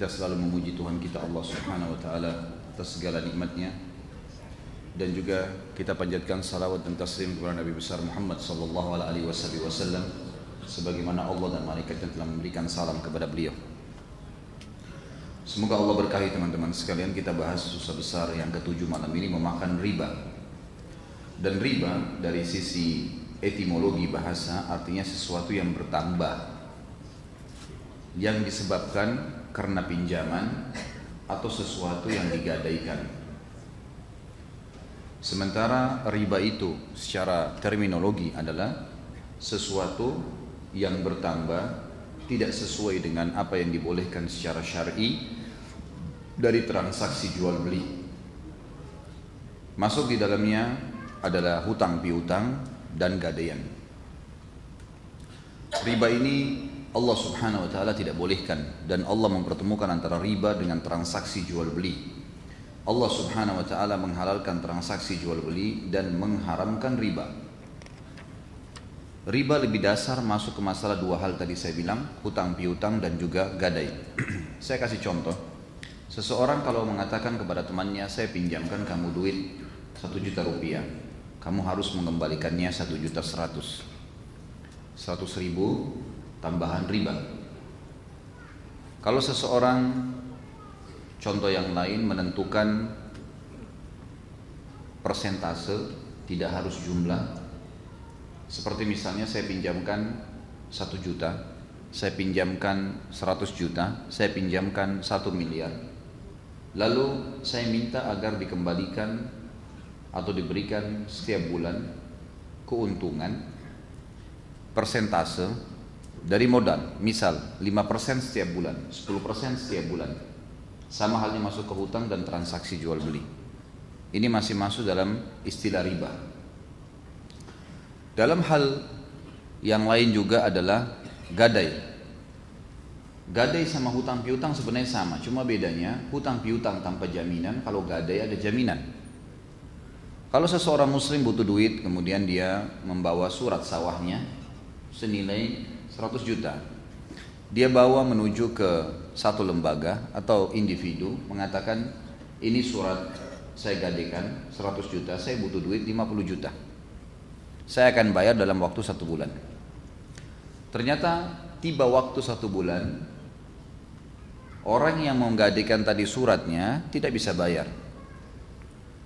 Kita selalu memuji Tuhan kita Allah Subhanahu wa taala atas segala nikmatnya, dan juga kita panjatkan salawat dan taslim kepada Nabi besar Muhammad sallallahu alaihi wasallam sebagaimana Allah dan malaikatnya telah memberikan salam kepada beliau. Semoga Allah berkahi teman-teman sekalian. Kita bahas dosa besar yang ketujuh malam ini, memakan riba. Dan riba dari sisi etimologi bahasa artinya sesuatu yang bertambah, yang disebabkan karena pinjaman atau sesuatu yang digadaikan. Sementara riba itu secara terminologi adalah sesuatu yang bertambah tidak sesuai dengan apa yang dibolehkan secara syar'i dari transaksi jual beli. Masuk di dalamnya adalah hutang piutang dan gadaian. Riba ini Allah Subhanahu wa taala tidak bolehkan, dan Allah mempertemukan antara riba dengan transaksi jual beli. Allah Subhanahu wa taala menghalalkan transaksi jual beli dan mengharamkan riba. Riba lebih dasar masuk ke masalah dua hal tadi saya bilang, hutang piutang dan juga gadai. Saya kasih contoh. Seseorang kalau mengatakan kepada temannya, saya pinjamkan kamu duit 1 juta rupiah, kamu harus mengembalikannya 1.100.000, 100.000 tambahan riba. Kalau seseorang, contoh yang lain, menentukan persentase, tidak harus jumlah. Seperti misalnya saya pinjamkan 1 juta, saya pinjamkan 100 juta, saya pinjamkan 1 miliar. Lalu saya minta agar dikembalikan atau diberikan setiap bulan keuntungan persentase dari modal, misal 5% setiap bulan, 10% setiap bulan. Sama halnya masuk ke hutang dan transaksi jual beli. Ini masih masuk dalam istilah riba. Dalam hal yang lain juga adalah gadai. Gadai sama hutang piutang sebenarnya sama, cuma bedanya hutang piutang tanpa jaminan, kalau gadai ada jaminan. Kalau seseorang muslim butuh duit, kemudian dia membawa surat sawahnya senilai 100 juta. Dia bawa menuju ke satu lembaga atau individu, mengatakan ini surat saya gadaikan 100 juta, saya butuh duit 50 juta. Saya akan bayar dalam waktu 1 bulan. Ternyata tiba waktu 1 bulan, orang yang menggadaikan tadi suratnya tidak bisa bayar.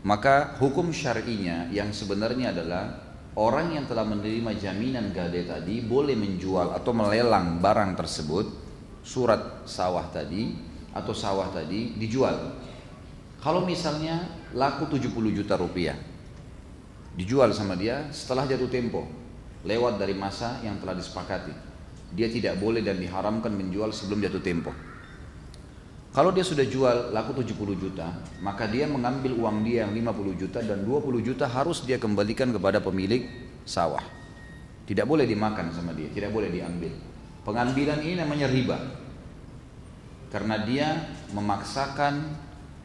Maka hukum syar'inya yang sebenarnya adalah orang yang telah menerima jaminan gadai tadi boleh menjual atau melelang barang tersebut, surat sawah tadi atau sawah tadi dijual. Kalau misalnya laku 70 juta rupiah, dijual sama dia setelah jatuh tempo, lewat dari masa yang telah disepakati. Dia tidak boleh dan diharamkan menjual sebelum jatuh tempo. Kalau dia sudah jual laku 70 juta, maka dia mengambil uang dia yang 50 juta dan 20 juta harus dia kembalikan kepada pemilik sawah. Tidak boleh dimakan sama dia, tidak boleh diambil. Pengambilan ini namanya riba. Karena dia memaksakan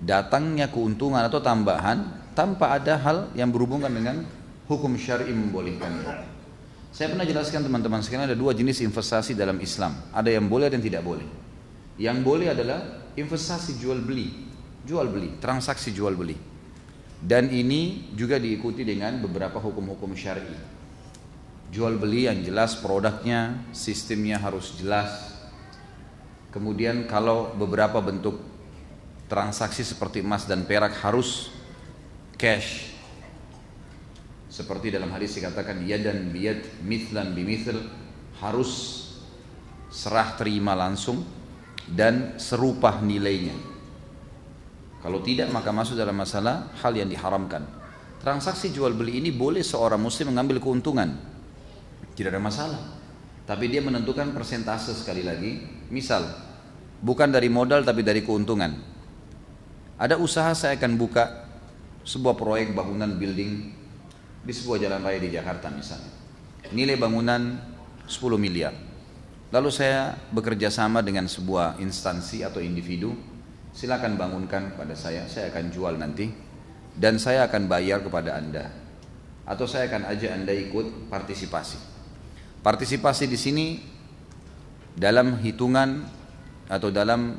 datangnya keuntungan atau tambahan tanpa ada hal yang berhubungan dengan hukum syar'i membolehkannya. Saya pernah jelaskan teman-teman sekalian, ada 2 jenis investasi dalam Islam. Ada yang boleh dan tidak boleh. Yang boleh adalah investasi jual beli, transaksi jual beli. Dan ini juga diikuti dengan beberapa hukum-hukum syar'i. Jual beli yang jelas produknya, sistemnya harus jelas. Kemudian kalau beberapa bentuk transaksi seperti emas dan perak harus cash. Seperti dalam hadis dikatakan yadan biyad mithlan bimithl, harus serah terima langsung dan serupa nilainya. Kalau tidak maka masuk dalam masalah hal yang diharamkan. Transaksi jual beli ini boleh seorang muslim mengambil keuntungan, tidak ada masalah. Tapi dia menentukan persentase sekali lagi. Misal bukan dari modal tapi dari keuntungan. Ada usaha saya akan buka sebuah proyek bangunan building di sebuah jalan raya di Jakarta misalnya. Nilai bangunan 10 miliar. Lalu saya bekerja sama dengan sebuah instansi atau individu, silakan bangunkan pada saya akan jual nanti, dan saya akan bayar kepada Anda. Atau saya akan ajak Anda ikut partisipasi. Partisipasi di sini dalam hitungan atau dalam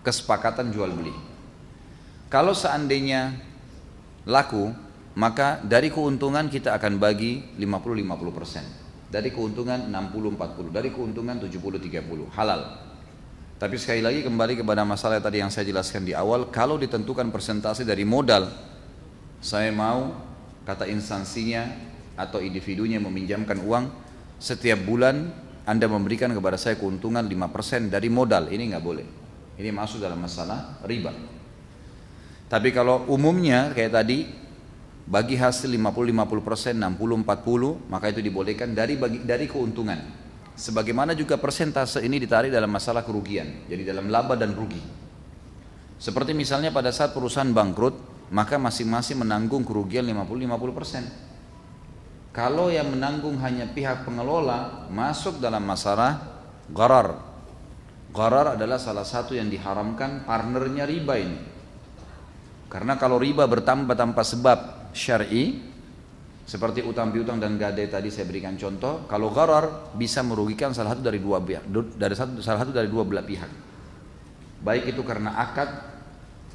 kesepakatan jual beli. Kalau seandainya laku, maka dari keuntungan kita akan bagi 50-50%. Dari keuntungan 60-40, dari keuntungan 70-30, halal. Tapi sekali lagi kembali kepada masalah tadi yang saya jelaskan di awal, kalau ditentukan persentase dari modal, saya mau, kata instansinya atau individunya meminjamkan uang, setiap bulan Anda memberikan kepada saya keuntungan 5% dari modal, ini nggak boleh. Ini masuk dalam masalah riba. Tapi kalau umumnya kayak tadi, bagi hasil 50-50%, 60-40, maka itu dibolehkan dari keuntungan. Sebagaimana juga persentase ini ditarik dalam masalah kerugian, jadi dalam laba dan rugi. Seperti misalnya pada saat perusahaan bangkrut, maka masing-masing menanggung kerugian 50-50%. Kalau yang menanggung hanya pihak pengelola, masuk dalam masalah gharar. Gharar adalah salah satu yang diharamkan, partnernya riba ini. Karena kalau riba bertambah tanpa sebab syar'i, seperti utang piutang dan gadai tadi saya berikan contoh, kalau gharar bisa merugikan salah satu dari dua belah pihak. Baik itu karena akad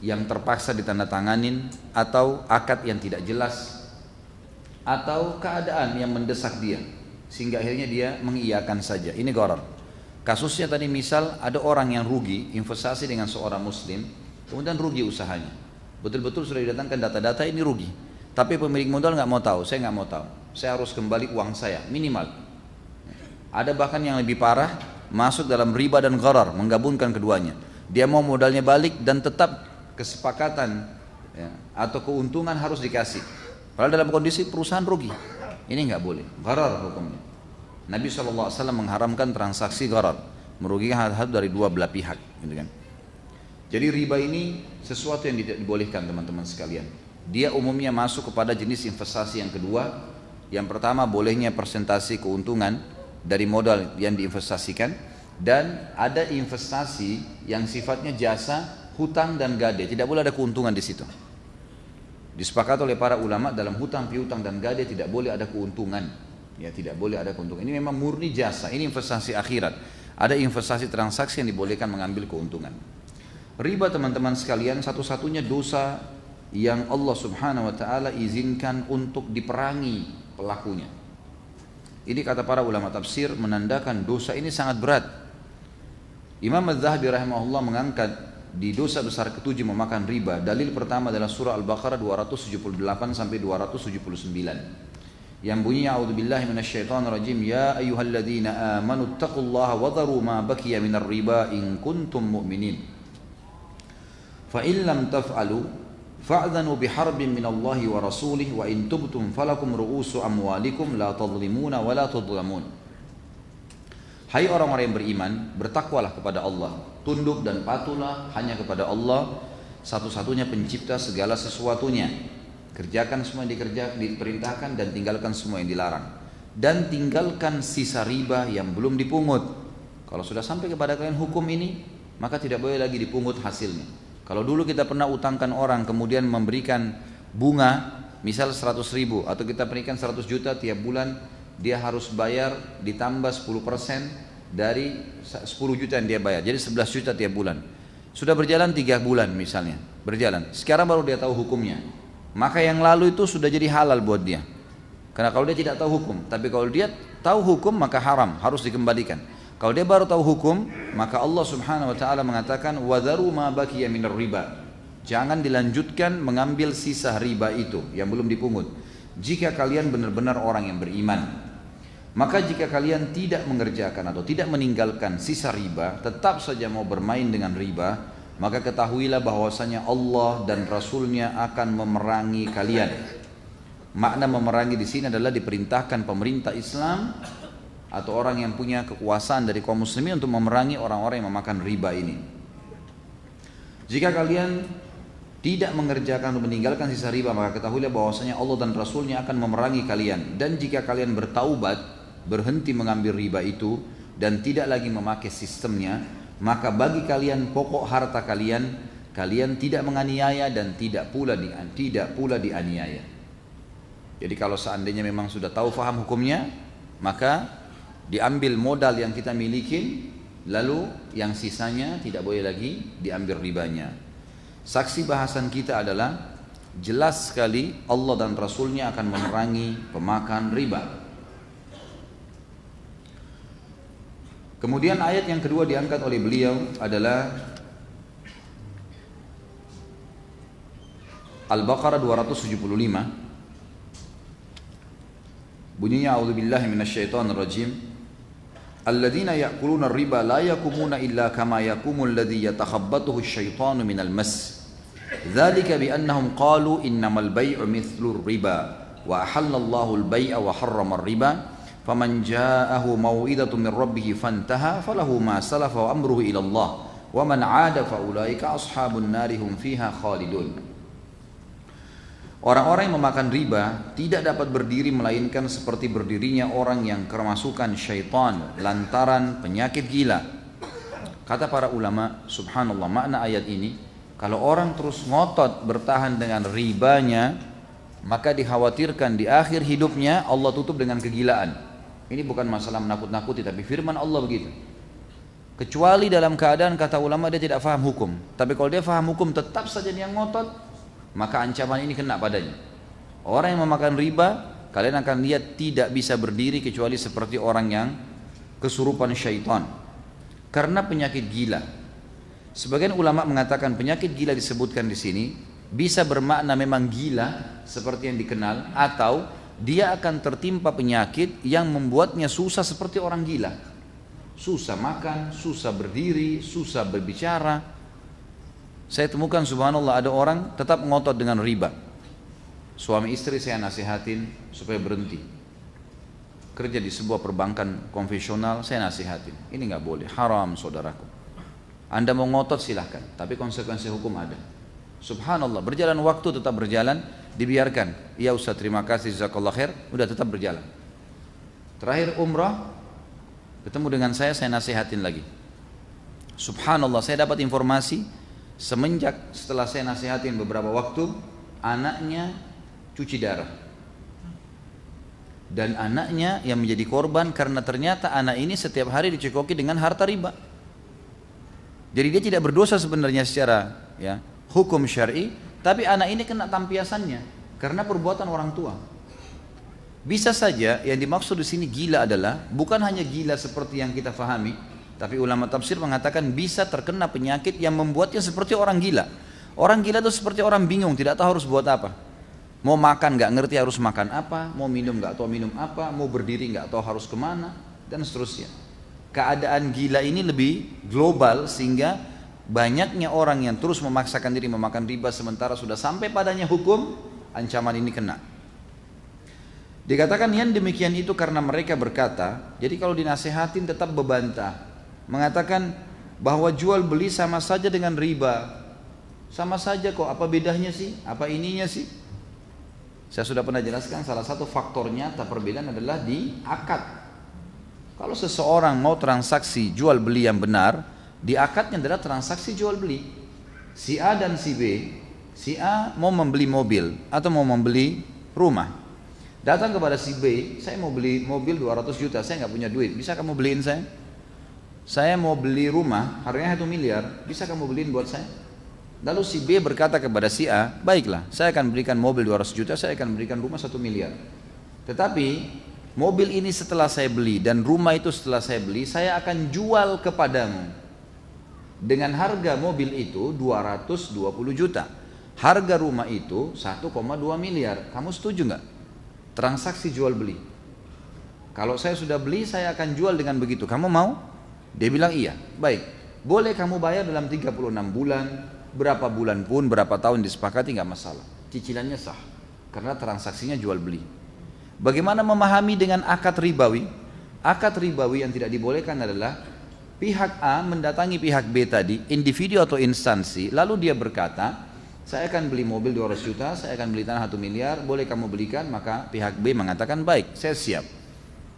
yang terpaksa ditandatanganin, atau akad yang tidak jelas, atau keadaan yang mendesak dia sehingga akhirnya dia mengiyakan saja. Ini gharar. Kasusnya tadi misal ada orang yang rugi investasi dengan seorang muslim, kemudian rugi usahanya. Betul-betul sudah didatangkan data-data ini rugi. Tapi pemilik modal nggak mau tahu, saya nggak mau tahu. Saya harus kembali uang saya minimal. Ada bahkan yang lebih parah, masuk dalam riba dan gharar, menggabungkan keduanya. Dia mau modalnya balik dan tetap kesepakatan ya, atau keuntungan harus dikasih. Padahal dalam kondisi perusahaan rugi. Ini nggak boleh, gharar hukumnya. Nabi SAW mengharamkan transaksi gharar, merugikan hal-hal dari dua belah pihak, gitu kan. Jadi riba ini sesuatu yang tidak dibolehkan teman-teman sekalian. Dia umumnya masuk kepada jenis investasi yang kedua. Yang pertama bolehnya persentase keuntungan dari modal yang diinvestasikan, dan ada investasi yang sifatnya jasa, hutang dan gadai. Tidak boleh ada keuntungan di situ. Disepakati oleh para ulama dalam hutang piutang dan gadai tidak boleh ada keuntungan. Ya, tidak boleh ada keuntungan. Ini memang murni jasa. Ini investasi akhirat. Ada investasi transaksi yang dibolehkan mengambil keuntungan. Riba teman-teman sekalian satu-satunya dosa yang Allah Subhanahu wa taala izinkan untuk diperangi pelakunya. Ini kata para ulama tafsir menandakan dosa ini sangat berat. Imam Az-Zahabi rahimahullah mengangkat di dosa besar ketujuh memakan riba. Dalil pertama adalah surah Al-Baqarah 278 sampai 279. Yang bunyinya a'udzubillahi minasyaitonirrajim ya ayyuhalladzina amanu taqullaha wa dharu ma baqiya minar riba in kuntum mu'minin. Fa in lam taf'alu fa'dhanu biharbin minallahi wa rasulih wa in tubtum falakum ru'usu amwalikum la tadhlimuna wa la tudhlamun. Hai orang-orang yang beriman, bertakwalah kepada Allah, tunduk dan patuhlah hanya kepada Allah, satu-satunya pencipta segala sesuatunya. Kerjakan semua yang diperintahkan dan tinggalkan semua yang dilarang. Dan tinggalkan sisa riba yang belum dipungut. Kalau sudah sampai kepada kalian hukum ini, maka tidak boleh lagi dipungut hasilnya. Kalau dulu kita pernah utangkan orang kemudian memberikan bunga misal 100.000 atau kita berikan 100 juta tiap bulan, dia harus bayar ditambah 10% dari 10 juta yang dia bayar, jadi 11 juta tiap bulan. Sudah berjalan 3 bulan misalnya, berjalan, sekarang baru dia tahu hukumnya, maka yang lalu itu sudah jadi halal buat dia. Karena kalau dia tidak tahu hukum, tapi kalau dia tahu hukum maka haram, harus dikembalikan. Kalau dia baru tahu hukum, maka Allah Subhanahu wa taala mengatakan wadharu ma baqiya minar riba. Jangan dilanjutkan mengambil sisa riba itu yang belum dipungut. Jika kalian benar-benar orang yang beriman. Maka jika kalian tidak mengerjakan atau tidak meninggalkan sisa riba, tetap saja mau bermain dengan riba, maka ketahuilah bahwasanya Allah dan Rasulnya akan memerangi kalian. Makna memerangi di sini adalah diperintahkan pemerintah Islam atau orang yang punya kekuasaan dari kaum muslimin untuk memerangi orang-orang yang memakan riba ini. Jika kalian tidak mengerjakan atau meninggalkan sisa riba, maka ketahuilah bahwasanya Allah dan Rasulnya akan memerangi kalian. Dan jika kalian bertaubat, berhenti mengambil riba itu dan tidak lagi memakai sistemnya, maka bagi kalian pokok harta kalian, kalian tidak menganiaya dan tidak pula dianiaya. Jadi kalau seandainya memang sudah tahu faham hukumnya, maka diambil modal yang kita miliki Lalu yang sisanya tidak boleh lagi diambil ribanya. Saksi bahasan kita adalah jelas sekali Allah dan Rasulnya akan memerangi pemakan riba. Kemudian ayat yang kedua diangkat oleh beliau adalah Al-Baqarah 275. Bunyinya a'udzubillahi minasyaitonir rajim. Alladzina ya'kuluna ar-riba la yakumuna illa kama yakumul ladzi yatakhabbathu asy-syaitanu minal mas. Dzalika bi annahum qalu innamal bai'u mithlur riba wa ahallallahu al-bai'a wa harrama ar-riba faman ja'ahu mau'izatun min rabbih fantaha falahu ma salafa wa amruhu ila Allah wa man 'ada fa ulaika ashabun nari hum fiha khalidun. Orang-orang yang memakan riba tidak dapat berdiri melainkan seperti berdirinya orang yang kermasukan syaitan lantaran penyakit gila. Kata para ulama, subhanallah, makna ayat ini, kalau orang terus ngotot bertahan dengan ribanya, maka dikhawatirkan di akhir hidupnya Allah tutup dengan kegilaan. Ini bukan masalah menakut-nakuti, tapi firman Allah begitu. Kecuali dalam keadaan, kata ulama, dia tidak faham hukum. Tapi kalau dia faham hukum tetap saja dia ngotot, maka ancaman ini kena padanya. Orang yang memakan riba, kalian akan lihat tidak bisa berdiri kecuali seperti orang yang kesurupan syaitan karena penyakit gila. Sebagian ulama mengatakan penyakit gila disebutkan di sini bisa bermakna memang gila seperti yang dikenal, atau dia akan tertimpa penyakit yang membuatnya susah seperti orang gila. Susah makan, susah berdiri, susah berbicara. Saya temukan subhanallah ada orang tetap ngotot dengan riba. Suami istri saya nasihatin supaya berhenti. Kerja di sebuah perbankan konvensional, saya nasihatin. Ini nggak boleh, haram saudaraku. Anda mau ngotot silahkan, tapi konsekuensi hukum ada. Subhanallah, berjalan waktu tetap berjalan, dibiarkan. Ya Ustaz, terima kasih, jazakallah khair, udah tetap berjalan. Terakhir umrah, ketemu dengan saya nasihatin lagi. Subhanallah, saya dapat informasi semenjak setelah saya nasihatin beberapa waktu, anaknya cuci darah. Dan anaknya yang menjadi korban karena ternyata anak ini setiap hari dicekoki dengan harta riba. Jadi dia tidak berdosa sebenarnya secara hukum syar'i, tapi anak ini kena tampiasannya karena perbuatan orang tua. Bisa saja yang dimaksud di sini gila adalah bukan hanya gila seperti yang kita fahami, tapi ulama tafsir mengatakan bisa terkena penyakit yang membuatnya seperti orang gila. Orang gila itu seperti orang bingung, tidak tahu harus buat apa. Mau makan nggak ngerti harus makan apa, mau minum nggak tahu minum apa, mau berdiri nggak tahu harus kemana, dan seterusnya. Keadaan gila ini lebih global sehingga banyaknya orang yang terus memaksakan diri memakan riba sementara sudah sampai padanya hukum, ancaman ini kena. Dikatakan yang demikian itu karena mereka berkata, jadi kalau dinasihatin tetap bebantah, mengatakan bahwa jual beli sama saja dengan riba. Sama saja kok, apa bedanya sih? Apa ininya sih? Saya sudah pernah jelaskan salah satu faktor nyata perbedaan adalah di akad. Kalau seseorang mau transaksi jual beli yang benar, di akadnya adalah transaksi jual beli. Si A dan si B, si A mau membeli mobil atau mau membeli rumah. Datang kepada si B, saya mau beli mobil 200 juta, saya nggak punya duit, bisa kamu beliin saya? Saya mau beli rumah, harganya 1 miliar, bisa kamu beliin buat saya? Lalu si B berkata kepada si A, baiklah, saya akan berikan mobil 200 juta, saya akan berikan rumah 1 miliar. Tetapi mobil ini setelah saya beli dan rumah itu setelah saya beli, saya akan jual kepadamu dengan harga mobil itu 220 juta. Harga rumah itu 1,2 miliar. Kamu setuju nggak? Transaksi jual beli. Kalau saya sudah beli, saya akan jual dengan begitu. Kamu mau? Dia bilang iya. Baik, boleh kamu bayar dalam 36 bulan, berapa bulan pun, berapa tahun disepakati, nggak masalah. Cicilannya sah, karena transaksinya jual beli. Bagaimana memahami dengan akad ribawi? Akad ribawi yang tidak dibolehkan adalah pihak A mendatangi pihak B tadi, individu atau instansi, lalu dia berkata, saya akan beli mobil 200 juta, saya akan beli tanah 1 miliar, boleh kamu belikan? Maka pihak B mengatakan, baik, saya siap.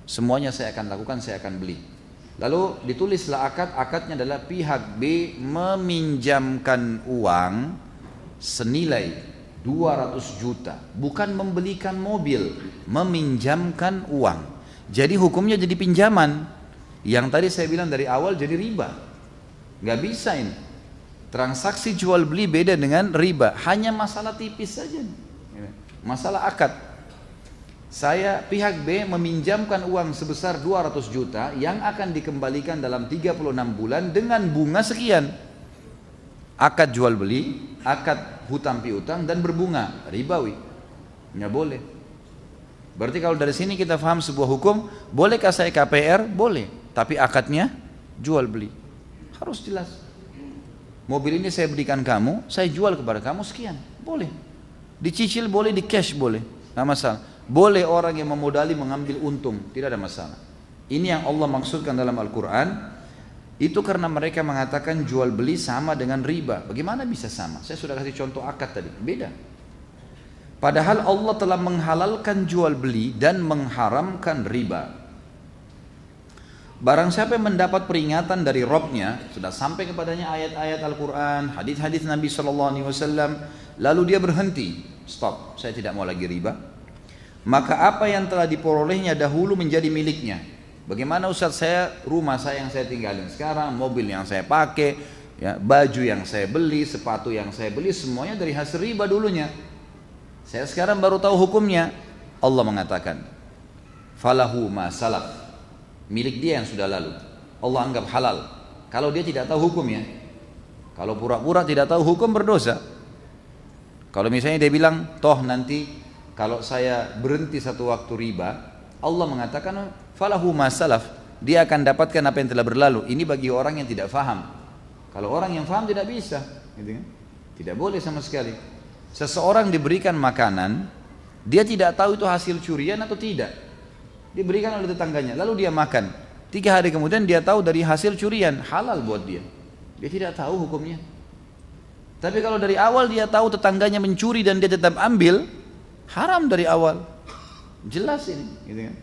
Semuanya saya akan lakukan, saya akan beli. Lalu ditulislah akad, akadnya adalah pihak B meminjamkan uang senilai 200 juta. Bukan membelikan mobil, meminjamkan uang. Jadi hukumnya jadi pinjaman. Yang tadi saya bilang dari awal jadi riba. Nggak bisa ini. Transaksi jual beli beda dengan riba. Hanya masalah tipis saja. Masalah akad. Saya pihak B meminjamkan uang sebesar 200 juta yang akan dikembalikan dalam 36 bulan dengan bunga sekian. Akad jual beli, akad hutang piutang dan berbunga, ribawi. Nggak boleh. Berarti kalau dari sini kita paham sebuah hukum, bolehkah saya KPR? Boleh, tapi akadnya jual beli. Harus jelas. Mobil ini saya berikan kamu, saya jual kepada kamu sekian. Boleh. Dicicil boleh, di cash boleh. Nggak masalah. Boleh orang yang memodali mengambil untung, tidak ada masalah. Ini yang Allah maksudkan dalam Al-Quran. Itu karena mereka mengatakan jual beli sama dengan riba. Bagaimana bisa sama? Saya sudah kasih contoh akad tadi, beda. Padahal Allah telah menghalalkan jual beli dan mengharamkan riba. Barang siapa yang mendapat peringatan dari Rabbnya, sudah sampai kepadanya ayat-ayat Al-Quran, hadis-hadis Nabi SAW, lalu dia berhenti, stop, saya tidak mau lagi riba. Maka apa yang telah diperolehnya dahulu menjadi miliknya. Bagaimana Ustaz, saya rumah saya yang saya tinggalin sekarang, mobil yang saya pakai, ya, baju yang saya beli, sepatu yang saya beli, semuanya dari hasil riba dulunya. Saya sekarang baru tahu hukumnya. Allah mengatakan, falahu ma salaf, milik dia yang sudah lalu. Allah anggap halal. Kalau dia tidak tahu hukumnya, kalau pura-pura tidak tahu hukum berdosa. Kalau misalnya dia bilang, toh nanti kalau saya berhenti satu waktu riba, Allah mengatakan falahu ma salaf, dia akan dapatkan apa yang telah berlalu. Ini bagi orang yang tidak faham. Kalau orang yang faham tidak bisa, gitu kan? Tidak boleh sama sekali. Seseorang diberikan makanan, dia tidak tahu itu hasil curian atau tidak. Diberikan oleh tetangganya, lalu dia makan. 3 hari kemudian dia tahu dari hasil curian, halal buat dia. Dia tidak tahu hukumnya. Tapi kalau dari awal dia tahu tetangganya mencuri dan dia tetap ambil, haram dari awal. Jelas ini, gitu kan?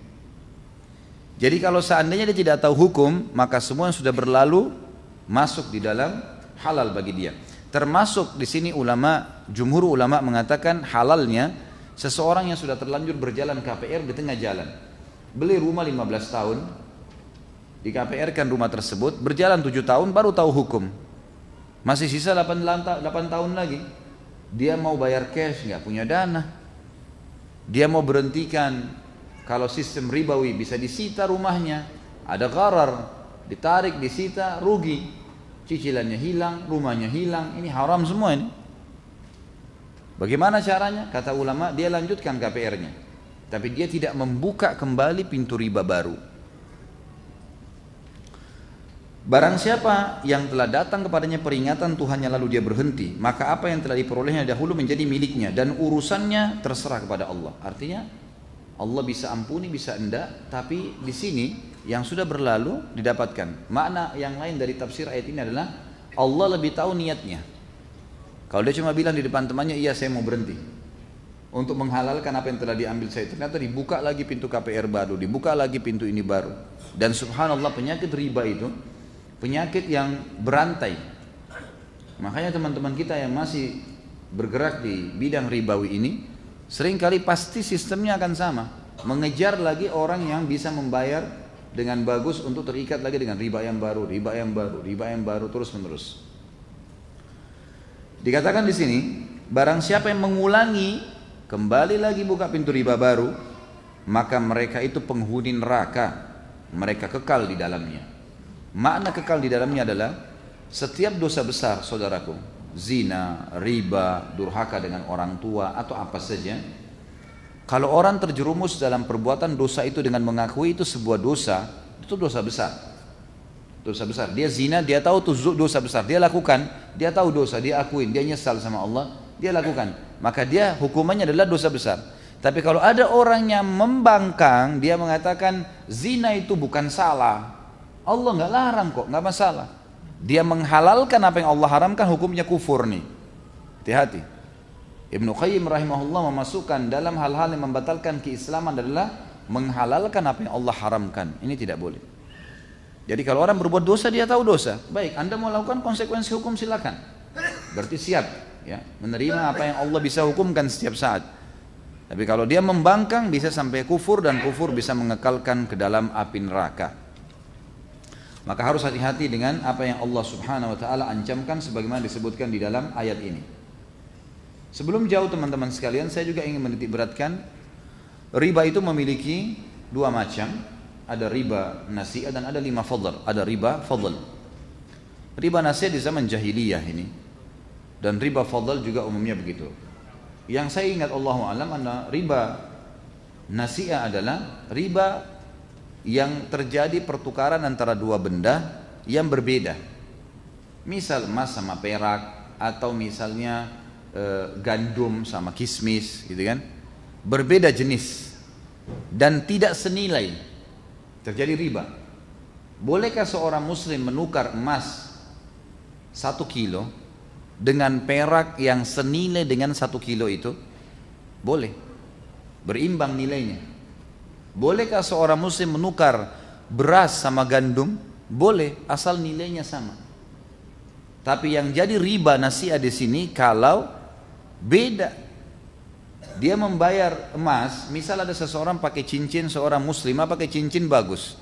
Jadi kalau seandainya dia tidak tahu hukum, maka semua yang sudah berlalu masuk di dalam halal bagi dia. Termasuk di sini ulama, jumhur ulama mengatakan halalnya seseorang yang sudah terlanjur berjalan KPR di tengah jalan. Beli rumah 15 tahun, di KPR kan rumah tersebut, berjalan 7 tahun baru tahu hukum. Masih sisa 8 tahun lagi. Dia mau bayar cash, nggak punya dana. Dia mau berhentikan, kalau sistem ribawi bisa disita rumahnya, ada gharar, ditarik, disita, rugi, cicilannya hilang, rumahnya hilang, ini haram semua ini. Bagaimana caranya? Kata ulama, dia lanjutkan KPR-nya, tapi dia tidak membuka kembali pintu riba baru. Barang siapa yang telah datang kepadanya peringatan Tuhannya lalu dia berhenti, maka apa yang telah diperolehnya dahulu menjadi miliknya dan urusannya terserah kepada Allah. Artinya Allah bisa ampuni, bisa enggak, tapi di sini yang sudah berlalu didapatkan. Makna yang lain dari tafsir ayat ini adalah Allah lebih tahu niatnya. Kalau dia cuma bilang di depan temannya, iya saya mau berhenti untuk menghalalkan apa yang telah diambil saya, ternyata dibuka lagi pintu KPR baru, dibuka lagi pintu ini baru. Dan subhanallah, penyakit riba itu penyakit yang berantai. Makanya teman-teman kita yang masih bergerak di bidang ribawi ini, seringkali pasti sistemnya akan sama, mengejar lagi orang yang bisa membayar dengan bagus untuk terikat lagi dengan riba yang baru, riba yang baru, riba yang baru, terus menerus. Dikatakan di sini, barang siapa yang mengulangi, kembali lagi buka pintu riba baru, maka mereka itu penghuni neraka, mereka kekal di dalamnya. Makna kekal di dalamnya adalah setiap dosa besar, saudaraku, zina, riba, durhaka dengan orang tua atau apa saja, kalau orang terjerumus dalam perbuatan dosa itu dengan mengakui itu sebuah dosa, itu dosa besar. Dosa besar. Dia zina, dia tahu itu dosa besar, dia lakukan, dia tahu dosa, dia akuin, dia nyesal sama Allah, dia lakukan. Maka dia hukumannya adalah dosa besar. Tapi kalau ada orang yang membangkang, dia mengatakan zina itu bukan salah, Allah nggak larang kok, nggak masalah. Dia menghalalkan apa yang Allah haramkan, hukumnya kufur nih. Hati-hati. Ibnu Qayyim rahimahullah memasukkan dalam hal-hal yang membatalkan keislaman adalah menghalalkan apa yang Allah haramkan. Ini tidak boleh. Jadi kalau orang berbuat dosa, dia tahu dosa. Baik, Anda mau lakukan konsekuensi hukum, silakan. Berarti siap, ya, menerima apa yang Allah bisa hukumkan setiap saat. Tapi kalau dia membangkang, bisa sampai kufur, dan kufur bisa mengekalkan ke dalam api neraka. Maka harus hati-hati dengan apa yang Allah Subhanahu wa taala ancamkan sebagaimana disebutkan di dalam ayat ini. Sebelum jauh teman-teman sekalian, saya juga ingin menitik beratkan riba itu memiliki dua macam. Ada riba nasi'ah dan ada lima fadl. Ada riba fadl. Riba nasi'ah di zaman jahiliyah ini, dan riba fadl juga umumnya begitu. Yang saya ingat Allahu a'lam, riba nasi'ah adalah riba yang terjadi pertukaran antara dua benda yang berbeda. Misal emas sama perak, atau misalnya gandum sama kismis, gitu kan? Berbeda jenis dan tidak senilai. Terjadi riba. Bolehkah seorang muslim menukar emas 1 kilo dengan perak yang senilai dengan 1 kilo itu? Boleh. Berimbang nilainya. Bolehkah seorang muslim menukar beras sama gandum? Boleh, asal nilainya sama. Tapi yang jadi riba nasi'ah di sini kalau beda. Dia membayar emas, misal ada seseorang pakai cincin, seorang muslimah pakai cincin bagus.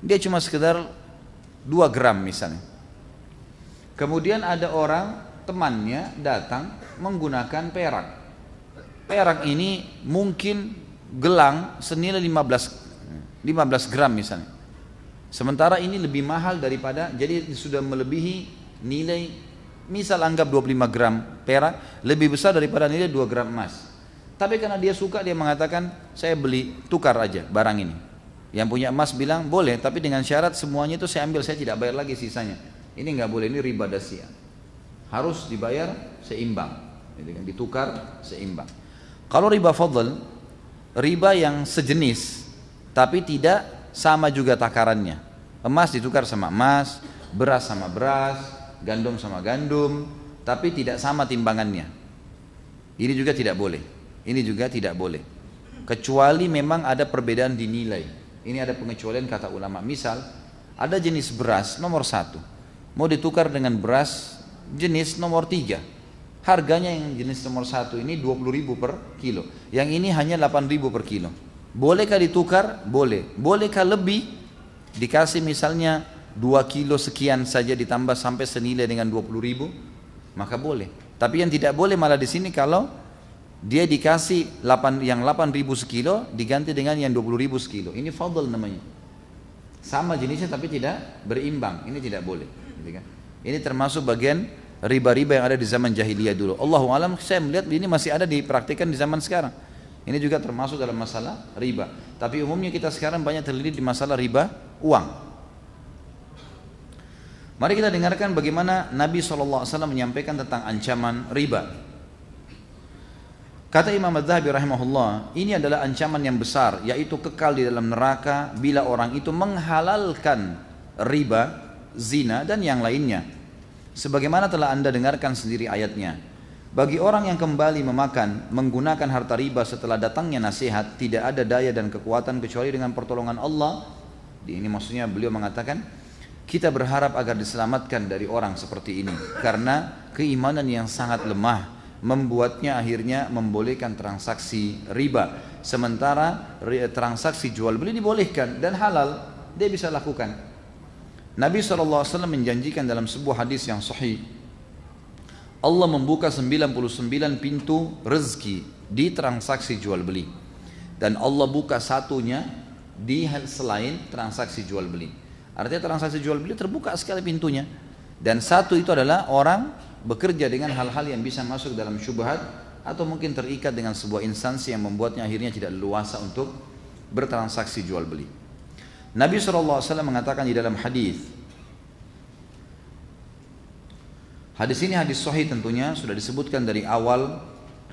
Dia cuma sekedar 2 gram misalnya. Kemudian ada orang temannya datang menggunakan perak. Perak ini mungkin gelang senilai 15 gram misalnya. Sementara ini lebih mahal daripada, jadi sudah melebihi nilai, misal anggap 25 gram perak lebih besar daripada nilai 2 gram emas. Tapi karena dia suka, dia mengatakan saya beli, tukar aja barang ini. Yang punya emas bilang boleh, tapi dengan syarat semuanya itu saya ambil, saya tidak bayar lagi sisanya. Ini nggak boleh, ini riba nasi'ah. Harus dibayar seimbang, ditukar seimbang. Kalau riba fadl, riba yang sejenis tapi tidak sama juga takarannya. Emas ditukar sama emas, beras sama beras, gandum sama gandum, tapi tidak sama timbangannya. Ini juga tidak boleh. Ini juga tidak boleh. Kecuali memang ada perbedaan di nilai. Ini ada pengecualian kata ulama. Misal, ada jenis beras nomor 1 mau ditukar dengan beras jenis nomor 3. Harganya yang jenis nomor 1 ini 20.000 per kilo. Yang ini hanya 8.000 per kilo. Bolehkah ditukar? Boleh. Bolehkah lebih? Dikasih misalnya 2 kilo sekian saja ditambah sampai senilai dengan 20.000, maka boleh. Tapi yang tidak boleh malah di sini kalau dia dikasih yang 8.000 sekilo diganti dengan yang 20.000 sekilo. Ini fadl namanya. Sama jenisnya tapi tidak berimbang. Ini tidak boleh. Ini termasuk bagian riba-riba yang ada di zaman jahiliyah dulu. Allahu alam, saya melihat ini masih ada dipraktikkan di zaman sekarang. Ini juga termasuk dalam masalah riba. Tapi umumnya kita sekarang banyak terlilit di masalah riba uang. Mari kita dengarkan bagaimana Nabi SAW menyampaikan tentang ancaman riba. Kata Imam Az-Zahabi rahimahullah, ini adalah ancaman yang besar, yaitu kekal di dalam neraka bila orang itu menghalalkan riba, zina dan yang lainnya. Sebagaimana telah Anda dengarkan sendiri ayatnya. Bagi orang yang kembali menggunakan harta riba setelah datangnya nasihat, tidak ada daya dan kekuatan kecuali dengan pertolongan Allah. Ini maksudnya beliau mengatakan, kita berharap agar diselamatkan dari orang seperti ini, karena keimanan yang sangat lemah membuatnya akhirnya membolehkan transaksi riba. Sementara transaksi jual beli dibolehkan dan halal, dia bisa lakukan. Nabi SAW menjanjikan dalam sebuah hadis yang sahih, Allah membuka 99 pintu rezeki di transaksi jual beli, dan Allah buka satunya di selain transaksi jual beli. Artinya transaksi jual beli terbuka sekali pintunya, dan satu itu adalah orang bekerja dengan hal-hal yang bisa masuk dalam syubhat atau mungkin terikat dengan sebuah instansi yang membuatnya akhirnya tidak leluasa untuk bertransaksi jual beli. Nabi SAW mengatakan di dalam hadis ini hadis sahih tentunya, sudah disebutkan dari awal,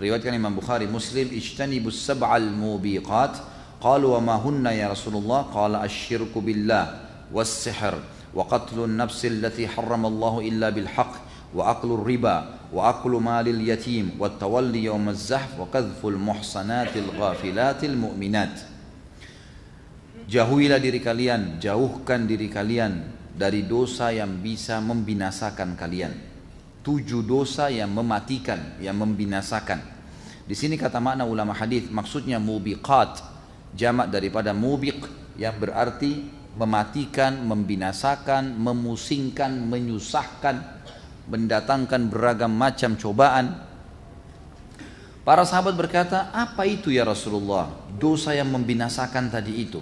riwayatkan Imam Bukhari, Muslim, ijtanibus sab'al mubiqat, qalu wa ma hunna ya Rasulullah, qala asyirku billah was-sihr wa qatlun nafsi allati harramallahu illa bil haqq wa aklu riba wa aklu malil yatim wa tawalli yawmaz zahf wa qadhful muhsanatil ghafilatil mu'minat. Jauhilah diri kalian, jauhkan diri kalian dari dosa yang bisa membinasakan kalian. 7 dosa yang mematikan, yang membinasakan. Di sini kata makna ulama hadis maksudnya mubiqat, jamak daripada mubiq yang berarti mematikan, membinasakan, memusingkan, menyusahkan, mendatangkan beragam macam cobaan. Para sahabat berkata, apa itu ya Rasulullah? Dosa yang membinasakan tadi itu.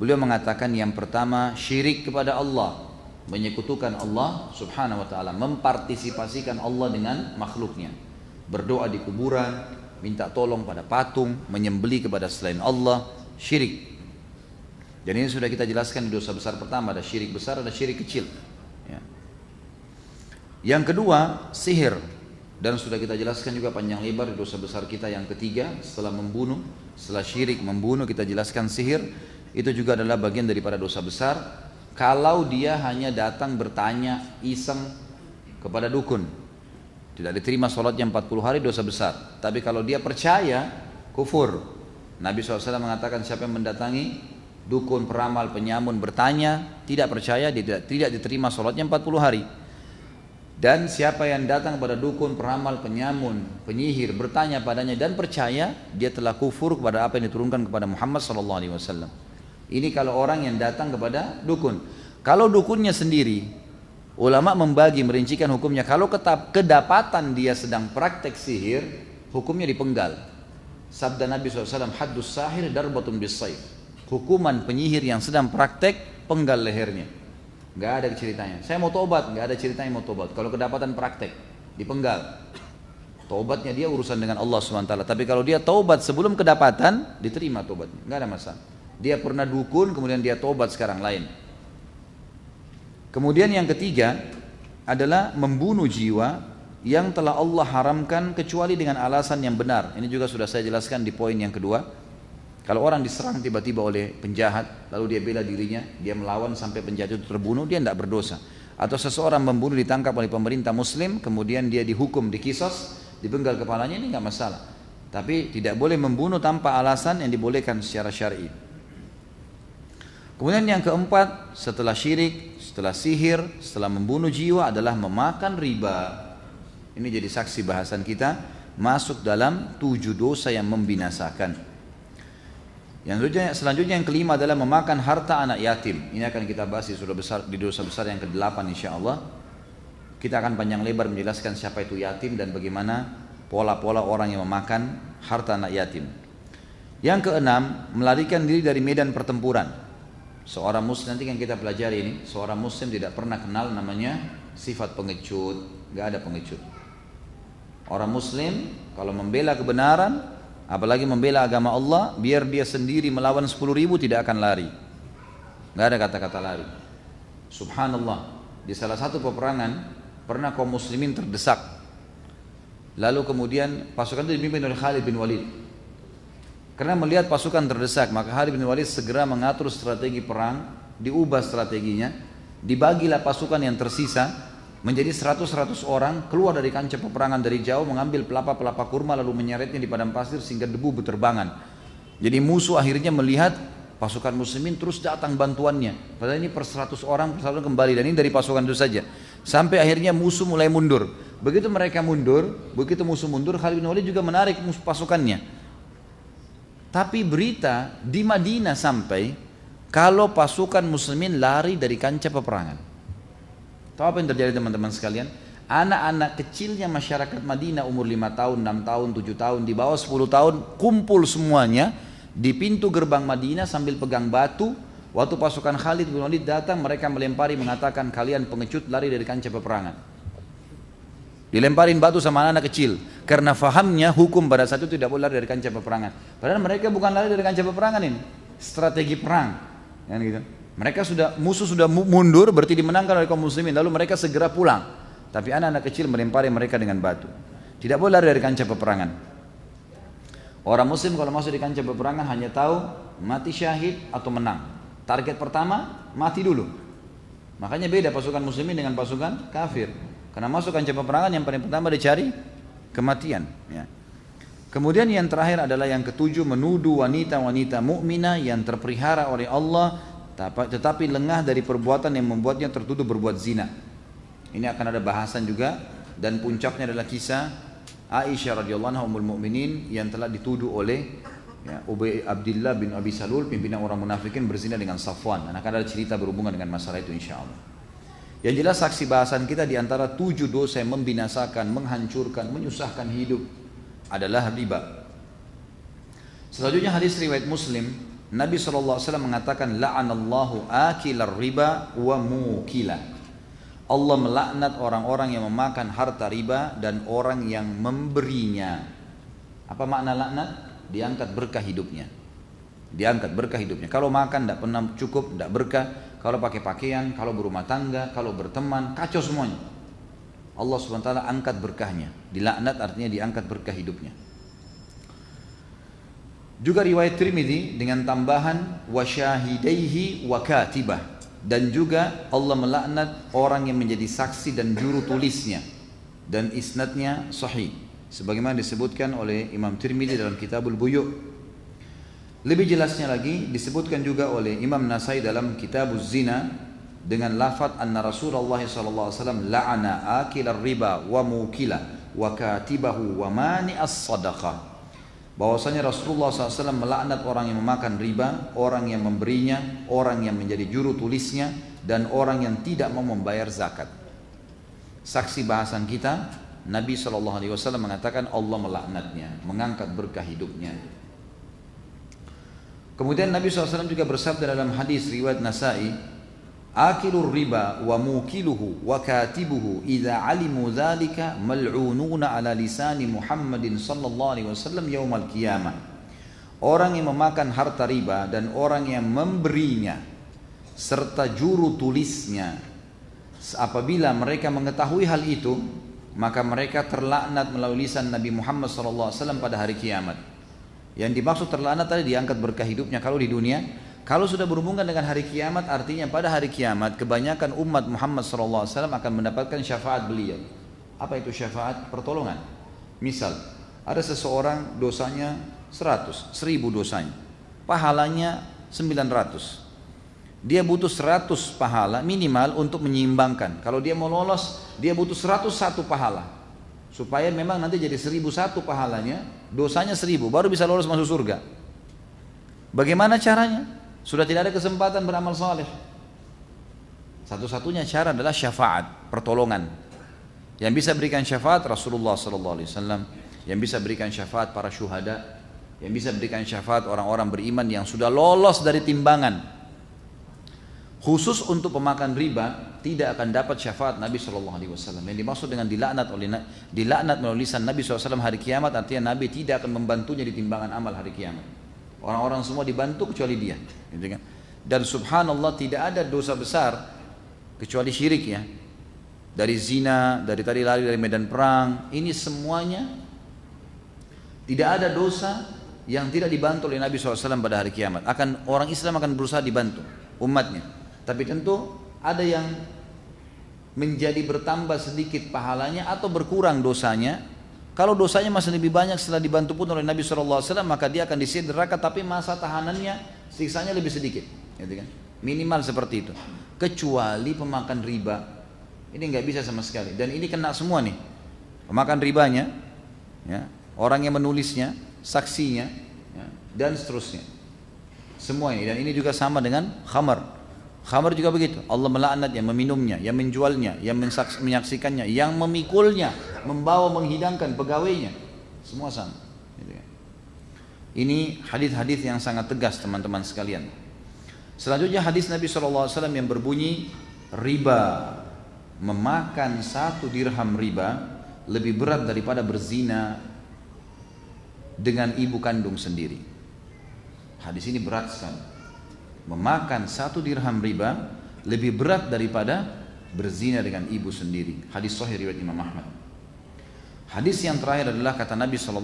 Beliau mengatakan yang pertama syirik kepada Allah, menyekutukan Allah subhanahu wa ta'ala, mempartisipasikan Allah dengan makhluknya, berdoa di kuburan, minta tolong pada patung, menyembelih kepada selain Allah, syirik. Dan ini sudah kita jelaskan di dosa besar pertama, ada syirik besar, ada syirik kecil ya. Yang kedua sihir, dan sudah kita jelaskan juga panjang lebar di dosa besar kita yang ketiga setelah membunuh, setelah syirik membunuh, kita jelaskan sihir itu juga adalah bagian daripada dosa besar. Kalau dia hanya datang bertanya iseng kepada dukun, tidak diterima sholatnya 40 hari, dosa besar. Tapi kalau dia percaya, kufur. Nabi SAW mengatakan siapa yang mendatangi dukun, peramal, penyamun bertanya, tidak percaya, dia tidak diterima sholatnya 40 hari. Dan siapa yang datang kepada dukun, peramal, penyamun, penyihir, bertanya padanya dan percaya, dia telah kufur kepada apa yang diturunkan kepada Muhammad SAW. Ini kalau orang yang datang kepada dukun. Kalau dukunnya sendiri, ulama membagi, merincikan hukumnya. Kalau kedapatan dia sedang praktek sihir, hukumnya dipenggal. Sabda Nabi SAW, haddus sahir darbatun bis-sayf. Hukuman penyihir yang sedang praktek, penggal lehernya. Nggak ada ceritanya, saya mau tobat, nggak ada ceritanya mau tobat. Kalau kedapatan praktek, dipenggal. Tobatnya dia urusan dengan Allah SWT. Tapi kalau dia tobat sebelum kedapatan, diterima tobatnya, nggak ada masalah. Dia pernah dukun, kemudian dia tobat sekarang lain. Kemudian yang ketiga adalah membunuh jiwa yang telah Allah haramkan kecuali dengan alasan yang benar. Ini juga sudah saya jelaskan di poin yang kedua. Kalau orang diserang tiba-tiba oleh penjahat, lalu dia bela dirinya, dia melawan sampai penjahat itu terbunuh, dia tidak berdosa. Atau seseorang membunuh ditangkap oleh pemerintah muslim, kemudian dia dihukum, dikisos, dipenggal kepalanya, ini nggak masalah. Tapi tidak boleh membunuh tanpa alasan yang dibolehkan secara syar'i. Kemudian yang keempat, setelah syirik, setelah sihir, setelah membunuh jiwa adalah memakan riba. Ini jadi saksi bahasan kita, masuk dalam 7 dosa yang membinasakan. Yang selanjutnya yang kelima adalah memakan harta anak yatim. Ini akan kita bahas di dosa besar yang ke-8 insyaAllah. Kita akan panjang lebar menjelaskan siapa itu yatim dan bagaimana pola-pola orang yang memakan harta anak yatim. Yang keenam, melarikan diri dari medan pertempuran. Seorang muslim, nanti yang kita pelajari ini, seorang muslim tidak pernah kenal namanya sifat pengecut, gak ada pengecut. Orang muslim kalau membela kebenaran, apalagi membela agama Allah, biar dia sendiri melawan 10.000 tidak akan lari. Gak ada kata-kata lari. Subhanallah, di salah satu peperangan pernah kaum muslimin terdesak. Lalu kemudian pasukan itu dipimpin oleh Khalid bin Walid. Karena melihat pasukan terdesak, maka Khalid bin Walid segera mengatur strategi perang, diubah strateginya, dibagilah pasukan yang tersisa menjadi 100 orang, keluar dari kancah peperangan dari jauh, mengambil pelapa-pelapa kurma lalu menyeretnya di padang pasir sehingga debu berterbangan. Jadi musuh akhirnya melihat pasukan muslimin terus datang bantuannya. Padahal ini per 100 orang kembali, dan ini dari pasukan itu saja. Sampai akhirnya musuh mulai mundur. Begitu mereka mundur, begitu musuh mundur, Khalid bin Walid juga menarik pasukannya. Tapi berita di Madinah sampai kalau pasukan muslimin lari dari kancah peperangan. Tahu apa yang terjadi teman-teman sekalian? Anak-anak kecilnya masyarakat Madinah umur 5 tahun, 6 tahun, 7 tahun, di bawah 10 tahun kumpul semuanya di pintu gerbang Madinah sambil pegang batu. Waktu pasukan Khalid bin Walid datang, mereka melempari, mengatakan kalian pengecut, lari dari kancah peperangan. Dilemparin batu sama anak-anak kecil karena fahamnya hukum pada saat itu tidak boleh lari dari kancah peperangan. Padahal mereka bukan lari dari kancah peperangan, ini strategi perang, kan gitu. Musuh sudah mundur, berarti dimenangkan oleh kaum muslimin, lalu mereka segera pulang. Tapi anak-anak kecil melempari mereka dengan batu. Tidak boleh lari dari kancah peperangan. Orang muslim kalau masuk di kancah peperangan hanya tahu mati syahid atau menang. Target pertama mati dulu. Makanya beda pasukan muslimin dengan pasukan kafir. Karena masuk kancah peperangan yang paling pertama dicari kematian. Ya. Kemudian yang terakhir adalah yang ketujuh, menuduh wanita-wanita mukminah yang terpelihara oleh Allah tetapi lengah dari perbuatan yang membuatnya tertuduh berbuat zina. Ini akan ada bahasan juga, dan puncaknya adalah kisah Aisyah radhiyallahu anha ummul mukminin yang telah dituduh oleh Ya, Ubay Abdullah bin Abi Salul, pimpinan orang munafikin, berzina dengan Safwan. Dan akan ada cerita berhubungan dengan masalah itu insya Allah. Yang jelas saksi bahasan kita di antara 7 dosa yang membinasakan, menghancurkan, menyusahkan hidup adalah riba. Selanjutnya hadis riwayat Muslim, Nabi SAW mengatakan, la'anallahu akilar riba wa mukila. Allah melaknat orang-orang yang memakan harta riba dan orang yang memberinya. Apa makna laknat? Diangkat berkah hidupnya. Diangkat berkah hidupnya. Kalau makan tidak pernah cukup, tidak berkah. Kalau pakai pakaian, kalau berumah tangga, kalau berteman, kacau semuanya. Allah SWT angkat berkahnya. Dilaknat artinya diangkat berkah hidupnya. Juga riwayat Tirmidzi dengan tambahan wa syahidaihi wa katibah. Dan juga Allah melaknat orang yang menjadi saksi dan juru tulisnya, dan isnadnya sahih sebagaimana disebutkan oleh Imam Tirmidzi dalam Kitabul Buyu'. Lebih jelasnya lagi disebutkan juga oleh Imam Nasai dalam Kitabuz Zina dengan lafaz anna Rasulullah sallallahu alaihi wasallam la'ana akilar riba wa mukila wa katibahu wa mani'as sadaqah. Bahwasanya Rasulullah SAW melaknat orang yang memakan riba, orang yang memberinya, orang yang menjadi juru tulisnya, dan orang yang tidak mau membayar zakat. Saksi bahasan kita, Nabi SAW mengatakan Allah melaknatnya, mengangkat berkah hidupnya. Kemudian Nabi SAW juga bersabda dalam hadis riwayat Nasai, akilur riba wa mukiluhu wa katibuhu idza alimu dzalika mal'ununa ala lisani Muhammadin sallallahu alaihi wasallam yaumal qiyamah. Orang yang memakan harta riba dan orang yang memberinya serta juru tulisnya, apabila mereka mengetahui hal itu, maka mereka terlaknat melalui lisan Nabi Muhammad sallallahu alaihi wasallam pada hari kiamat. Yang dimaksud terlaknat tadi diangkat berkah hidupnya kalau di dunia. Kalau sudah berhubungan dengan hari kiamat, artinya pada hari kiamat kebanyakan umat Muhammad SAW akan mendapatkan syafaat beliau. Apa itu syafaat? Pertolongan. Misal, ada seseorang dosanya 100, 1000 dosanya, pahalanya 900. Dia butuh 100 pahala minimal untuk menyeimbangkan. Kalau dia mau lolos, dia butuh 101 pahala. Supaya memang nanti jadi 1001 pahalanya, dosanya 1000, baru bisa lolos masuk surga. Bagaimana caranya? Sudah tidak ada kesempatan beramal saleh. Satu-satunya cara adalah syafaat, pertolongan. Yang bisa berikan syafaat Rasulullah SAW, yang bisa berikan syafaat para syuhada, yang bisa berikan syafaat orang-orang beriman yang sudah lolos dari timbangan. Khusus untuk pemakan riba tidak akan dapat syafaat Nabi SAW. Yang dimaksud dengan dilaknat melalui lisan Nabi SAW hari kiamat, artinya Nabi tidak akan membantunya di timbangan amal hari kiamat. Orang-orang semua dibantu kecuali dia, gitu kan? Dan subhanallah tidak ada dosa besar kecuali syirik ya. Dari zina, dari tadi lari dari medan perang, ini semuanya tidak ada dosa yang tidak dibantu oleh Nabi SAW pada hari kiamat. Orang Islam akan berusaha dibantu umatnya, tapi tentu ada yang menjadi bertambah sedikit pahalanya atau berkurang dosanya. Kalau dosanya masih lebih banyak setelah dibantu pun oleh Nabi SAW, maka dia akan disiksa neraka, tapi masa tahanannya, siksanya lebih sedikit, gitu kan? Minimal seperti itu. Kecuali pemakan riba, ini nggak bisa sama sekali. Dan ini kena semua nih, pemakan ribanya, ya, orang yang menulisnya, saksinya, ya, dan seterusnya. Semua ini, dan ini juga sama dengan khamar. Khamar juga begitu. Allah melaknat yang meminumnya, yang menjualnya, yang menyaksikannya, yang memikulnya, membawa menghidangkan pegawainya. Semua sama. Ini hadis-hadis yang sangat tegas teman-teman sekalian. Selanjutnya hadis Nabi SAW yang berbunyi, riba, memakan 1 dirham riba lebih berat daripada berzina dengan ibu kandung sendiri. Hadis ini berat sekali. Memakan 1 dirham riba lebih berat daripada berzina dengan ibu sendiri. Hadis sahih riwayat Imam Ahmad. Hadis yang terakhir adalah kata Nabi SAW,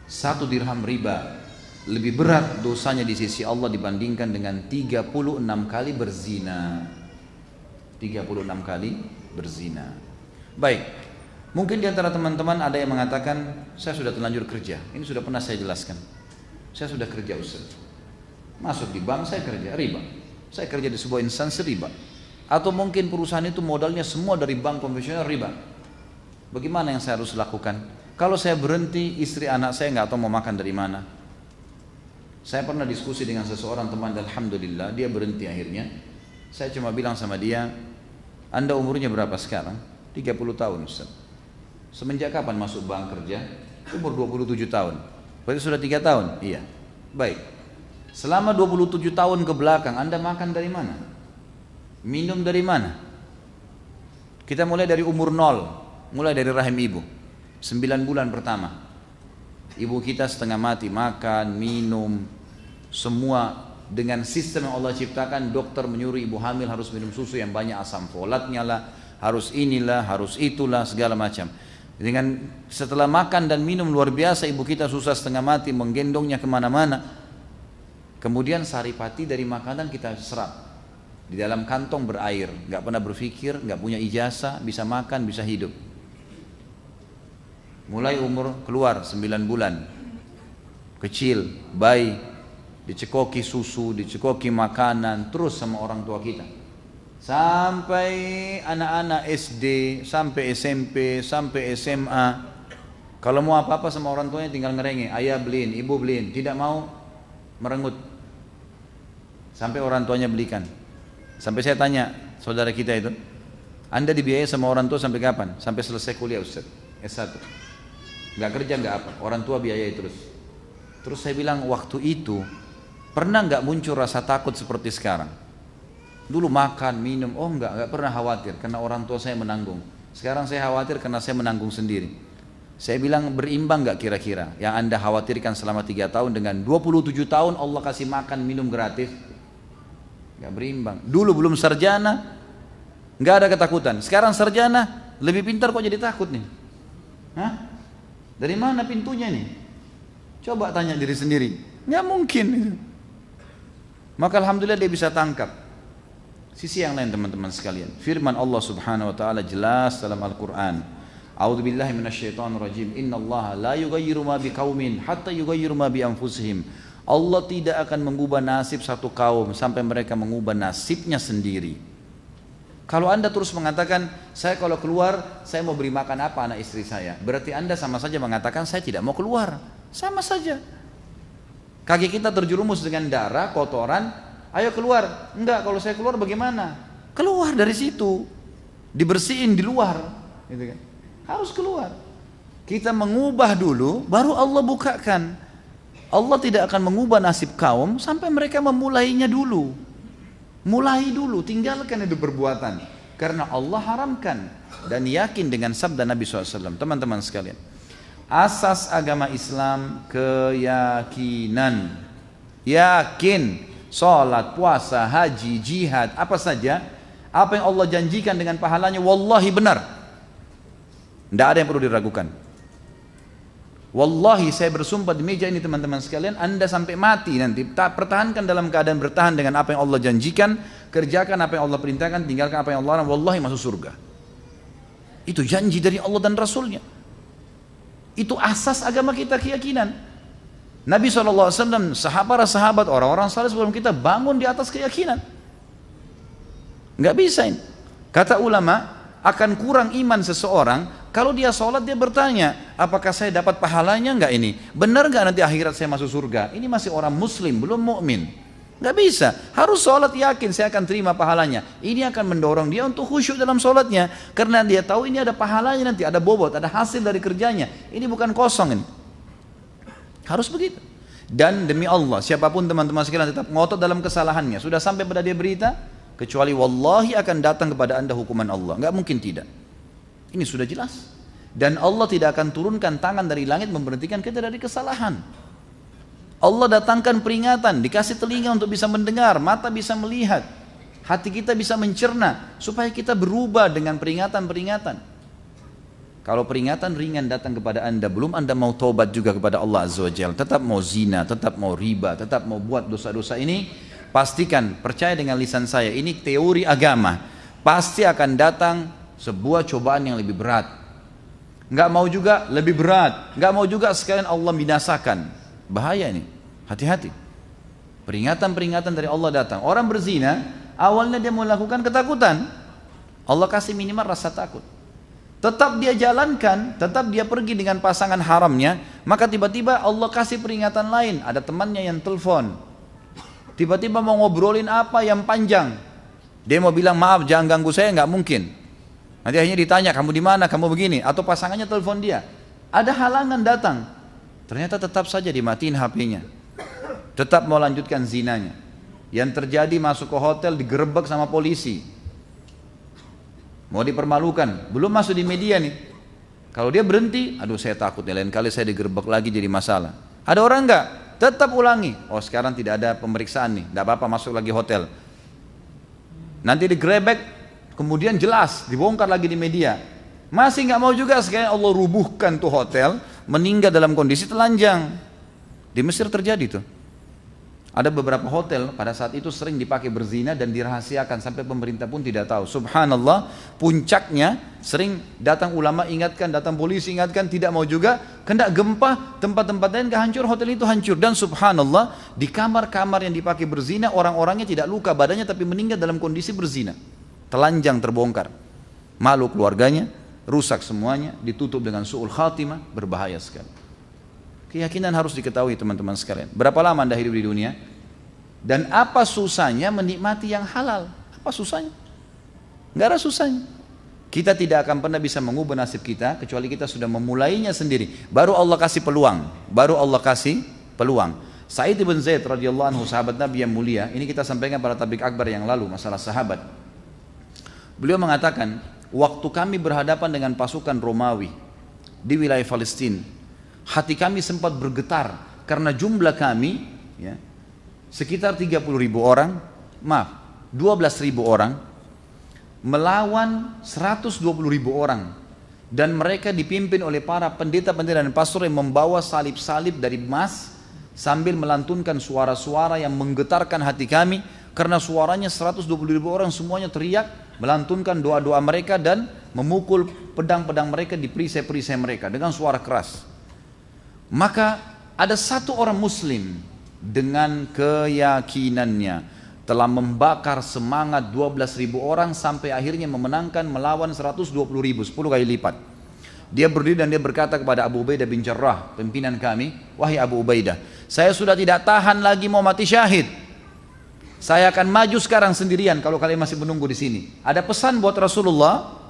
1 dirham riba lebih berat dosanya di sisi Allah dibandingkan dengan 36 kali berzina. 36 kali berzina. Baik, mungkin di antara teman-teman ada yang mengatakan, saya sudah terlanjur kerja. Ini sudah pernah saya jelaskan. Saya sudah kerja Ustaz. Masuk di bank, saya kerja riba. Saya kerja di sebuah instansi riba. Atau mungkin perusahaan itu modalnya semua dari bank konvensional riba. Bagaimana yang saya harus lakukan? Kalau saya berhenti, istri anak saya nggak tahu mau makan dari mana. Saya pernah diskusi dengan seseorang teman dan alhamdulillah dia berhenti akhirnya. Saya cuma bilang sama dia, Anda umurnya berapa sekarang? 30 tahun Ustaz. Semenjak kapan masuk bank kerja? Umur 27 tahun. Berarti sudah 3 tahun? Iya. Baik. Selama 27 tahun ke belakang Anda makan dari mana? Minum dari mana? Kita mulai dari umur 0, mulai dari rahim ibu. 9 bulan pertama. Ibu kita setengah mati, makan, minum, semua dengan sistem yang Allah ciptakan. Dokter menyuruh ibu hamil harus minum susu yang banyak asam folatnya lah, harus inilah, harus itulah, segala macam. Dengan setelah makan dan minum luar biasa, ibu kita susah setengah mati, menggendongnya kemana-mana. Kemudian saripati dari makanan kita serap di dalam kantong berair, nggak pernah berpikir, nggak punya ijazah, bisa makan, bisa hidup. Mulai umur keluar 9 bulan, kecil, bayi, dicekoki susu, dicekoki makanan, terus sama orang tua kita. Sampai anak-anak SD, sampai SMP, sampai SMA. Kalau mau apa-apa sama orang tuanya tinggal ngerengek, ayah beliin, ibu beliin, tidak mau merengut. Sampai orang tuanya belikan. Sampai saya tanya saudara kita itu, Anda dibiayai sama orang tua sampai kapan? Sampai selesai kuliah Ustaz, S1. Gak kerja gak apa, orang tua biayai terus. Terus saya bilang, waktu itu pernah gak muncul rasa takut seperti sekarang? Dulu makan, minum, oh gak pernah khawatir karena orang tua saya menanggung. Sekarang saya khawatir karena saya menanggung sendiri. Saya bilang, berimbang gak kira-kira yang Anda khawatirkan selama 3 tahun dengan 27 tahun Allah kasih makan, minum gratis? Gak berimbang. Dulu belum sarjana, gak ada ketakutan. Sekarang sarjana, lebih pintar kok jadi takut nih. Hah? Dari mana pintunya nih? Coba tanya diri sendiri. Nggak mungkin itu. Maka alhamdulillah dia bisa tangkap. Sisi yang lain teman-teman sekalian. Firman Allah Subhanahu wa taala jelas dalam Al-Qur'an. A'udzubillahi minasyaitonirrajim. Innallaha la yughayyiru ma biqaumin hatta yughayyiru ma bi anfusihim. Allah tidak akan mengubah nasib satu kaum sampai mereka mengubah nasibnya sendiri. Kalau Anda terus mengatakan, saya kalau keluar, saya mau beri makan apa anak istri saya? Berarti Anda sama saja mengatakan, saya tidak mau keluar. Sama saja. Kaki kita terjerumus dengan darah, kotoran, ayo keluar. Enggak, kalau saya keluar bagaimana? Keluar dari situ. Dibersihin di luar. Gitu kan? Harus keluar. Kita mengubah dulu, baru Allah bukakan. Allah tidak akan mengubah nasib kaum sampai mereka memulainya dulu. Mulai dulu, tinggalkan itu perbuatan. Karena Allah haramkan. Dan yakin dengan sabda Nabi SAW. Teman-teman sekalian, asas agama Islam keyakinan. Yakin, sholat, puasa, haji, jihad, apa saja, apa yang Allah janjikan dengan pahalanya, wallahi benar. Tidak ada yang perlu diragukan. Wallahi saya bersumpah di meja ini teman-teman sekalian, Anda sampai mati nanti pertahankan dalam keadaan bertahan dengan apa yang Allah janjikan, kerjakan apa yang Allah perintahkan, tinggalkan apa yang Allah larang, wallahi masuk surga. Itu janji dari Allah dan Rasulnya. Itu asas agama kita, keyakinan. Nabi SAW, para sahabat, orang-orang saleh sebelum kita bangun di atas keyakinan. Nggak bisa ini. Kata ulama, akan kurang iman seseorang kalau dia sholat dia bertanya, apakah saya dapat pahalanya enggak ini? Benar enggak nanti akhirat saya masuk surga? Ini masih orang muslim, belum mukmin. Enggak bisa, harus sholat yakin saya akan terima pahalanya. Ini akan mendorong dia untuk khusyuk dalam sholatnya. Karena dia tahu ini ada pahalanya nanti, ada bobot, ada hasil dari kerjanya. Ini bukan kosong ini. Harus begitu. Dan demi Allah, siapapun teman-teman sekalian tetap ngotot dalam kesalahannya. Sudah sampai pada dia berita, kecuali wallahi akan datang kepada anda hukuman Allah. Enggak mungkin tidak. Ini sudah jelas. Dan Allah tidak akan turunkan tangan dari langit memberhentikan kita dari kesalahan. Allah datangkan peringatan, dikasih telinga untuk bisa mendengar, mata bisa melihat, hati kita bisa mencerna, supaya kita berubah dengan peringatan-peringatan. Kalau peringatan ringan datang kepada anda, belum anda mau taubat juga kepada Allah Azza wa Jalla, tetap mau zina, tetap mau riba, tetap mau buat dosa-dosa ini, pastikan, percaya dengan lisan saya, ini teori agama, pasti akan datang sebuah cobaan yang lebih berat. Nggak mau juga lebih berat, nggak mau juga sekalian Allah binasakan. Bahaya ini, hati-hati. Peringatan-peringatan dari Allah datang. Orang berzina, awalnya dia melakukan ketakutan, Allah kasih minimal rasa takut. Tetap dia jalankan, tetap dia pergi dengan pasangan haramnya, maka tiba-tiba Allah kasih peringatan lain. Ada temannya yang telepon, tiba-tiba mau ngobrolin apa yang panjang. Dia mau bilang maaf jangan ganggu saya, nggak mungkin. Nanti akhirnya ditanya kamu di mana, kamu begini, atau pasangannya telepon dia. Ada halangan datang, ternyata tetap saja dimatiin HP-nya, tetap mau lanjutkan zinanya. Yang terjadi masuk ke hotel digerebek sama polisi, mau dipermalukan, belum masuk di media nih. Kalau dia berhenti, aduh saya takut nih, lain kali saya digerebek lagi jadi masalah. Ada orang enggak? Tetap ulangi. Oh sekarang tidak ada pemeriksaan nih, tidak apa-apa masuk lagi hotel. Nanti digerebek, kemudian jelas dibongkar lagi di media. Masih nggak mau juga, sekalian Allah rubuhkan tuh hotel, meninggal dalam kondisi telanjang. Di Mesir terjadi tuh. Ada beberapa hotel pada saat itu sering dipakai berzina dan dirahasiakan sampai pemerintah pun tidak tahu. Subhanallah, puncaknya sering datang ulama ingatkan, datang polisi ingatkan, tidak mau juga. Kena gempa, tempat-tempat lain gak hancur, hotel itu hancur. Dan subhanallah, di kamar-kamar yang dipakai berzina, orang-orangnya tidak luka badannya tapi meninggal dalam kondisi berzina. Telanjang terbongkar. Malu keluarganya, rusak semuanya, ditutup dengan su'ul khatimah, berbahaya sekali. Keyakinan harus diketahui teman-teman sekalian. Berapa lama Anda hidup di dunia? Dan apa susahnya menikmati yang halal? Apa susahnya? Nggak ada susahnya. Kita tidak akan pernah bisa mengubah nasib kita kecuali kita sudah memulainya sendiri. Baru Allah kasih peluang. Baru Allah kasih peluang. Sa'id bin Zaid radhiyallahu anhu, sahabat Nabi yang mulia, ini kita sampaikan pada tablik akbar yang lalu masalah sahabat. Beliau mengatakan, waktu kami berhadapan dengan pasukan Romawi di wilayah Palestina, hati kami sempat bergetar karena jumlah kami ya, sekitar 30.000 orang, 12.000 orang melawan 120.000 orang, dan mereka dipimpin oleh para pendeta-pendeta dan pastor yang membawa salib-salib dari emas sambil melantunkan suara-suara yang menggetarkan hati kami karena suaranya 120.000 orang semuanya teriak melantunkan doa-doa mereka dan memukul pedang-pedang mereka di perisai-perisai mereka dengan suara keras. Maka ada satu orang muslim dengan keyakinannya telah membakar semangat 12.000 orang sampai akhirnya memenangkan melawan 120.000, 10 kali lipat. Dia berdiri dan dia berkata kepada Abu Ubaidah bin Jarrah, pimpinan kami, wahai Abu Ubaidah, saya sudah tidak tahan lagi mau mati syahid. Saya akan maju sekarang sendirian kalau kalian masih menunggu di sini. Ada pesan buat Rasulullah.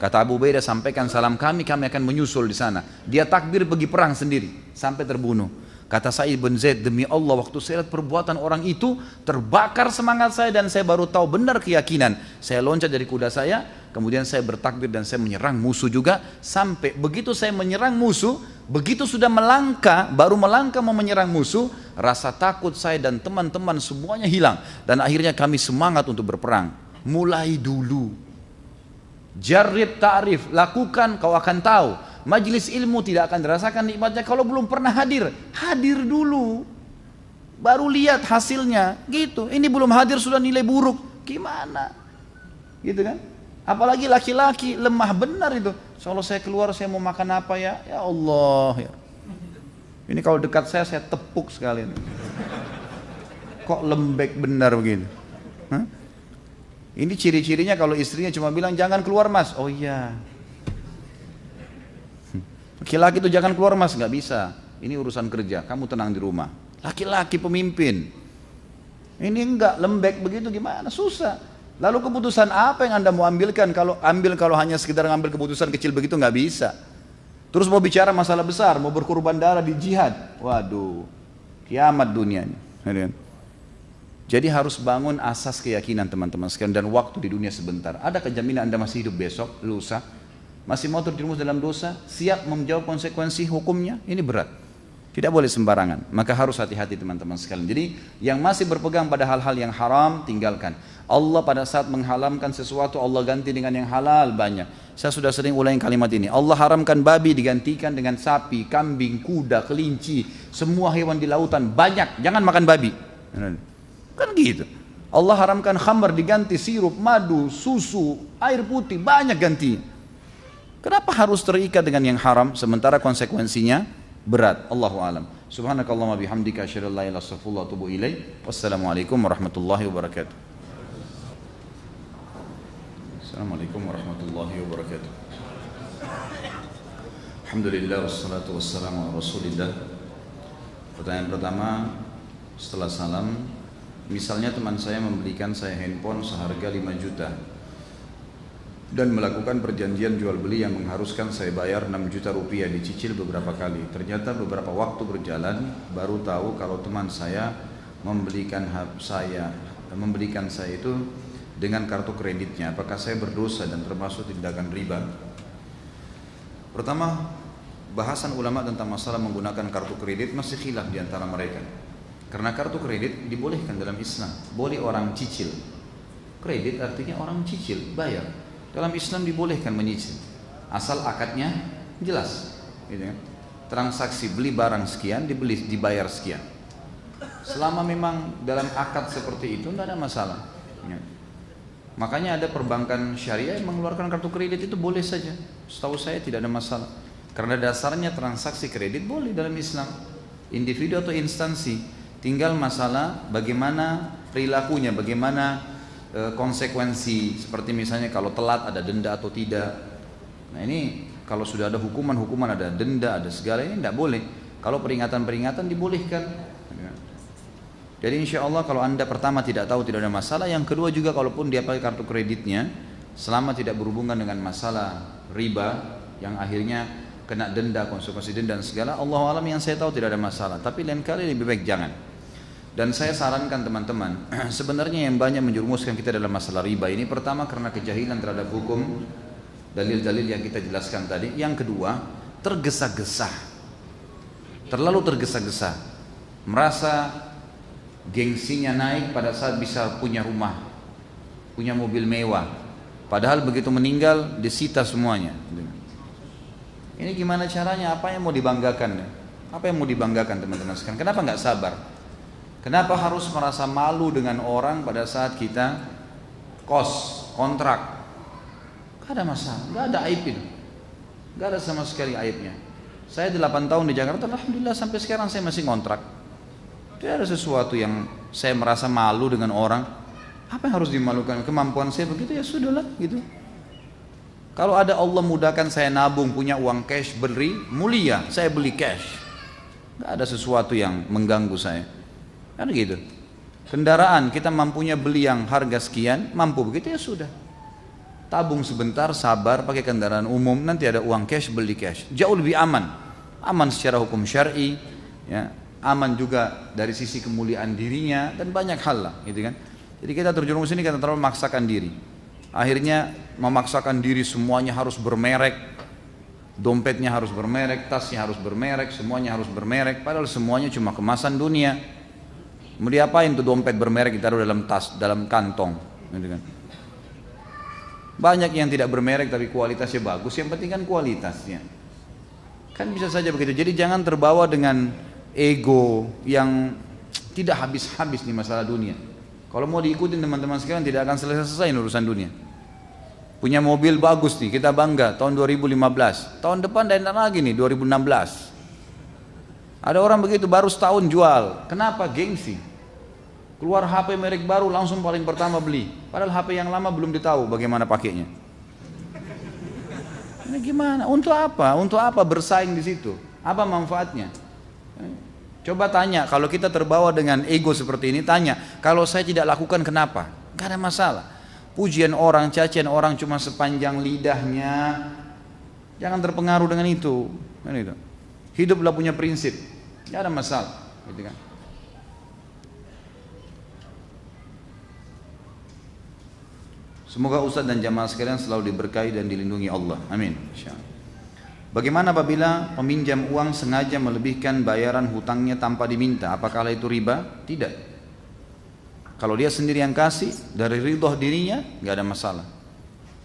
Kata Abu Ubaidah, sampaikan salam kami akan menyusul di sana. Dia takbir pergi perang sendiri sampai terbunuh. Kata Sa'id bin Zaid, demi Allah waktu saya lihat perbuatan orang itu terbakar semangat saya dan saya baru tahu benar keyakinan. Saya loncat dari kuda saya, kemudian saya bertakbir dan saya menyerang musuh juga. Sampai begitu saya menyerang musuh, begitu sudah melangkah, baru melangkah mau menyerang musuh, rasa takut saya dan teman-teman semuanya hilang. Dan akhirnya kami semangat untuk berperang. Mulai dulu. Jarrib ta'rif, lakukan kau akan tahu. Majlis ilmu tidak akan dirasakan nikmatnya kalau belum pernah hadir. Hadir dulu, baru lihat hasilnya. Gitu. Ini belum hadir sudah nilai buruk, gimana? Gitu kan? Apalagi laki-laki lemah benar itu. Kalau saya keluar saya mau makan apa ya? Ya Allah. Ya. Ini kalau dekat saya tepuk sekalian. Kok lembek benar begini? Hah? Ini ciri-cirinya kalau istrinya cuma bilang jangan keluar mas, oh iya. Laki-laki itu jangan keluar mas, nggak bisa. Ini urusan kerja, kamu tenang di rumah. Laki-laki pemimpin. Ini enggak lembek begitu gimana? Susah. Lalu keputusan apa yang anda mau ambilkan? Kalau hanya sekedar ngambil keputusan kecil begitu nggak bisa. Terus mau bicara masalah besar, mau berkorban darah di jihad, waduh, kiamat dunianya. Jadi harus bangun asas keyakinan teman-teman sekalian dan waktu di dunia sebentar. Ada kejaminan anda masih hidup besok, lusa, masih mau terjerumus dalam dosa, siap menjawab konsekuensi hukumnya, ini berat. Tidak boleh sembarangan, maka harus hati-hati teman-teman sekalian. Jadi yang masih berpegang pada hal-hal yang haram, tinggalkan. Allah pada saat mengharamkan sesuatu, Allah ganti dengan yang halal banyak. Saya sudah sering ulangi kalimat ini. Allah haramkan babi digantikan dengan sapi, kambing, kuda, kelinci, semua hewan di lautan, banyak, jangan makan babi. Kan gitu. Allah haramkan khamr diganti sirup, madu, susu, air putih, banyak ganti. Kenapa harus terikat dengan yang haram sementara konsekuensinya berat? Allahu a'lam. Subhanakallahumma bihamdika asyhadu an la ilaha illa anta astaghfiruka wa atubu ilaik. Wassalamualaikum warahmatullahi wabarakatuh. Assalamualaikum warahmatullahi wabarakatuh. Alhamdulillah wassalatu wassalamu ala Rasulillah. Pertanyaan pertama setelah salam, misalnya teman saya membelikan saya handphone seharga 5 juta dan melakukan perjanjian jual beli yang mengharuskan saya bayar 6 juta rupiah, dicicil beberapa kali. Ternyata beberapa waktu berjalan baru tahu kalau teman saya membelikan saya itu dengan kartu kreditnya. Apakah saya berdosa dan termasuk tindakan riba? Pertama, bahasan ulama tentang masalah menggunakan kartu kredit masih khilaf di antara mereka. Karena kartu kredit dibolehkan dalam Islam, boleh orang cicil. Kredit artinya orang cicil, bayar. Dalam Islam dibolehkan menyicil, asal akadnya jelas, gitu kan? Transaksi beli barang sekian, dibayar sekian. Selama memang dalam akad seperti itu tidak ada masalah. Ya. Makanya ada perbankan syariah yang mengeluarkan kartu kredit itu boleh saja. Setahu saya tidak ada masalah. Karena dasarnya transaksi kredit boleh dalam Islam, individu atau instansi. Tinggal masalah bagaimana perilakunya, bagaimana konsekuensi. Seperti misalnya kalau telat ada denda atau tidak. Nah ini kalau sudah ada hukuman ada denda, ada segala, ini tidak boleh. Kalau peringatan dibolehkan. Jadi insya Allah kalau anda pertama tidak tahu tidak ada masalah. Yang kedua juga kalaupun dia pakai kartu kreditnya, selama tidak berhubungan dengan masalah riba yang akhirnya kena denda, konsekuensi denda dan segala, Allah alam yang saya tahu tidak ada masalah. Tapi lain kali lebih baik jangan. Dan saya sarankan teman-teman, sebenarnya yang banyak menjerumuskan kita dalam masalah riba ini, pertama karena kejahilan terhadap hukum, dalil-dalil yang kita jelaskan tadi. Yang kedua, tergesa-gesa, terlalu tergesa-gesa, merasa gengsinya naik pada saat bisa punya rumah, punya mobil mewah, padahal begitu meninggal disita semuanya. Ini gimana caranya? Apa yang mau dibanggakan? Apa yang mau dibanggakan teman-teman sekalian? Kenapa nggak sabar? Kenapa harus merasa malu dengan orang pada saat kita kontrak? Gak ada masalah, gak ada aib itu, gak ada sama sekali aibnya. Saya 8 tahun di Jakarta, alhamdulillah sampai sekarang saya masih kontrak. Tidak ada sesuatu yang saya merasa malu dengan orang. Apa yang harus dimalukan? Kemampuan saya begitu, ya sudahlah gitu. Kalau ada Allah mudahkan saya nabung, punya uang cash, beli mulia, saya beli cash. Gak ada sesuatu yang mengganggu saya. Kan gitu. Kendaraan kita mampunya beli yang harga sekian, mampu begitu ya sudah. Tabung sebentar, sabar, pakai kendaraan umum, nanti ada uang cash, beli cash. Jauh lebih aman. Aman secara hukum syar'i, ya. Aman juga dari sisi kemuliaan dirinya dan banyak hal lah, gitu kan. Jadi kita terjerumus ini karena terlalu memaksakan diri. Akhirnya memaksakan diri semuanya harus bermerek, dompetnya harus bermerek, tasnya harus bermerek, semuanya harus bermerek. Padahal semuanya cuma kemasan dunia. Mau diapain tuh dompet bermerek ditaruh dalam tas, dalam kantong, gitu kan. Banyak yang tidak bermerek tapi kualitasnya bagus. Yang penting kan kualitasnya. Kan bisa saja begitu. Jadi jangan terbawa dengan ego yang tidak habis-habis di masalah dunia. Kalau mau diikutin teman-teman sekalian tidak akan selesai-selesai urusan dunia. Punya mobil bagus nih, kita bangga tahun 2015. Tahun depan dan lagi nih 2016. Ada orang begitu baru setahun jual. Kenapa? Gengsi. Keluar HP merek baru langsung paling pertama beli. Padahal HP yang lama belum ditahu bagaimana pakainya. Ini gimana? Untuk apa? Untuk apa bersaing di situ? Apa manfaatnya? Coba tanya, kalau kita terbawa dengan ego seperti ini, tanya, kalau saya tidak lakukan kenapa? Gak ada masalah. Pujian orang, cacian orang cuma sepanjang lidahnya. Jangan terpengaruh dengan itu. Hiduplah punya prinsip. Gak ada masalah, gitu kan? Semoga Ustaz dan jamaah sekalian selalu diberkahi dan dilindungi Allah. Amin. Bagaimana apabila peminjam uang sengaja melebihkan bayaran hutangnya tanpa diminta? Apakah itu riba? Tidak. Kalau dia sendiri yang kasih dari ridho dirinya, nggak ada masalah.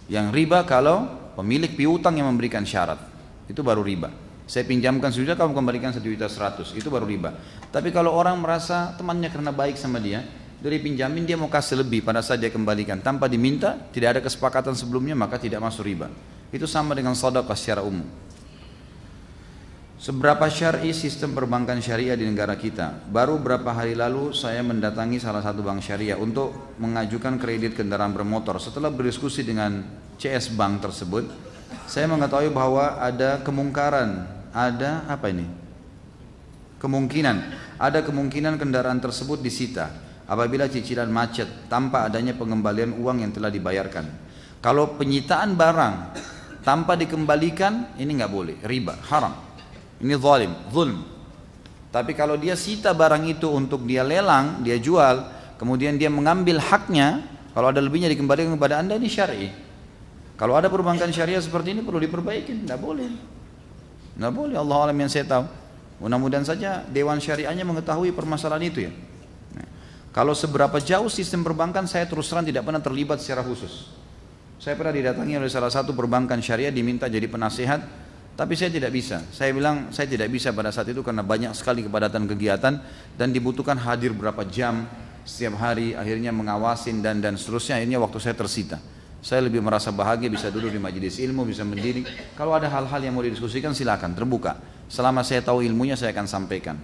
Yang riba kalau pemilik piutang yang memberikan syarat, itu baru riba. Saya pinjamkan 1 juta, kamu kembalikan 1.100.000, itu baru riba. Tapi kalau orang merasa temannya karena baik sama dia, dari pinjamin dia mau kasih lebih pada saat dia kembalikan tanpa diminta, tidak ada kesepakatan sebelumnya, maka tidak masuk riba. Itu sama dengan sedekah secara umum. Seberapa syar'i sistem perbankan syariah di negara kita? Baru berapa hari lalu saya mendatangi salah satu bank syariah untuk mengajukan kredit kendaraan bermotor. Setelah berdiskusi dengan CS Bank tersebut, saya mengetahui bahwa ada kemungkaran, ada apa ini? Ada kemungkinan kendaraan tersebut disita apabila cicilan macet tanpa adanya pengembalian uang yang telah dibayarkan. Kalau penyitaan barang tanpa dikembalikan, ini nggak boleh, riba, haram. Ini zulm. Tapi kalau dia sita barang itu untuk dia lelang, dia jual, kemudian dia mengambil haknya, kalau ada lebihnya dikembalikan kepada Anda, ini syar'i. Kalau ada perbankan syariah seperti ini perlu diperbaiki, nggak boleh. Nggak boleh, Allah alam yang saya tahu. Mudah-mudahan saja Dewan Syariahnya mengetahui permasalahan itu ya. Kalau seberapa jauh sistem perbankan, saya terus terang tidak pernah terlibat secara khusus. Saya pernah didatangi oleh salah satu perbankan syariah, diminta jadi penasehat, tapi saya tidak bisa. Saya bilang saya tidak bisa pada saat itu karena banyak sekali kepadatan kegiatan dan dibutuhkan hadir berapa jam setiap hari, akhirnya mengawasin dan seterusnya. Akhirnya waktu saya tersita. Saya lebih merasa bahagia bisa duduk di majelis ilmu, bisa mendidik. Kalau ada hal-hal yang mau didiskusikan silakan, terbuka. Selama saya tahu ilmunya saya akan sampaikan.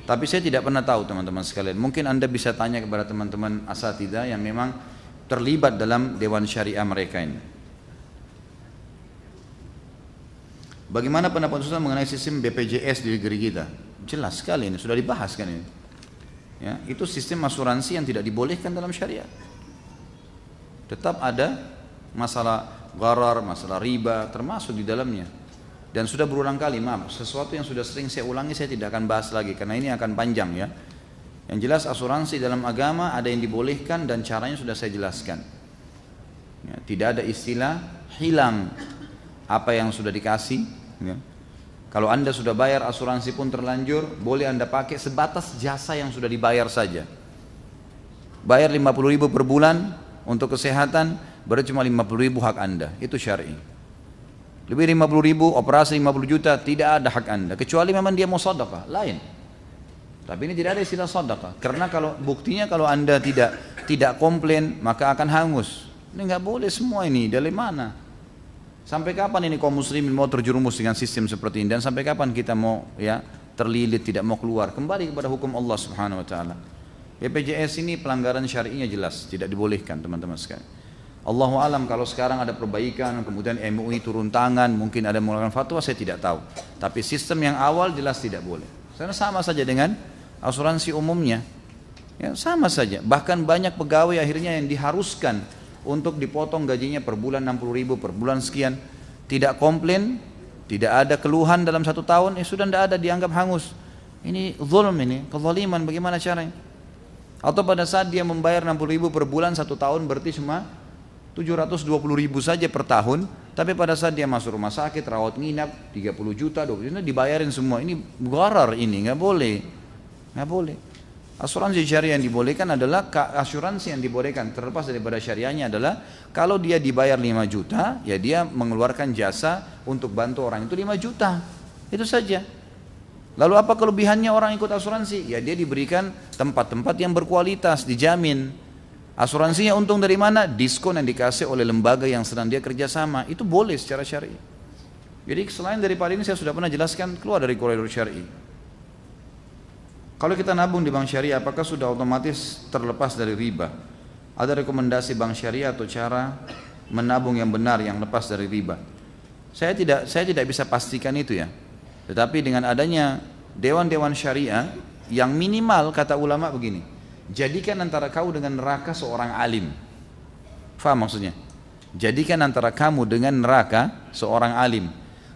Tapi saya tidak pernah tahu teman-teman sekalian. Mungkin Anda bisa tanya kepada teman-teman asatidzah yang memang terlibat dalam dewan syariah mereka ini. Bagaimana pendapat Ustaz mengenai sistem BPJS di negeri kita? Jelas sekali ini, sudah dibahas kan ini. Ya, itu sistem asuransi yang tidak dibolehkan dalam syariat. Tetap ada masalah gharar, masalah riba termasuk di dalamnya. Dan sudah berulang kali, maaf, sesuatu yang sudah sering saya ulangi saya tidak akan bahas lagi karena ini akan panjang ya. Yang jelas asuransi dalam agama ada yang dibolehkan dan caranya sudah saya jelaskan. Ya, tidak ada istilah hilang apa yang sudah dikasih. Ya. Kalau Anda sudah bayar asuransi pun terlanjur, boleh Anda pakai sebatas jasa yang sudah dibayar saja. Bayar 50.000 per bulan untuk kesehatan, berarti cuma 50.000 hak Anda, itu syar'i. Lebih 50.000, operasi 50 juta, tidak ada hak Anda, kecuali memang dia mau sedekah, lain. Tapi ini tidak ada istilah sedekah, karena kalau buktinya kalau Anda tidak komplain, maka akan hangus. Ini nggak boleh semua ini, dari mana? Sampai kapan ini kaum muslimin mau terjerumus dengan sistem seperti ini? Dan sampai kapan kita mau ya terlilit, tidak mau keluar? Kembali kepada hukum Allah Subhanahu Wa Taala. BPJS ini pelanggaran syar'inya jelas, tidak dibolehkan teman-teman sekalian. Allahu alam kalau sekarang ada perbaikan, kemudian MUI turun tangan, mungkin ada mengeluarkan fatwa, saya tidak tahu. Tapi sistem yang awal jelas tidak boleh. Karena sama saja dengan asuransi umumnya, ya, sama saja. Bahkan banyak pegawai akhirnya yang diharuskan untuk dipotong gajinya per bulan 60.000 per bulan sekian, tidak komplain, tidak ada keluhan dalam 1 tahun, sudah tidak ada, dianggap hangus. Ini zulm, ini kezaliman, bagaimana caranya? Atau pada saat dia membayar 60.000 per bulan 1 tahun berarti cuma 720.000 saja per tahun, tapi pada saat dia masuk rumah sakit, rawat nginap 30 juta, 20 juta dibayarin semua. Ini gharar, ini nggak boleh, nggak boleh. Asuransi syariah yang dibolehkan adalah asuransi yang dibolehkan terlepas daripada syariahnya adalah kalau dia dibayar 5 juta, ya dia mengeluarkan jasa untuk bantu orang itu 5 juta, itu saja. Lalu apa kelebihannya orang ikut asuransi? Ya dia diberikan tempat-tempat yang berkualitas, dijamin. Asuransinya untung dari mana? Diskon yang dikasih oleh lembaga yang sedang dia kerjasama, itu boleh secara syar'i. Jadi selain daripada ini saya sudah pernah jelaskan, keluar dari koridor syar'i. Kalau kita nabung di bank syariah, apakah sudah otomatis terlepas dari riba? Ada rekomendasi bank syariah atau cara menabung yang benar yang lepas dari riba? Saya tidak bisa pastikan itu ya. Tetapi dengan adanya dewan-dewan syariah yang minimal kata ulama begini, jadikan antara kau dengan neraka seorang alim. Faham maksudnya? Jadikan antara kamu dengan neraka seorang alim.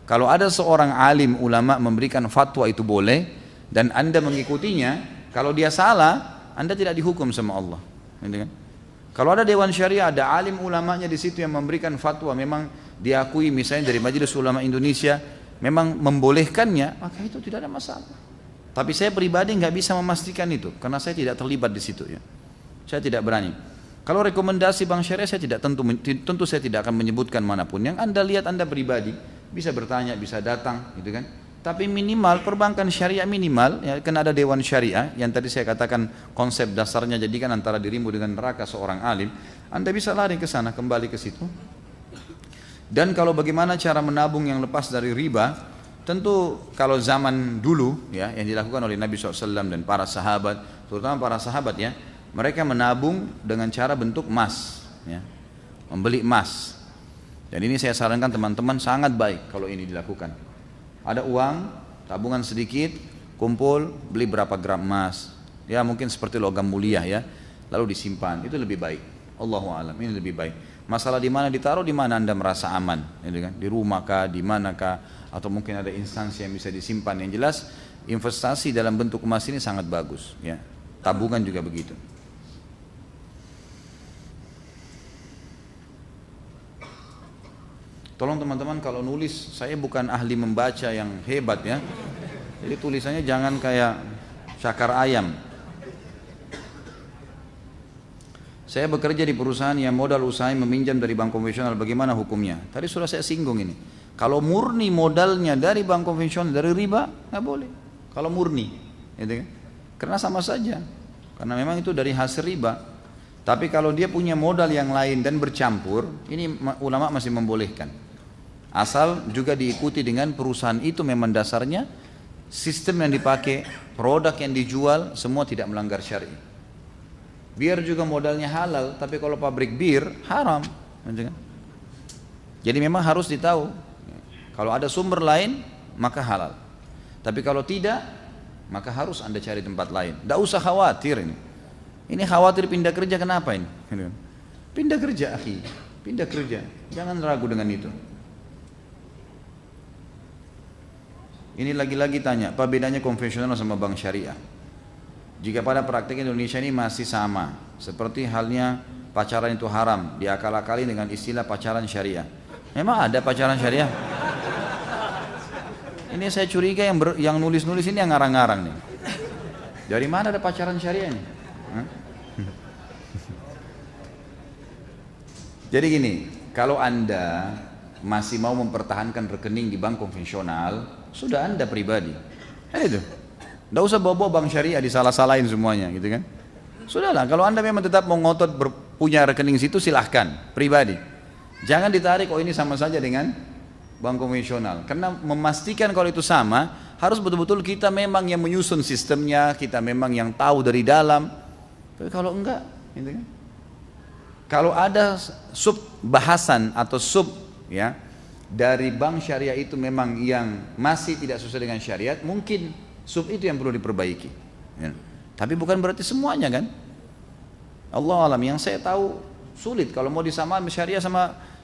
Kalau ada seorang alim ulama memberikan fatwa itu boleh dan Anda mengikutinya, kalau dia salah, Anda tidak dihukum sama Allah. Kalau ada dewan syariah, ada alim ulamanya di situ yang memberikan fatwa, memang diakui misalnya dari Majelis Ulama Indonesia, memang membolehkannya, maka itu tidak ada masalah. Tapi saya pribadi nggak bisa memastikan itu, karena saya tidak terlibat di situ ya. Saya tidak berani. Kalau rekomendasi bank syariah saya tidak tentu saya tidak akan menyebutkan manapun. Yang Anda lihat Anda pribadi bisa bertanya, bisa datang, gitu kan. Tapi minimal perbankan syariah minimal, ya, kan ada dewan syariah yang tadi saya katakan konsep dasarnya jadikan antara dirimu dengan neraka seorang alim. Anda bisa lari ke sana, kembali ke situ. Dan kalau bagaimana cara menabung yang lepas dari riba? Tentu kalau zaman dulu ya yang dilakukan oleh Nabi SAW dan para sahabat, terutama para sahabat ya, mereka menabung dengan cara bentuk emas, ya, membeli emas. Dan ini saya sarankan teman-teman sangat baik kalau ini dilakukan. Ada uang, tabungan sedikit, kumpul, beli berapa gram emas. Ya mungkin seperti logam mulia ya. Lalu disimpan, itu lebih baik. Allahu a'lam, ini lebih baik. Masalah di mana ditaruh, di mana Anda merasa aman, gitu kan? Di rumah kah, di mana kah, atau mungkin ada instansi yang bisa disimpan. Yang jelas investasi dalam bentuk emas ini sangat bagus, ya. Tabungan juga begitu. Tolong teman-teman kalau nulis, saya bukan ahli membaca yang hebat ya. Jadi tulisannya jangan kayak cakar ayam. Saya bekerja di perusahaan yang modal usahanya meminjam dari bank konvensional, bagaimana hukumnya? Tadi sudah saya singgung ini. Kalau murni modalnya dari bank konvensional, dari riba, nggak boleh. Kalau murni, gitu kan? Karena sama saja. Karena memang itu dari hasil riba. Tapi kalau dia punya modal yang lain dan bercampur, ini ulama masih membolehkan. Asal juga diikuti dengan perusahaan itu memang dasarnya sistem yang dipakai, produk yang dijual, semua tidak melanggar syariat. Biar juga modalnya halal, tapi kalau pabrik bir haram. Jadi memang harus ditahu. Kalau ada sumber lain, maka halal. Tapi kalau tidak, maka harus Anda cari tempat lain. Tidak usah khawatir ini. Ini khawatir pindah kerja kenapa ini? Pindah kerja, akhi. Pindah kerja. Jangan ragu dengan itu. Ini lagi-lagi tanya, apa bedanya konvensional sama bank syariah? Jika pada praktik Indonesia ini masih sama, seperti halnya pacaran itu haram, diakal-akali dengan istilah pacaran syariah. Memang ada pacaran syariah? Ini saya curiga yang nulis-nulis ini yang ngarang-ngarang nih. Dari mana ada pacaran syariah ini? Jadi gini, kalau Anda masih mau mempertahankan rekening di bank konvensional, sudah Anda pribadi. Itu. Tidak usah bawa-bawa bank syariah disalah-salahin semuanya gitu kan. Sudahlah, kalau Anda memang tetap mau ngotot punya rekening situ silahkan, pribadi. Jangan ditarik, oh ini sama saja dengan bank konvensional. Karena memastikan kalau itu sama, harus betul-betul kita memang yang menyusun sistemnya, kita memang yang tahu dari dalam. Tapi kalau enggak, gitu kan. Kalau ada sub bahasan atau sub ya dari bank syariah itu memang yang masih tidak sesuai dengan syariat, mungkin sub itu yang perlu diperbaiki ya. Tapi bukan berarti semuanya kan. Allah alam, yang saya tahu sulit kalau mau disamakan syariah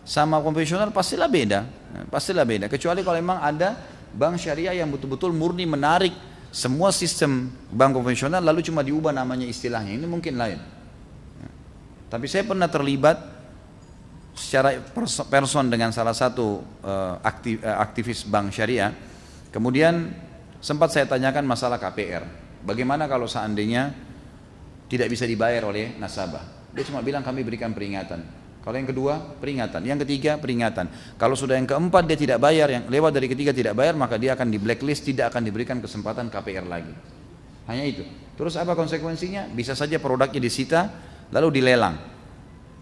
sama konvensional, pastilah beda ya, pastilah beda. Kecuali kalau memang ada bank syariah yang betul-betul murni menarik semua sistem bank konvensional lalu cuma diubah namanya istilahnya, ini mungkin lain ya. Tapi saya pernah terlibat secara person dengan salah satu aktivis bank syariah. Kemudian sempat saya tanyakan masalah KPR. Bagaimana kalau seandainya tidak bisa dibayar oleh nasabah? Dia cuma bilang kami berikan peringatan. Kalau yang kedua, peringatan. Yang ketiga, peringatan. Kalau sudah yang keempat dia tidak bayar, yang lewat dari ketiga tidak bayar, maka dia akan di blacklist, tidak akan diberikan kesempatan KPR lagi. Hanya itu. Terus apa konsekuensinya? Bisa saja produknya disita, lalu dilelang.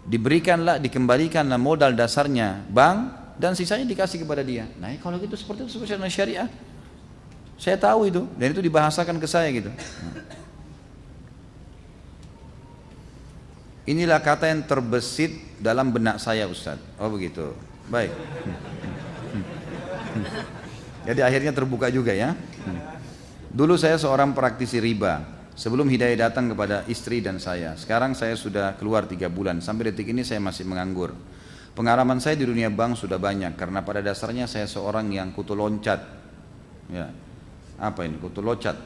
Diberikanlah, dikembalikanlah modal dasarnya bank, dan sisanya dikasih kepada dia. Nah kalau gitu seperti itu seperti syariah. Saya tahu itu, dan itu dibahasakan ke saya gitu. Inilah kata yang terbesit dalam benak saya, Ustaz. Oh begitu, baik. Jadi akhirnya terbuka juga ya. Dulu saya seorang praktisi riba, sebelum hidayah datang kepada istri dan saya. Sekarang saya sudah keluar 3 bulan, sampai detik ini saya masih menganggur. Pengalaman saya di dunia bank sudah banyak, karena pada dasarnya saya seorang yang kutu loncat ya. Apa ini? Kutu loncat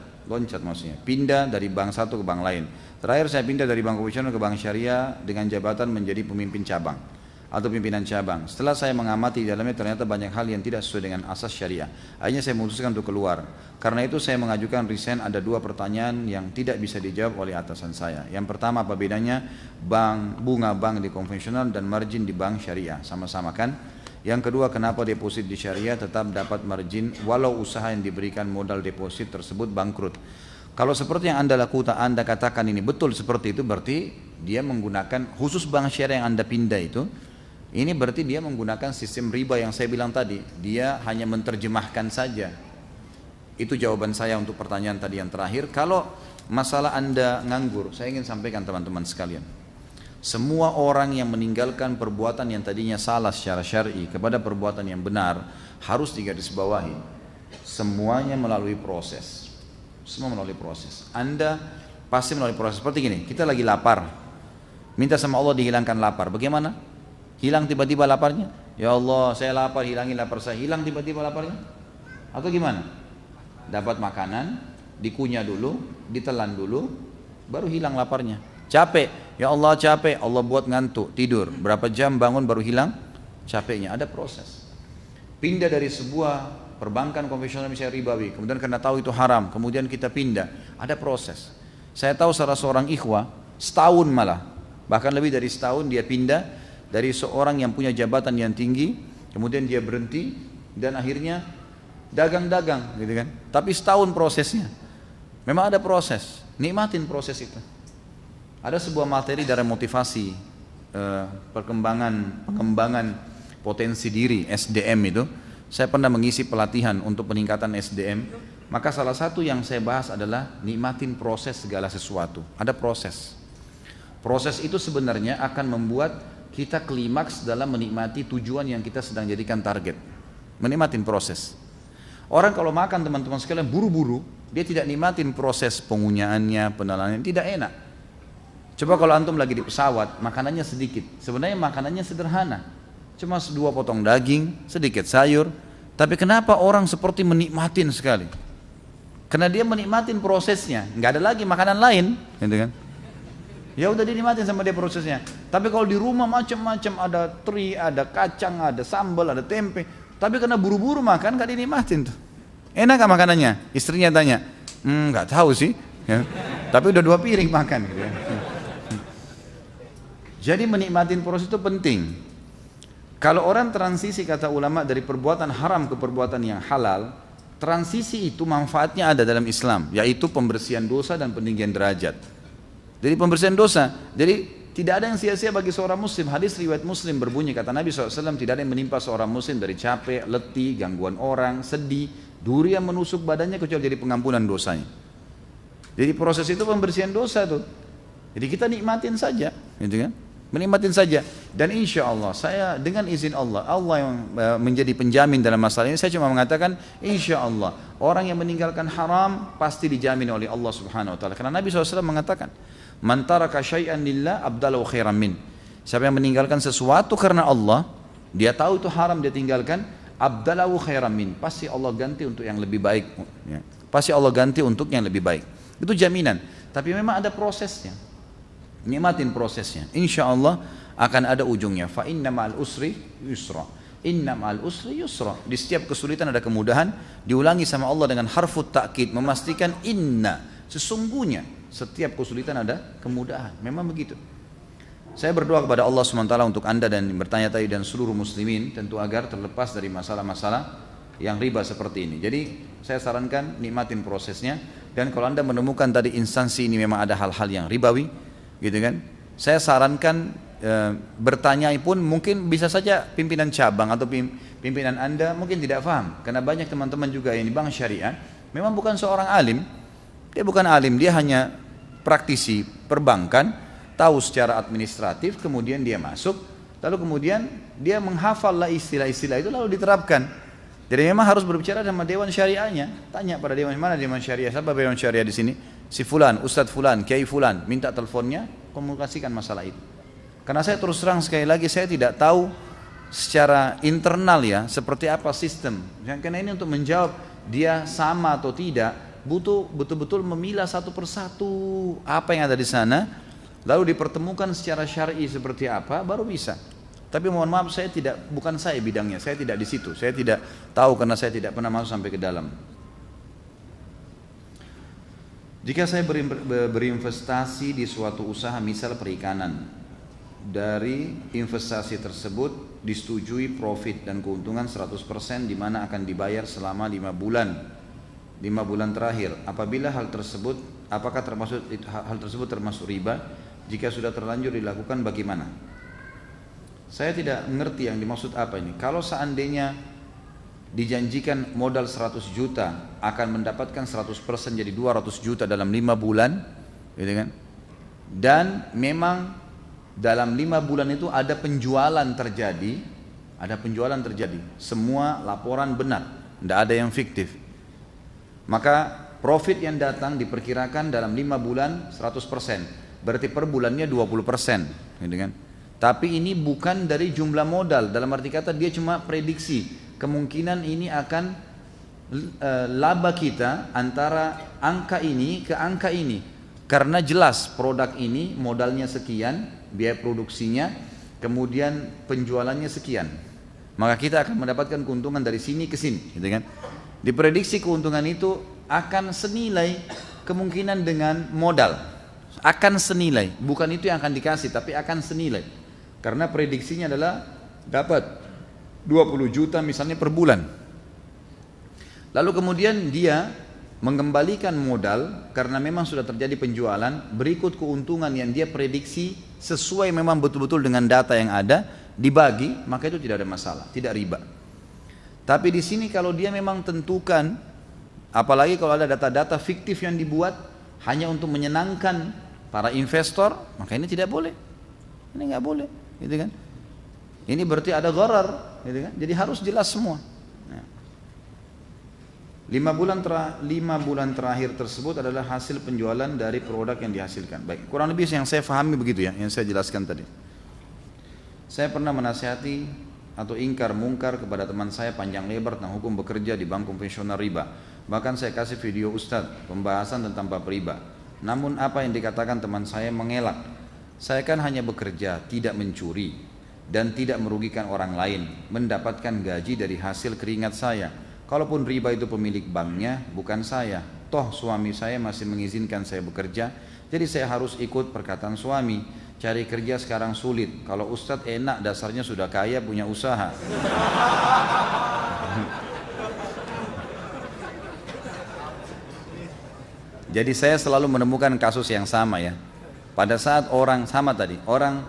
maksudnya, pindah dari bank satu ke bank lain. Terakhir saya pindah dari bank konvensional ke bank syariah dengan jabatan menjadi pemimpin cabang atau pimpinan cabang. Setelah saya mengamati di dalamnya ternyata banyak hal yang tidak sesuai dengan asas syariah. Akhirnya saya memutuskan untuk keluar. Karena itu saya mengajukan resign. Ada 2 pertanyaan yang tidak bisa dijawab oleh atasan saya. Yang pertama, apa bedanya bunga bank di konvensional dan margin di bank syariah? Sama-sama kan? Yang kedua, kenapa deposit di syariah tetap dapat margin walau usaha yang diberikan modal deposit tersebut bangkrut? Kalau seperti yang Anda katakan ini betul seperti itu, berarti dia menggunakan khusus bank syariah yang Anda pindah itu, ini berarti dia menggunakan sistem riba yang saya bilang tadi. Dia hanya menerjemahkan saja. Itu jawaban saya untuk pertanyaan tadi yang terakhir. Kalau masalah Anda nganggur, saya ingin sampaikan teman-teman sekalian. Semua orang yang meninggalkan perbuatan yang tadinya salah secara syar'i kepada perbuatan yang benar harus digarisbawahi. Semuanya melalui proses. Semua melalui proses. Anda pasti melalui proses. Seperti gini, kita lagi lapar. Minta sama Allah dihilangkan lapar. Bagaimana? Hilang tiba-tiba laparnya? Ya Allah, saya lapar, hilangin lapar saya. Hilang tiba-tiba laparnya? Atau gimana? Dapat makanan, dikunyah dulu, ditelan dulu, baru hilang laparnya. Capek, ya Allah capek, Allah buat ngantuk, tidur. Berapa jam bangun baru hilang capeknya. Ada proses. Pindah dari sebuah perbankan konvensional misalnya ribawi, kemudian karena tahu itu haram, kemudian kita pindah. Ada proses. Saya tahu salah seorang ikhwah, setahun malah, bahkan lebih dari setahun dia pindah dari seorang yang punya jabatan yang tinggi, kemudian dia berhenti dan akhirnya dagang-dagang gitu kan. Tapi setahun prosesnya. Memang ada proses. Nikmatin proses itu. Ada sebuah materi dari motivasi pengembangan potensi diri SDM itu. Saya pernah mengisi pelatihan untuk peningkatan SDM. Maka salah satu yang saya bahas adalah nikmatin proses segala sesuatu. Ada proses. Proses itu sebenarnya akan membuat kita klimaks dalam menikmati tujuan yang kita sedang jadikan target. Menikmatin proses. Orang kalau makan teman-teman sekalian buru-buru, dia tidak nikmatin proses pengunyaannya, penelanannya, tidak enak. Coba kalau antum lagi di pesawat, makanannya sedikit. Sebenarnya makanannya sederhana. Cuma 2 potong daging, sedikit sayur. Tapi kenapa orang seperti menikmatin sekali? Karena dia menikmatin prosesnya. Nggak ada lagi makanan lain, gitu kan? Ya udah dinikmatin sama dia prosesnya. Tapi kalau di rumah macam-macam, ada teri, ada kacang, ada sambal, ada tempe. Tapi karena buru-buru makan nggak dinikmatin tuh. Enak gak makanannya? Istrinya tanya, nggak tahu sih. Ya. Tapi udah 2 piring makan. Gitu ya. Jadi menikmatin proses itu penting. Kalau orang transisi kata ulama dari perbuatan haram ke perbuatan yang halal, transisi itu manfaatnya ada dalam Islam, yaitu pembersihan dosa dan peninggian derajat. Jadi pembersihan dosa, jadi tidak ada yang sia-sia bagi seorang muslim. Hadis riwayat Muslim berbunyi, kata Nabi SAW, tidak ada yang menimpa seorang muslim dari capek, letih, gangguan orang, sedih, duri yang menusuk badannya kecuali jadi pengampunan dosanya. Jadi proses itu pembersihan dosa tuh. Jadi kita nikmatin saja, gitu kan? Menikmatin saja. Dan insya Allah saya dengan izin Allah, Allah yang menjadi penjamin dalam masalah ini. Saya cuma mengatakan insya Allah orang yang meninggalkan haram pasti dijamin oleh Allah Subhanahu Wa Taala. Karena Nabi SAW mengatakan, man taraka syai'an lillah abdalahu khairan min. Siapa yang meninggalkan sesuatu karena Allah, dia tahu itu haram, dia tinggalkan, abdalahu khairan min. Pasti Allah ganti untuk yang lebih baik. Ya. Pasti Allah ganti untuk yang lebih baik. Itu jaminan. Tapi memang ada prosesnya. Nikmatin prosesnya. Insya Allah akan ada ujungnya. Fa inna ma'al usri yusra. Inna ma'al usri yusra. Di setiap kesulitan ada kemudahan. Diulangi sama Allah dengan harfut ta'kid, memastikan inna. Sesungguhnya setiap kesulitan ada kemudahan. Memang begitu. Saya berdoa kepada Allah SWT untuk anda dan bertanya tadi dan seluruh muslimin tentu agar terlepas dari masalah-masalah yang riba seperti ini. Jadi saya sarankan nikmatin prosesnya. Dan kalau anda menemukan tadi instansi ini memang ada hal-hal yang ribawi, gitu kan? Saya sarankan bertanya pun mungkin bisa saja pimpinan cabang atau pimpinan anda mungkin tidak paham. Karena banyak teman-teman juga yang di bank syariah memang bukan seorang alim. Dia bukan alim, dia hanya praktisi perbankan, tahu secara administratif, kemudian dia masuk, lalu kemudian dia menghafal lah istilah-istilah itu lalu diterapkan. Jadi memang harus berbicara sama dewan syariahnya. Tanya pada dewan, mana dewan syariah? Siapa dewan syariah di sini? Si fulan, ustadz fulan, kiai fulan, minta teleponnya, komunikasikan masalah itu. Karena saya terus terang sekali lagi saya tidak tahu secara internal ya seperti apa sistem. Karena ini untuk menjawab dia sama atau tidak butuh betul-betul memilah satu persatu apa yang ada di sana, lalu dipertemukan secara syar'i seperti apa baru bisa. Tapi mohon maaf bukan saya bidangnya, saya tidak di situ, saya tidak tahu karena saya tidak pernah masuk sampai ke dalam. Jika saya berinvestasi di suatu usaha misal perikanan, dari investasi tersebut disetujui profit dan keuntungan 100% di mana akan dibayar selama 5 bulan. 5 bulan terakhir. Apabila apakah hal tersebut termasuk riba? Jika sudah terlanjur dilakukan bagaimana? Saya tidak mengerti yang dimaksud apa ini. Kalau seandainya dijanjikan modal 100 juta akan mendapatkan 100% jadi 200 juta dalam 5 bulan, gitu kan? Dan memang dalam 5 bulan itu ada penjualan terjadi, semua laporan benar, tidak ada yang fiktif. Maka profit yang datang diperkirakan dalam 5 bulan 100%, berarti per bulannya 20%, gitu kan? Tapi ini bukan dari jumlah modal, dalam arti kata dia cuma prediksi kemungkinan ini akan laba kita antara angka ini ke angka ini, karena jelas produk ini modalnya sekian, biaya produksinya, kemudian penjualannya sekian, maka kita akan mendapatkan keuntungan dari sini ke sini, gitu kan? Diprediksi keuntungan itu akan senilai kemungkinan dengan modal, akan senilai, bukan itu yang akan dikasih, tapi akan senilai, karena prediksinya adalah dapat 20 juta misalnya per bulan. Lalu kemudian dia mengembalikan modal karena memang sudah terjadi penjualan, berikut keuntungan yang dia prediksi sesuai memang betul-betul dengan data yang ada, dibagi, maka itu tidak ada masalah, tidak riba. Tapi di sini kalau dia memang tentukan, apalagi kalau ada data-data fiktif yang dibuat hanya untuk menyenangkan para investor, maka ini tidak boleh. Ini nggak boleh, gitu kan? Ini berarti ada gharar, gitu kan? Jadi harus jelas semua. Nah. 5 bulan terakhir tersebut adalah hasil penjualan dari produk yang dihasilkan. Baik, kurang lebih yang saya pahami begitu ya, yang saya jelaskan tadi. Saya pernah menasihati atau ingkar mungkar kepada teman saya panjang lebar tentang hukum bekerja di bank konvensional riba. Bahkan saya kasih video Ustadz pembahasan tentang bab riba. Namun apa yang dikatakan teman saya mengelak. Saya kan hanya bekerja, tidak mencuri dan tidak merugikan orang lain, mendapatkan gaji dari hasil keringat saya. Kalaupun riba itu pemilik banknya, bukan saya. Toh suami saya masih mengizinkan saya bekerja, jadi saya harus ikut perkataan suami. Cari kerja sekarang sulit. Kalau Ustadz enak, dasarnya sudah kaya, punya usaha. Jadi saya selalu menemukan kasus yang sama ya. Pada saat orang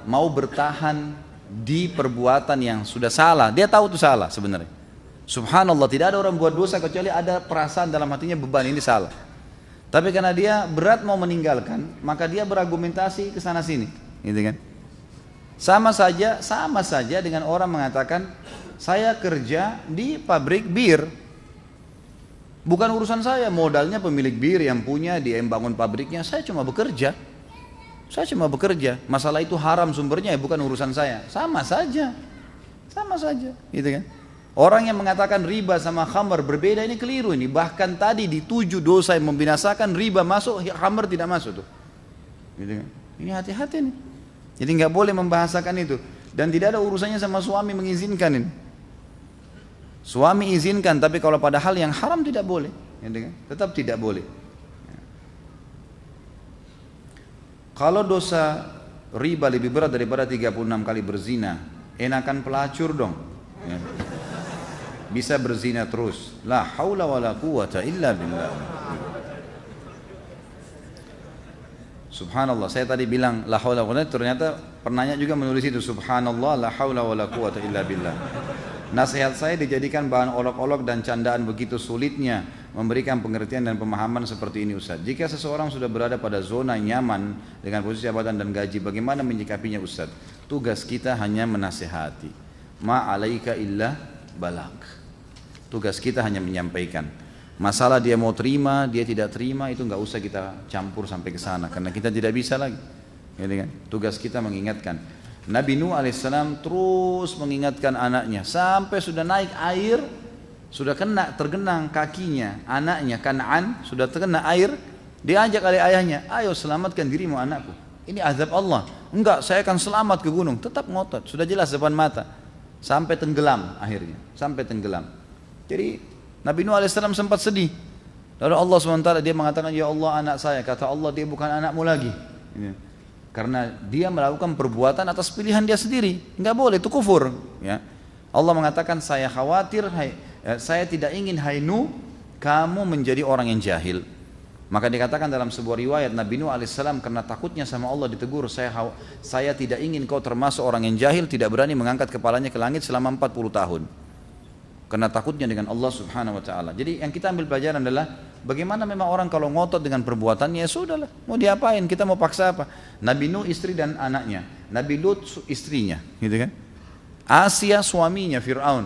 mau bertahan di perbuatan yang sudah salah, dia tahu itu salah sebenarnya. Subhanallah, tidak ada orang buat dosa kecuali ada perasaan dalam hatinya beban ini salah. Tapi karena dia berat mau meninggalkan, maka dia berargumentasi ke sana sini, gitu kan? Sama saja dengan orang mengatakan saya kerja di pabrik bir. Bukan urusan saya, modalnya pemilik bir yang punya, dia yang bangun pabriknya, saya cuma bekerja. Masalah itu haram sumbernya, bukan urusan saya. Sama saja, gitu kan? Orang yang mengatakan riba sama khamar berbeda ini keliru ini. Bahkan tadi di 7 dosa yang membinasakan, riba masuk, khamar tidak masuk tuh. Gitu kan? Ini hati-hati nih. Jadi nggak boleh membahasakan itu. Dan tidak ada urusannya sama suami mengizinkan ini. Suami izinkan, tapi kalau pada hal yang haram tidak boleh. Gitu kan? Tetap tidak boleh. Kalau dosa riba lebih berat daripada 36 kali berzina, enakan pelacur dong. Ya. Bisa berzina terus. La haula wala quwata illa billah. Subhanallah, saya tadi bilang la haula wala quwata, ternyata penanya juga menulis itu subhanallah la haula wala quwata illa billah. Nasihat saya dijadikan bahan olok-olok dan candaan begitu sulitnya memberikan pengertian dan pemahaman seperti ini Ustaz. Jika seseorang sudah berada pada zona nyaman dengan posisi jabatan dan gaji, bagaimana menyikapinya Ustaz? Tugas kita hanya menasihati. Ma alaika illa balag. Tugas kita hanya menyampaikan. Masalah dia mau terima, dia tidak terima, itu nggak usah kita campur sampai ke sana, karena kita tidak bisa lagi. Gitu kan? Tugas kita mengingatkan. Nabi Nuh alaihissalam terus mengingatkan anaknya sampai sudah naik air, sudah tergenang kakinya, anaknya Kan'an sudah terkena air, diajak oleh ayahnya, ayo selamatkan dirimu anakku, ini azab Allah. Enggak, saya akan selamat ke gunung. Tetap ngotot, sudah jelas depan mata, sampai tenggelam akhirnya, sampai tenggelam. Jadi Nabi Nuh alaihissalam sempat sedih. Lalu Allah SWT dia mengatakan, ya Allah anak saya, kata Allah dia bukan anakmu lagi. Karena dia melakukan perbuatan atas pilihan dia sendiri, nggak boleh, itu kufur. Ya. Allah mengatakan saya khawatir, saya tidak ingin hai Nuh kamu menjadi orang yang jahil. Maka dikatakan dalam sebuah riwayat Nabi Nuh alaihissalam karena takutnya sama Allah ditegur, saya tidak ingin kau termasuk orang yang jahil, tidak berani mengangkat kepalanya ke langit selama 40 tahun. Karena takutnya dengan Allah subhanahu wa ta'ala. Jadi yang kita ambil pelajaran adalah bagaimana memang orang kalau ngotot dengan perbuatannya, ya sudahlah, mau diapain, kita mau paksa apa. Nabi Nuh istri dan anaknya, Nabi Lut istrinya, gitu kan? Asia suaminya Fir'aun.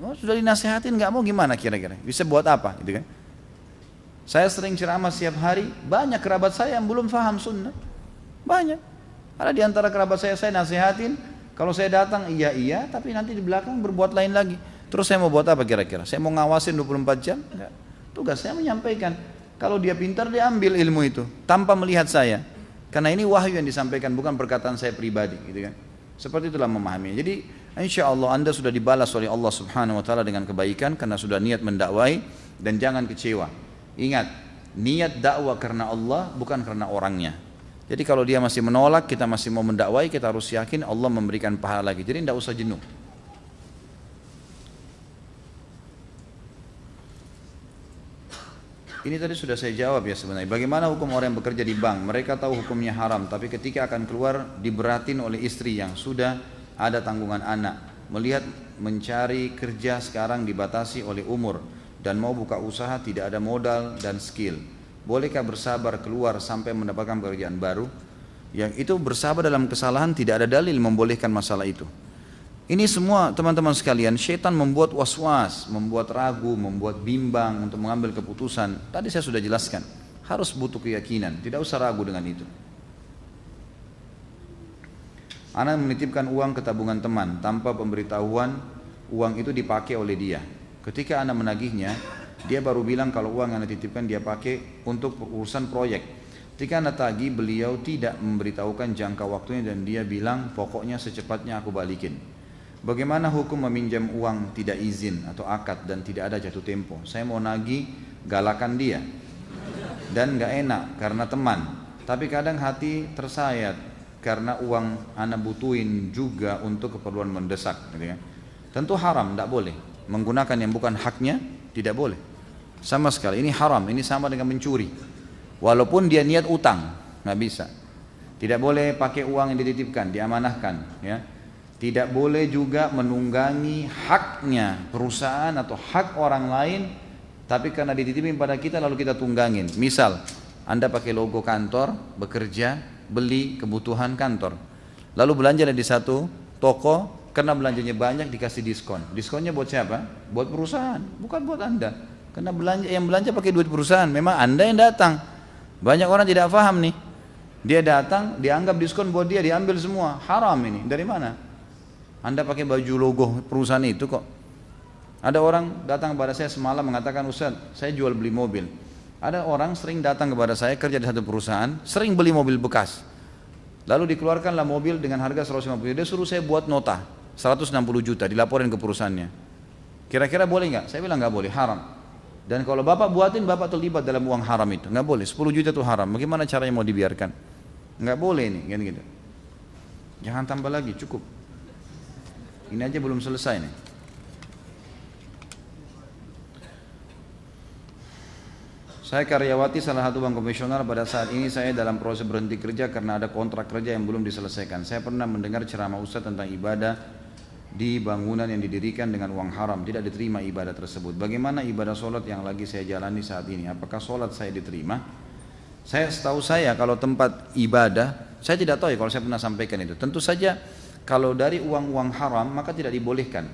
Oh, sudah dinasehatin nggak mau, gimana kira-kira? Bisa buat apa, gitu kan? Saya sering ceramah setiap hari, banyak kerabat saya yang belum paham sunnah. Banyak. Ada di antara kerabat saya nasihatin, kalau saya datang iya, tapi nanti di belakang berbuat lain lagi. Terus saya mau buat apa kira-kira? Saya mau ngawasin 24 jam? Enggak. Tugasnya menyampaikan. Kalau dia pintar, dia ambil ilmu itu tanpa melihat saya. Karena ini wahyu yang disampaikan, bukan perkataan saya pribadi, gitu kan. Seperti itulah memahaminya. Jadi insya Allah Anda sudah dibalas oleh Allah Subhanahu Wa Taala dengan kebaikan karena sudah niat mendakwai, dan jangan kecewa. Ingat, niat dakwah karena Allah bukan karena orangnya. Jadi kalau dia masih menolak, kita masih mau mendakwai, kita harus yakin Allah memberikan pahala lagi. Jadi tidak usah jenuh. Ini tadi sudah saya jawab ya sebenarnya. Bagaimana hukum orang yang bekerja di bank? Mereka tahu hukumnya haram, tapi ketika akan keluar diberatin oleh istri yang sudah ada tanggungan anak. Melihat mencari kerja sekarang dibatasi oleh umur dan mau buka usaha tidak ada modal dan skill. Bolehkah bersabar keluar sampai mendapatkan pekerjaan baru? Yang itu bersabar dalam kesalahan tidak ada dalil membolehkan masalah itu. Ini semua teman-teman sekalian, syaitan membuat was-was, membuat ragu, membuat bimbang untuk mengambil keputusan. Tadi saya sudah jelaskan, harus butuh keyakinan, tidak usah ragu dengan itu. Ana menitipkan uang ke tabungan teman, tanpa pemberitahuan uang itu dipakai oleh dia. Ketika Ana menagihnya, dia baru bilang kalau uang yang Ana titipkan dia pakai untuk urusan proyek. Ketika Ana tagih, beliau tidak memberitahukan jangka waktunya dan dia bilang pokoknya secepatnya aku balikin. Bagaimana hukum meminjam uang tidak izin atau akad dan tidak ada jatuh tempo? Saya mau nagih, galakan dia dan gak enak karena teman, tapi kadang hati tersayat karena uang Ana butuhin juga untuk keperluan mendesak, gitu kan? Tentu haram, tidak boleh menggunakan yang bukan haknya, tidak boleh sama sekali. Ini haram, ini sama dengan mencuri. Walaupun dia niat utang, nggak bisa. Tidak boleh pakai uang yang dititipkan, diamanahkan, ya. Tidak boleh juga menunggangi haknya perusahaan atau hak orang lain, tapi karena dititipin pada kita lalu kita tunggangin. Misal, Anda pakai logo kantor, bekerja, beli kebutuhan kantor. Lalu belanja di satu toko, karena belanjanya banyak dikasih diskon. Diskonnya buat siapa? Buat perusahaan, bukan buat Anda. Karena yang belanja pakai duit perusahaan, memang Anda yang datang. Banyak orang tidak paham nih. Dia datang, dianggap diskon buat dia, diambil semua. Haram ini. Dari mana? Anda pakai baju logo perusahaan itu kok. Ada orang datang kepada saya semalam mengatakan, Ustaz, saya jual beli mobil. Ada orang sering datang kepada saya kerja di satu perusahaan, sering beli mobil bekas. Lalu dikeluarkanlah mobil dengan harga 150 juta. Dia suruh saya buat nota 160 juta, dilaporin ke perusahaannya. Kira-kira boleh nggak? Saya bilang nggak boleh, haram. Dan kalau bapak buatin, bapak terlibat dalam uang haram itu. Nggak boleh, 10 juta itu haram. Bagaimana caranya mau dibiarkan? Nggak boleh ini, kan gitu. Jangan tambah lagi, cukup. Ini aja belum selesai nih. Saya karyawati salah satu bank konvensional. Pada saat ini saya dalam proses berhenti kerja karena ada kontrak kerja yang belum diselesaikan. Saya pernah mendengar ceramah Ustaz tentang ibadah di bangunan yang didirikan dengan uang haram. Tidak diterima ibadah tersebut. Bagaimana ibadah sholat yang lagi saya jalani saat ini? Apakah sholat saya diterima? Setahu saya kalau tempat ibadah, saya tidak tahu ya kalau saya pernah sampaikan itu. Tentu saja kalau dari uang-uang haram maka tidak dibolehkan.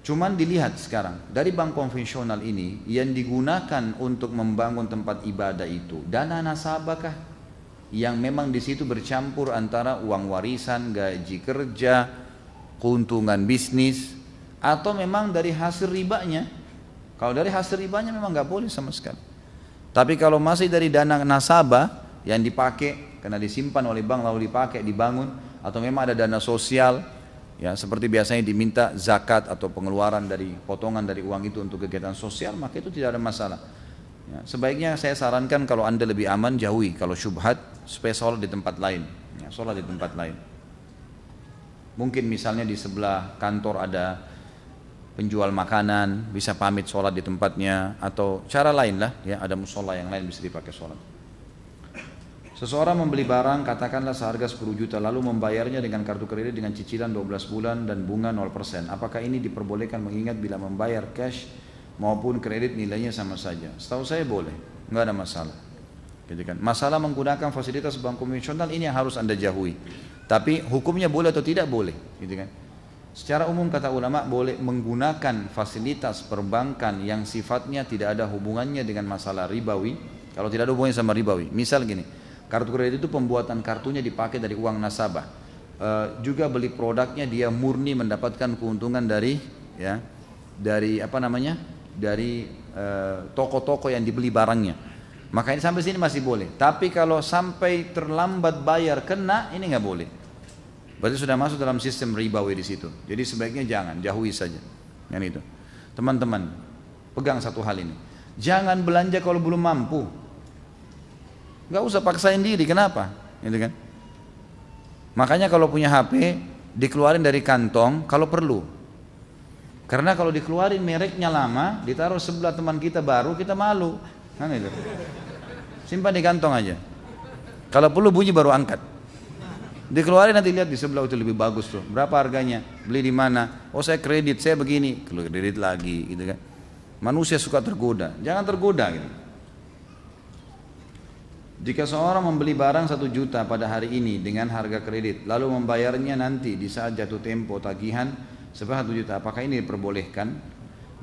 Cuman dilihat sekarang dari bank konvensional ini yang digunakan untuk membangun tempat ibadah itu dana nasabahkah yang memang di situ bercampur antara uang warisan, gaji kerja, keuntungan bisnis, atau memang dari hasil ribanya? Kalau dari hasil ribanya memang nggak boleh sama sekali. Tapi kalau masih dari dana nasabah yang dipakai karena disimpan oleh bank lalu dipakai dibangun, atau memang ada dana sosial, ya seperti biasanya diminta zakat atau pengeluaran dari potongan dari uang itu untuk kegiatan sosial, maka itu tidak ada masalah. Ya, sebaiknya saya sarankan kalau Anda lebih aman jauhi kalau syubhat, supaya sholat di tempat lain. Ya, sholat di tempat lain. Mungkin misalnya di sebelah kantor ada penjual makanan, bisa pamit sholat di tempatnya, atau cara lain lah, ya ada musola yang lain bisa dipakai sholat. Seseorang membeli barang katakanlah seharga 10 juta lalu membayarnya dengan kartu kredit dengan cicilan 12 bulan dan bunga 0%. Apakah ini diperbolehkan mengingat bila membayar cash maupun kredit nilainya sama saja? Setahu saya boleh, nggak ada masalah. Gitu kan. Masalah menggunakan fasilitas bank konvensional ini yang harus Anda jauhi. Tapi hukumnya boleh atau tidak boleh, gitu kan? Secara umum kata ulama boleh menggunakan fasilitas perbankan yang sifatnya tidak ada hubungannya dengan masalah ribawi. Kalau tidak ada hubungannya sama ribawi, misal gini, kartu kredit itu pembuatan kartunya dipakai dari uang nasabah. Juga beli produknya dia murni mendapatkan keuntungan dari toko-toko yang dibeli barangnya. Maka ini sampai sini masih boleh. Tapi kalau sampai terlambat bayar kena, ini nggak boleh. Berarti sudah masuk dalam sistem ribawi di situ. Jadi sebaiknya jangan, jauhi saja. Yang itu. Teman-teman, pegang satu hal ini. Jangan belanja kalau belum mampu. Nggak usah paksain diri. Kenapa? Gitu kan? Makanya kalau punya HP dikeluarin dari kantong kalau perlu. Karena kalau dikeluarin mereknya lama, ditaruh sebelah teman kita baru, kita malu. Kan itu. Simpan di kantong aja. Kalau perlu bunyi baru angkat. Dikeluarin nanti lihat di sebelah itu lebih bagus tuh. Berapa harganya? Beli di mana? Oh saya kredit, saya begini. Kredit lagi gitu kan. Manusia suka tergoda. Jangan tergoda gitu. Jika seorang membeli barang 1 juta pada hari ini dengan harga kredit, lalu membayarnya nanti di saat jatuh tempo tagihan sebesar 1 juta, apakah ini diperbolehkan?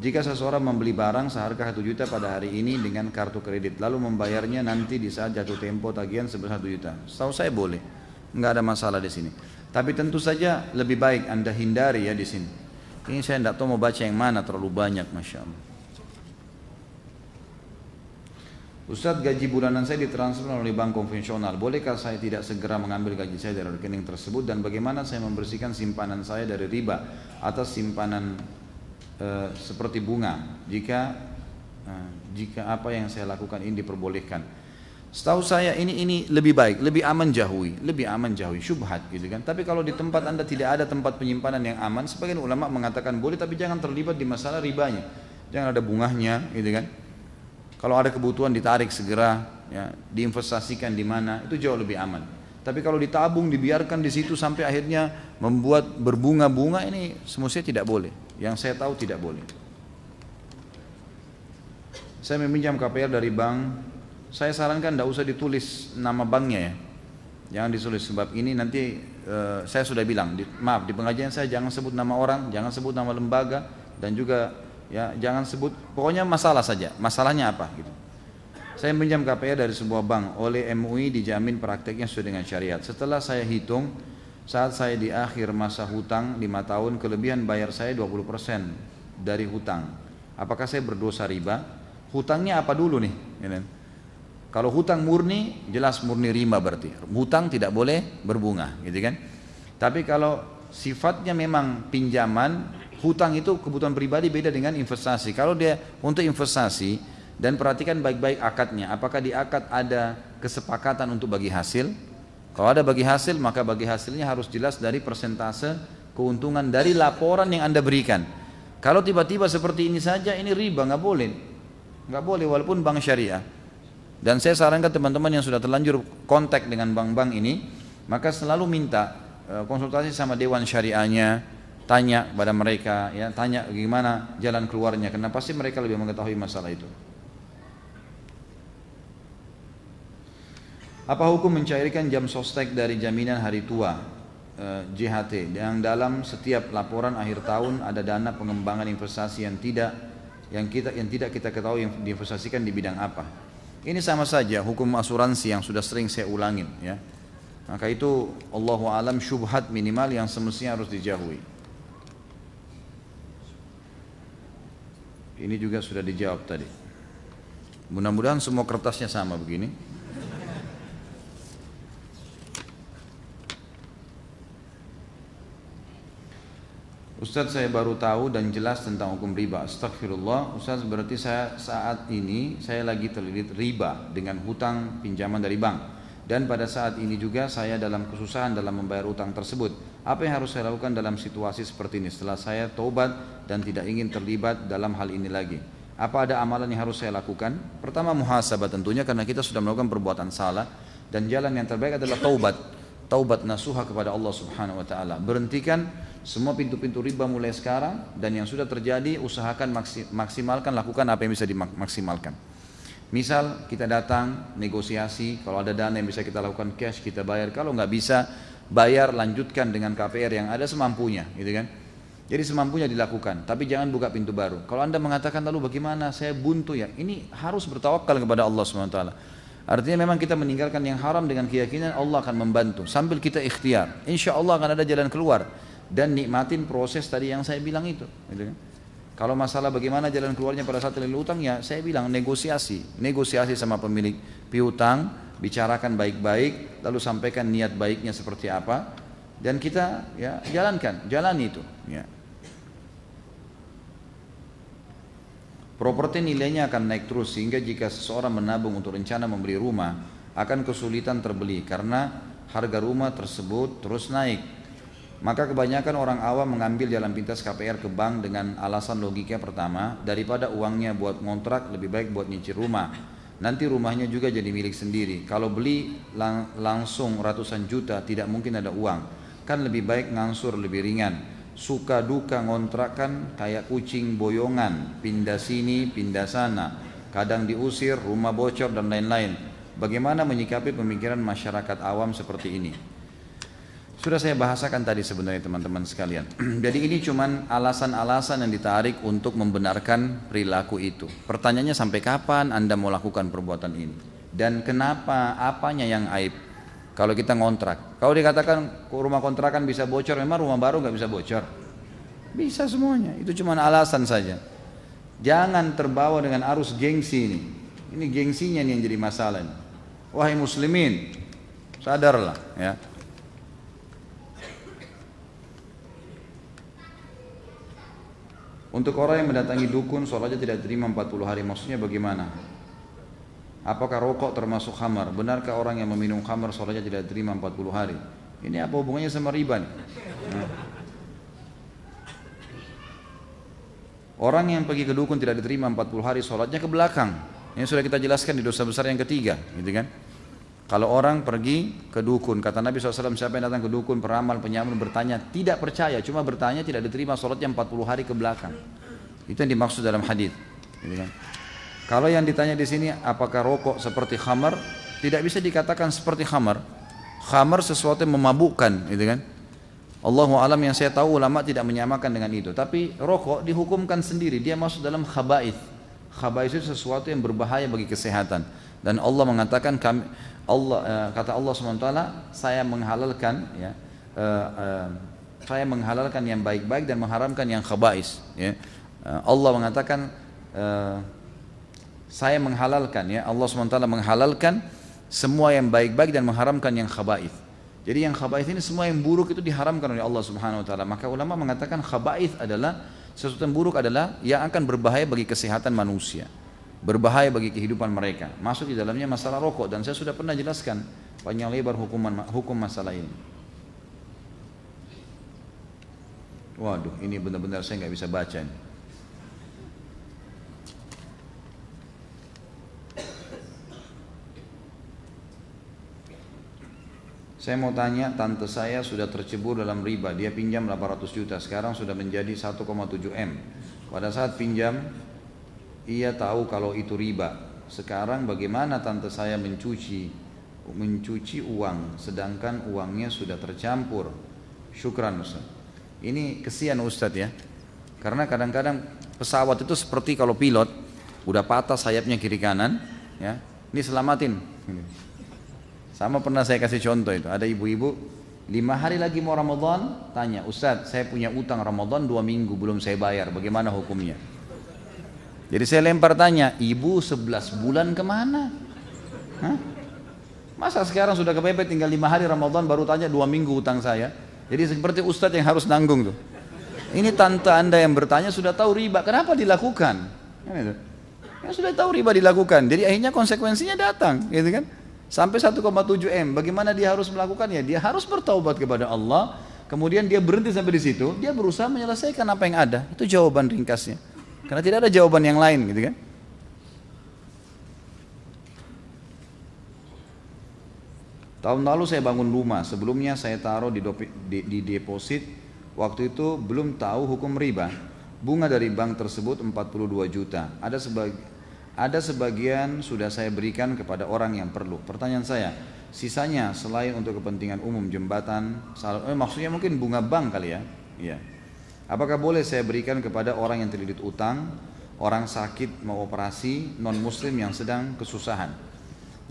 Jika seseorang membeli barang seharga 1 juta pada hari ini dengan kartu kredit, lalu membayarnya nanti di saat jatuh tempo tagihan sebesar 1 juta, setahu saya boleh, nggak ada masalah di sini. Tapi tentu saja lebih baik Anda hindari ya di sini. Ini saya tidak tahu mau baca yang mana, terlalu banyak, masya Allah. Ustadz, gaji bulanan saya ditransfer oleh bank konvensional. Bolehkah saya tidak segera mengambil gaji saya dari rekening tersebut? Dan bagaimana saya membersihkan simpanan saya dari riba atas simpanan seperti bunga? Jika apa yang saya lakukan ini diperbolehkan? Setahu saya ini lebih baik, lebih aman jauhi syubhat gitu kan. Tapi kalau di tempat Anda tidak ada tempat penyimpanan yang aman, sebagian ulama mengatakan boleh, tapi jangan terlibat di masalah ribanya. Jangan ada bunganya gitu kan. Kalau ada kebutuhan ditarik segera, ya, diinvestasikan di mana, itu jauh lebih aman. Tapi kalau ditabung, dibiarkan di situ sampai akhirnya membuat berbunga-bunga, ini semestinya tidak boleh. Yang saya tahu tidak boleh. Saya meminjam KPR dari bank, saya sarankan tidak usah ditulis nama banknya ya. Jangan ditulis, sebab ini nanti saya sudah bilang, di pengajian saya jangan sebut nama orang, jangan sebut nama lembaga, dan juga ya jangan sebut, pokoknya masalah saja, masalahnya apa gitu. Saya pinjam KPR dari sebuah bank, oleh MUI dijamin prakteknya sesuai dengan syariat. Setelah saya hitung, saat saya di akhir masa hutang 5 tahun, kelebihan bayar saya 20% dari hutang. Apakah saya berdosa riba? Hutangnya apa dulu nih? Kalau hutang murni, jelas murni riba berarti. Hutang tidak boleh berbunga, gitu kan? Tapi kalau sifatnya memang pinjaman, hutang itu kebutuhan pribadi beda dengan investasi. Kalau dia untuk investasi, dan perhatikan baik-baik akadnya, apakah di akad ada kesepakatan untuk bagi hasil? Kalau ada bagi hasil, maka bagi hasilnya harus jelas dari persentase keuntungan dari laporan yang Anda berikan. Kalau tiba-tiba seperti ini saja, ini riba, nggak boleh walaupun bank syariah. Dan saya sarankan teman-teman yang sudah terlanjur kontak dengan bank-bank ini, maka selalu minta konsultasi sama dewan syariahnya, tanya pada mereka, ya, tanya gimana jalan keluarnya, karena pasti mereka lebih mengetahui masalah itu. Apa hukum mencairkan jam sostek dari jaminan hari tua JHT yang dalam setiap laporan akhir tahun ada dana pengembangan investasi yang tidak kita ketahui yang diinvestasikan di bidang apa? Ini sama saja hukum asuransi yang sudah sering saya ulangin, ya. Maka itu Allahu alam syubhat minimal yang semestinya harus dijauhi. Ini juga sudah dijawab tadi. Mudah-mudahan semua kertasnya sama begini. Ustadz, saya baru tahu dan jelas tentang hukum riba. Astagfirullah. Ustadz, berarti saya saat ini saya lagi terlilit riba dengan hutang pinjaman dari bank. Dan pada saat ini juga saya dalam kesusahan dalam membayar hutang tersebut. Apa yang harus saya lakukan dalam situasi seperti ini setelah saya taubat dan tidak ingin terlibat dalam hal ini lagi? Apa ada amalan yang harus saya lakukan? Pertama, muhasabah tentunya, karena kita sudah melakukan perbuatan salah, dan jalan yang terbaik adalah taubat nasuha kepada Allah Subhanahu wa taala. Berhentikan semua pintu-pintu riba mulai sekarang, dan yang sudah terjadi usahakan maksimalkan, lakukan apa yang bisa dimaksimalkan. Misal kita datang negosiasi, kalau ada dana yang bisa kita lakukan cash kita bayar, kalau nggak bisa bayar, lanjutkan dengan KPR yang ada semampunya, gitu kan. Jadi semampunya dilakukan, tapi jangan buka pintu baru. Kalau Anda mengatakan lalu bagaimana, saya buntu ya, ini harus bertawakal kepada Allah SWT. Artinya memang kita meninggalkan yang haram dengan keyakinan Allah akan membantu, sambil kita ikhtiar. Insya Allah akan ada jalan keluar, dan nikmatin proses tadi yang saya bilang itu, gitu kan. Kalau masalah bagaimana jalan keluarnya pada saat terlilit utang, ya saya bilang negosiasi sama pemilik piutang, bicarakan baik-baik, lalu sampaikan niat baiknya seperti apa, dan kita ya jalani itu. Ya. Properti nilainya akan naik terus, sehingga jika seseorang menabung untuk rencana membeli rumah akan kesulitan terbeli karena harga rumah tersebut terus naik. Maka kebanyakan orang awam mengambil jalan pintas KPR ke bank dengan alasan logika pertama, daripada uangnya buat ngontrak lebih baik buat nyicil rumah. Nanti rumahnya juga jadi milik sendiri. Kalau beli langsung ratusan juta tidak mungkin ada uang. Kan lebih baik ngangsur, lebih ringan. Suka duka ngontrakan kayak kucing boyongan, pindah sini, pindah sana, kadang diusir, rumah bocor dan lain-lain. Bagaimana menyikapi pemikiran masyarakat awam seperti ini? Sudah saya bahasakan tadi sebenarnya teman-teman sekalian. Jadi ini cuman alasan-alasan yang ditarik untuk membenarkan perilaku itu. Pertanyaannya, sampai kapan Anda mau lakukan perbuatan ini? Dan kenapa, apanya yang aib? Kalau kita ngontrak, kalau dikatakan rumah kontrakan bisa bocor, memang rumah baru nggak bisa bocor? Bisa semuanya, itu cuma alasan saja. Jangan terbawa dengan arus gengsi ini. Ini gengsinya nih yang jadi masalah ini. Wahai muslimin, sadarlah ya. Untuk orang yang mendatangi dukun, sholatnya tidak terima 40 hari, maksudnya bagaimana? Apakah rokok termasuk khamar? Benarkah orang yang meminum khamar sholatnya tidak terima 40 hari? Ini apa hubungannya sama riba nih? Orang yang pergi ke dukun tidak diterima 40 hari sholatnya ke belakang. Ini sudah kita jelaskan di dosa besar yang ketiga, gitu kan? Kalau orang pergi ke dukun, kata Nabi SAW, siapa yang datang ke dukun, peramal, penyamun, bertanya, tidak percaya, cuma bertanya, tidak diterima sholatnya 40 hari ke belakang. Itu yang dimaksud dalam hadis, gitu kan? Kalau yang ditanya di sini, apakah rokok seperti khamar? Tidak bisa dikatakan seperti khamar. Khamar sesuatu yang memabukkan, gitu kan? Allahu alam, yang saya tahu ulama tidak menyamakan dengan itu. Tapi rokok dihukumkan sendiri, dia masuk dalam khaba'ith. Khaba'ith itu sesuatu yang berbahaya bagi kesehatan. Dan Allah mengatakan, kata Allah SWT, saya menghalalkan, ya, saya menghalalkan yang baik-baik dan mengharamkan yang khaba'ith. Ya. Allah mengatakan, saya menghalalkan, ya, Allah SWT menghalalkan semua yang baik-baik dan mengharamkan yang khaba'ith. Jadi yang khaba'ith ini semua yang buruk itu diharamkan oleh Allah Subhanahu wa taala. Maka ulama mengatakan khaba'ith adalah sesuatu yang buruk, adalah yang akan berbahaya bagi kesehatan manusia, berbahaya bagi kehidupan mereka. Masuk di dalamnya masalah rokok, dan saya sudah pernah jelaskan panjang lebar hukum masalah ini. Waduh, ini benar-benar saya nggak bisa baca ini. Saya mau tanya, tante saya sudah tercebur dalam riba, dia pinjam 800 juta, sekarang sudah menjadi 1,7 M. Pada saat pinjam, ia tahu kalau itu riba. Sekarang bagaimana tante saya mencuci uang, sedangkan uangnya sudah tercampur? Syukran Ustaz. Ini kesian Ustaz ya, karena kadang-kadang pesawat itu seperti kalau pilot, udah patah sayapnya kiri kanan, ya, ini selamatin. Sama pernah saya kasih contoh itu, ada ibu-ibu 5 hari lagi mau Ramadan, tanya, Ustaz saya punya utang Ramadan 2 minggu belum saya bayar, bagaimana hukumnya? Jadi saya lempar tanya, ibu 11 bulan kemana? Hah? Masa sekarang sudah kepepet tinggal 5 hari Ramadan baru tanya 2 minggu utang saya? Jadi seperti Ustaz yang harus nanggung tuh. Ini tante anda yang bertanya sudah tahu riba, kenapa dilakukan? Ya sudah tahu riba dilakukan, jadi akhirnya konsekuensinya datang, gitu kan? Sampai 1,7 M, bagaimana dia harus melakukannya? Dia harus bertaubat kepada Allah, kemudian dia berhenti sampai di situ, dia berusaha menyelesaikan apa yang ada. Itu jawaban ringkasnya. Karena tidak ada jawaban yang lain, gitu kan? Tahun lalu saya bangun rumah, sebelumnya saya taruh di deposit, waktu itu belum tahu hukum riba. Bunga dari bank tersebut 42 juta. Ada sebagian sudah saya berikan kepada orang yang perlu. Pertanyaan saya, sisanya selain untuk kepentingan umum jembatan, maksudnya mungkin bunga bank kali ya. Iya. Apakah boleh saya berikan kepada orang yang terlilit utang, orang sakit mau operasi, non muslim yang sedang kesusahan?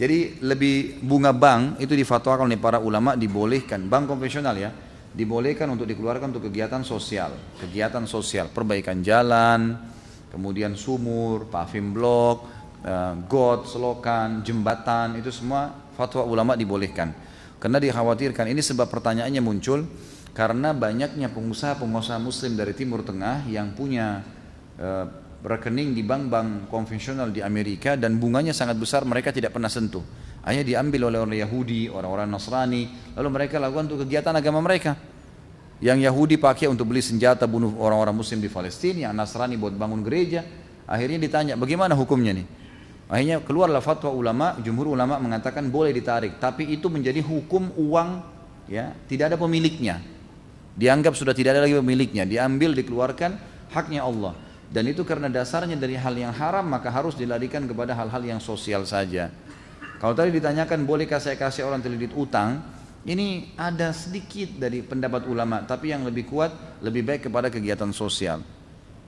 Jadi lebih bunga bank itu difatwakan oleh para ulama dibolehkan, bank konvensional ya, dibolehkan untuk dikeluarkan untuk kegiatan sosial, perbaikan jalan, kemudian sumur, paving block, got, selokan, jembatan, itu semua fatwa ulama dibolehkan. Karena dikhawatirkan, ini sebab pertanyaannya muncul, karena banyaknya pengusaha-pengusaha muslim dari Timur Tengah yang punya rekening di bank-bank konvensional di Amerika dan bunganya sangat besar, mereka tidak pernah sentuh. Hanya diambil oleh orang Yahudi, orang-orang Nasrani, lalu mereka lakukan untuk kegiatan agama mereka. Yang Yahudi pakai untuk beli senjata bunuh orang-orang muslim di Palestina, yang Nasrani buat bangun gereja. Akhirnya ditanya, bagaimana hukumnya nih? Akhirnya keluarlah fatwa ulama, jumhur ulama mengatakan boleh ditarik, tapi itu menjadi hukum uang, ya, tidak ada pemiliknya. Dianggap sudah tidak ada lagi pemiliknya, diambil, dikeluarkan, haknya Allah. Dan itu karena dasarnya dari hal yang haram, maka harus dilarikan kepada hal-hal yang sosial saja. Kalau tadi ditanyakan bolehkah saya kasih orang terlilit utang, ini ada sedikit dari pendapat ulama, tapi yang lebih kuat, lebih baik kepada kegiatan sosial.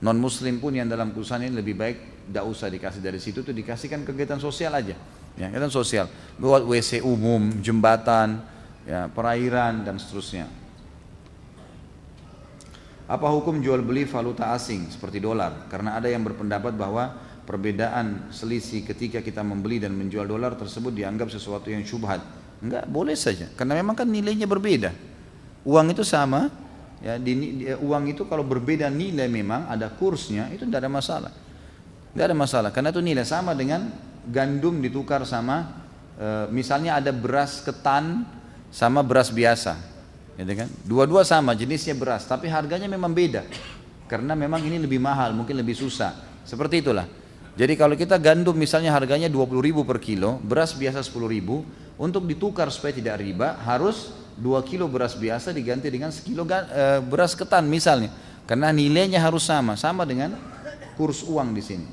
Non muslim pun yang dalam kesusahan ini lebih baik tidak usah dikasih dari situ, tuh dikasihkan kegiatan sosial aja, ya, kegiatan sosial, buat WC umum, jembatan, ya, perairan dan seterusnya. Apa hukum jual beli valuta asing seperti dolar? Karena ada yang berpendapat bahwa perbedaan selisih ketika kita membeli dan menjual dolar tersebut dianggap sesuatu yang syubhat. Enggak, boleh saja, karena memang kan nilainya berbeda. Uang itu sama, ya, uang itu kalau berbeda nilai memang ada kursnya, itu tidak ada masalah. Tidak ada masalah, karena itu nilai sama dengan gandum ditukar sama, misalnya ada beras ketan sama beras biasa, gitu kan? Dua-dua sama jenisnya beras, tapi harganya memang beda, karena memang ini lebih mahal, mungkin lebih susah. Seperti itulah. Jadi kalau kita gandum misalnya harganya 20.000 per kilo, beras biasa 10.000, untuk ditukar supaya tidak riba harus 2 kilo beras biasa diganti dengan sekilo beras ketan misalnya, karena nilainya harus sama dengan kurs uang di sini.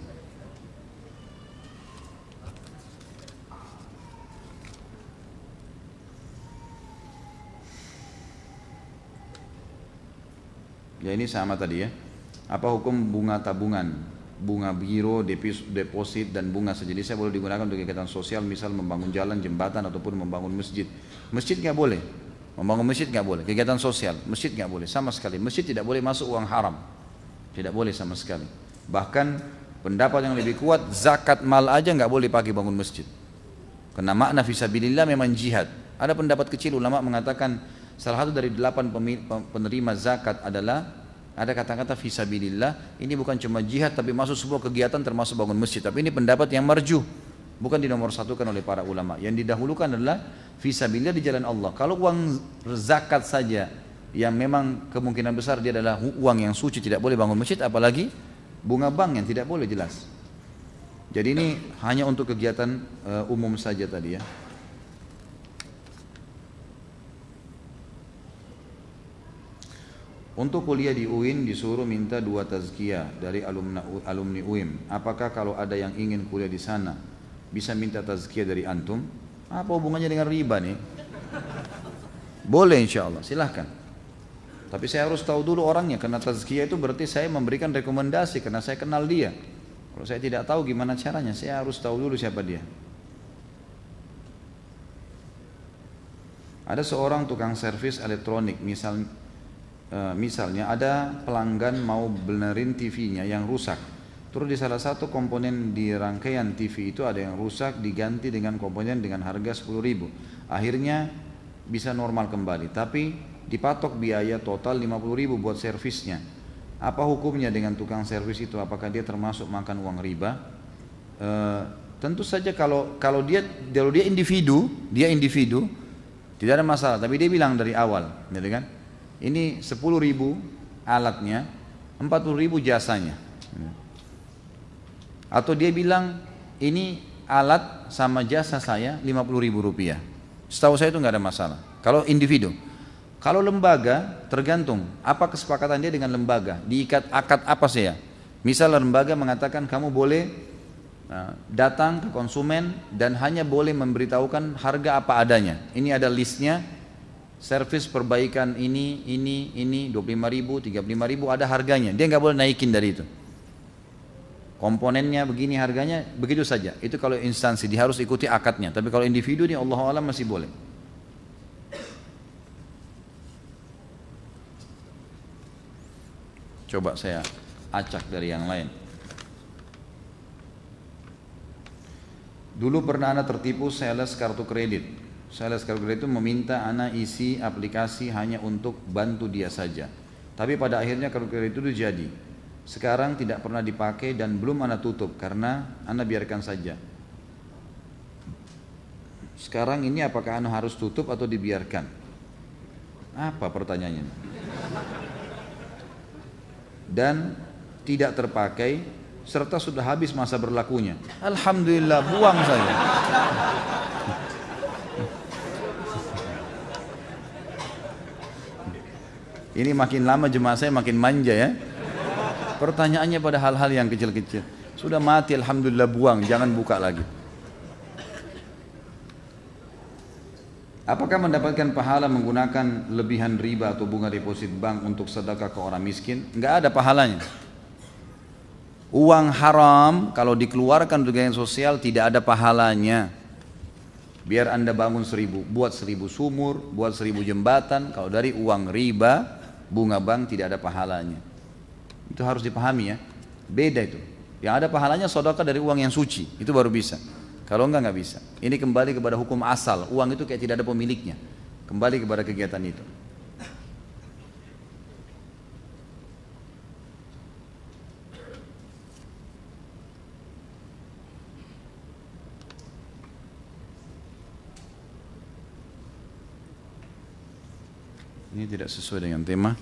Ya ini sama tadi ya. Apa hukum bunga tabungan? Bunga biro, deposit dan bunga sejenisnya boleh digunakan untuk kegiatan sosial, misal membangun jalan, jembatan ataupun membangun masjid. Masjid nggak boleh, membangun masjid nggak boleh. Kegiatan sosial, masjid nggak boleh sama sekali. Masjid tidak boleh masuk uang haram, tidak boleh sama sekali. Bahkan pendapat yang lebih kuat, zakat mal aja nggak boleh pakai bangun masjid. Karena makna fisabilillah memang jihad. Ada pendapat kecil ulama mengatakan salah satu dari 8 penerima zakat adalah ada kata-kata fisabilillah, ini bukan cuma jihad tapi masuk sebuah kegiatan termasuk bangun masjid. Tapi ini pendapat yang marjuh, bukan dinomorsatukan oleh para ulama. Yang didahulukan adalah fisabilillah di jalan Allah. Kalau uang zakat saja yang memang kemungkinan besar dia adalah uang yang suci, tidak boleh bangun masjid, apalagi bunga bank yang tidak boleh, jelas. Jadi ini hanya untuk kegiatan umum saja tadi ya. Untuk kuliah di UIN disuruh minta 2 tazkiyah dari alumni UIN. Apakah kalau ada yang ingin kuliah di sana bisa minta tazkiyah dari antum? Apa hubungannya dengan riba nih? Boleh insya Allah, silahkan. Tapi saya harus tahu dulu orangnya, karena tazkiyah itu berarti saya memberikan rekomendasi karena saya kenal dia. Kalau saya tidak tahu gimana caranya, saya harus tahu dulu siapa dia. Ada seorang tukang servis elektronik, misalnya ada pelanggan mau benerin TV-nya yang rusak, terus di salah satu komponen di rangkaian TV itu ada yang rusak, diganti dengan komponen dengan harga 10.000, akhirnya bisa normal kembali, tapi dipatok biaya total 50.000 buat servisnya. Apa hukumnya dengan tukang servis itu? Apakah dia termasuk makan uang riba? Tentu saja kalau dia individu tidak ada masalah, tapi dia bilang dari awal, gitu kan? Ini 10.000 alatnya, 40.000 jasanya. Atau dia bilang ini alat sama jasa saya 50.000 rupiah. Setahu saya itu nggak ada masalah. Kalau individu. Kalau lembaga tergantung apa kesepakatan dia dengan lembaga. Diikat akad apa saya? Misal lembaga mengatakan kamu boleh datang ke konsumen dan hanya boleh memberitahukan harga apa adanya. Ini ada listnya, servis perbaikan ini 25.000, 35.000 ada harganya. Dia nggak boleh naikin dari itu. Komponennya begini harganya, begitu saja. Itu kalau instansi, dia harus ikuti akadnya. Tapi kalau individu ini Allah alam masih boleh. Coba saya acak dari yang lain. Dulu pernah ana tertipu sales kartu kredit. Sales kartu kredit itu meminta ana isi aplikasi hanya untuk bantu dia saja. Tapi pada akhirnya kartu kredit itu jadi. Sekarang tidak pernah dipakai dan belum ana tutup karena ana biarkan saja. Sekarang ini apakah ana harus tutup atau dibiarkan? Apa pertanyaannya? Dan tidak terpakai serta sudah habis masa berlakunya. Alhamdulillah, buang saja. Ini makin lama jemaah saya makin manja ya. Pertanyaannya pada hal-hal yang kecil-kecil. Sudah mati, alhamdulillah, buang, jangan buka lagi. Apakah mendapatkan pahala menggunakan lebihan riba atau bunga deposit bank untuk sedekah ke orang miskin? Enggak ada pahalanya. Uang haram kalau dikeluarkan untuk kegiatan sosial tidak ada pahalanya. Biar anda bangun 1.000, buat 1.000 sumur, buat 1.000 jembatan. Kalau dari uang riba, bunga bank tidak ada pahalanya. Itu harus dipahami ya. Beda itu. Yang ada pahalanya sedekah dari uang yang suci, itu baru bisa. Kalau enggak bisa. Ini kembali kepada hukum asal. Uang itu kayak tidak ada pemiliknya. Kembali kepada kegiatan itu. Ini tidak sesuai dengan tema.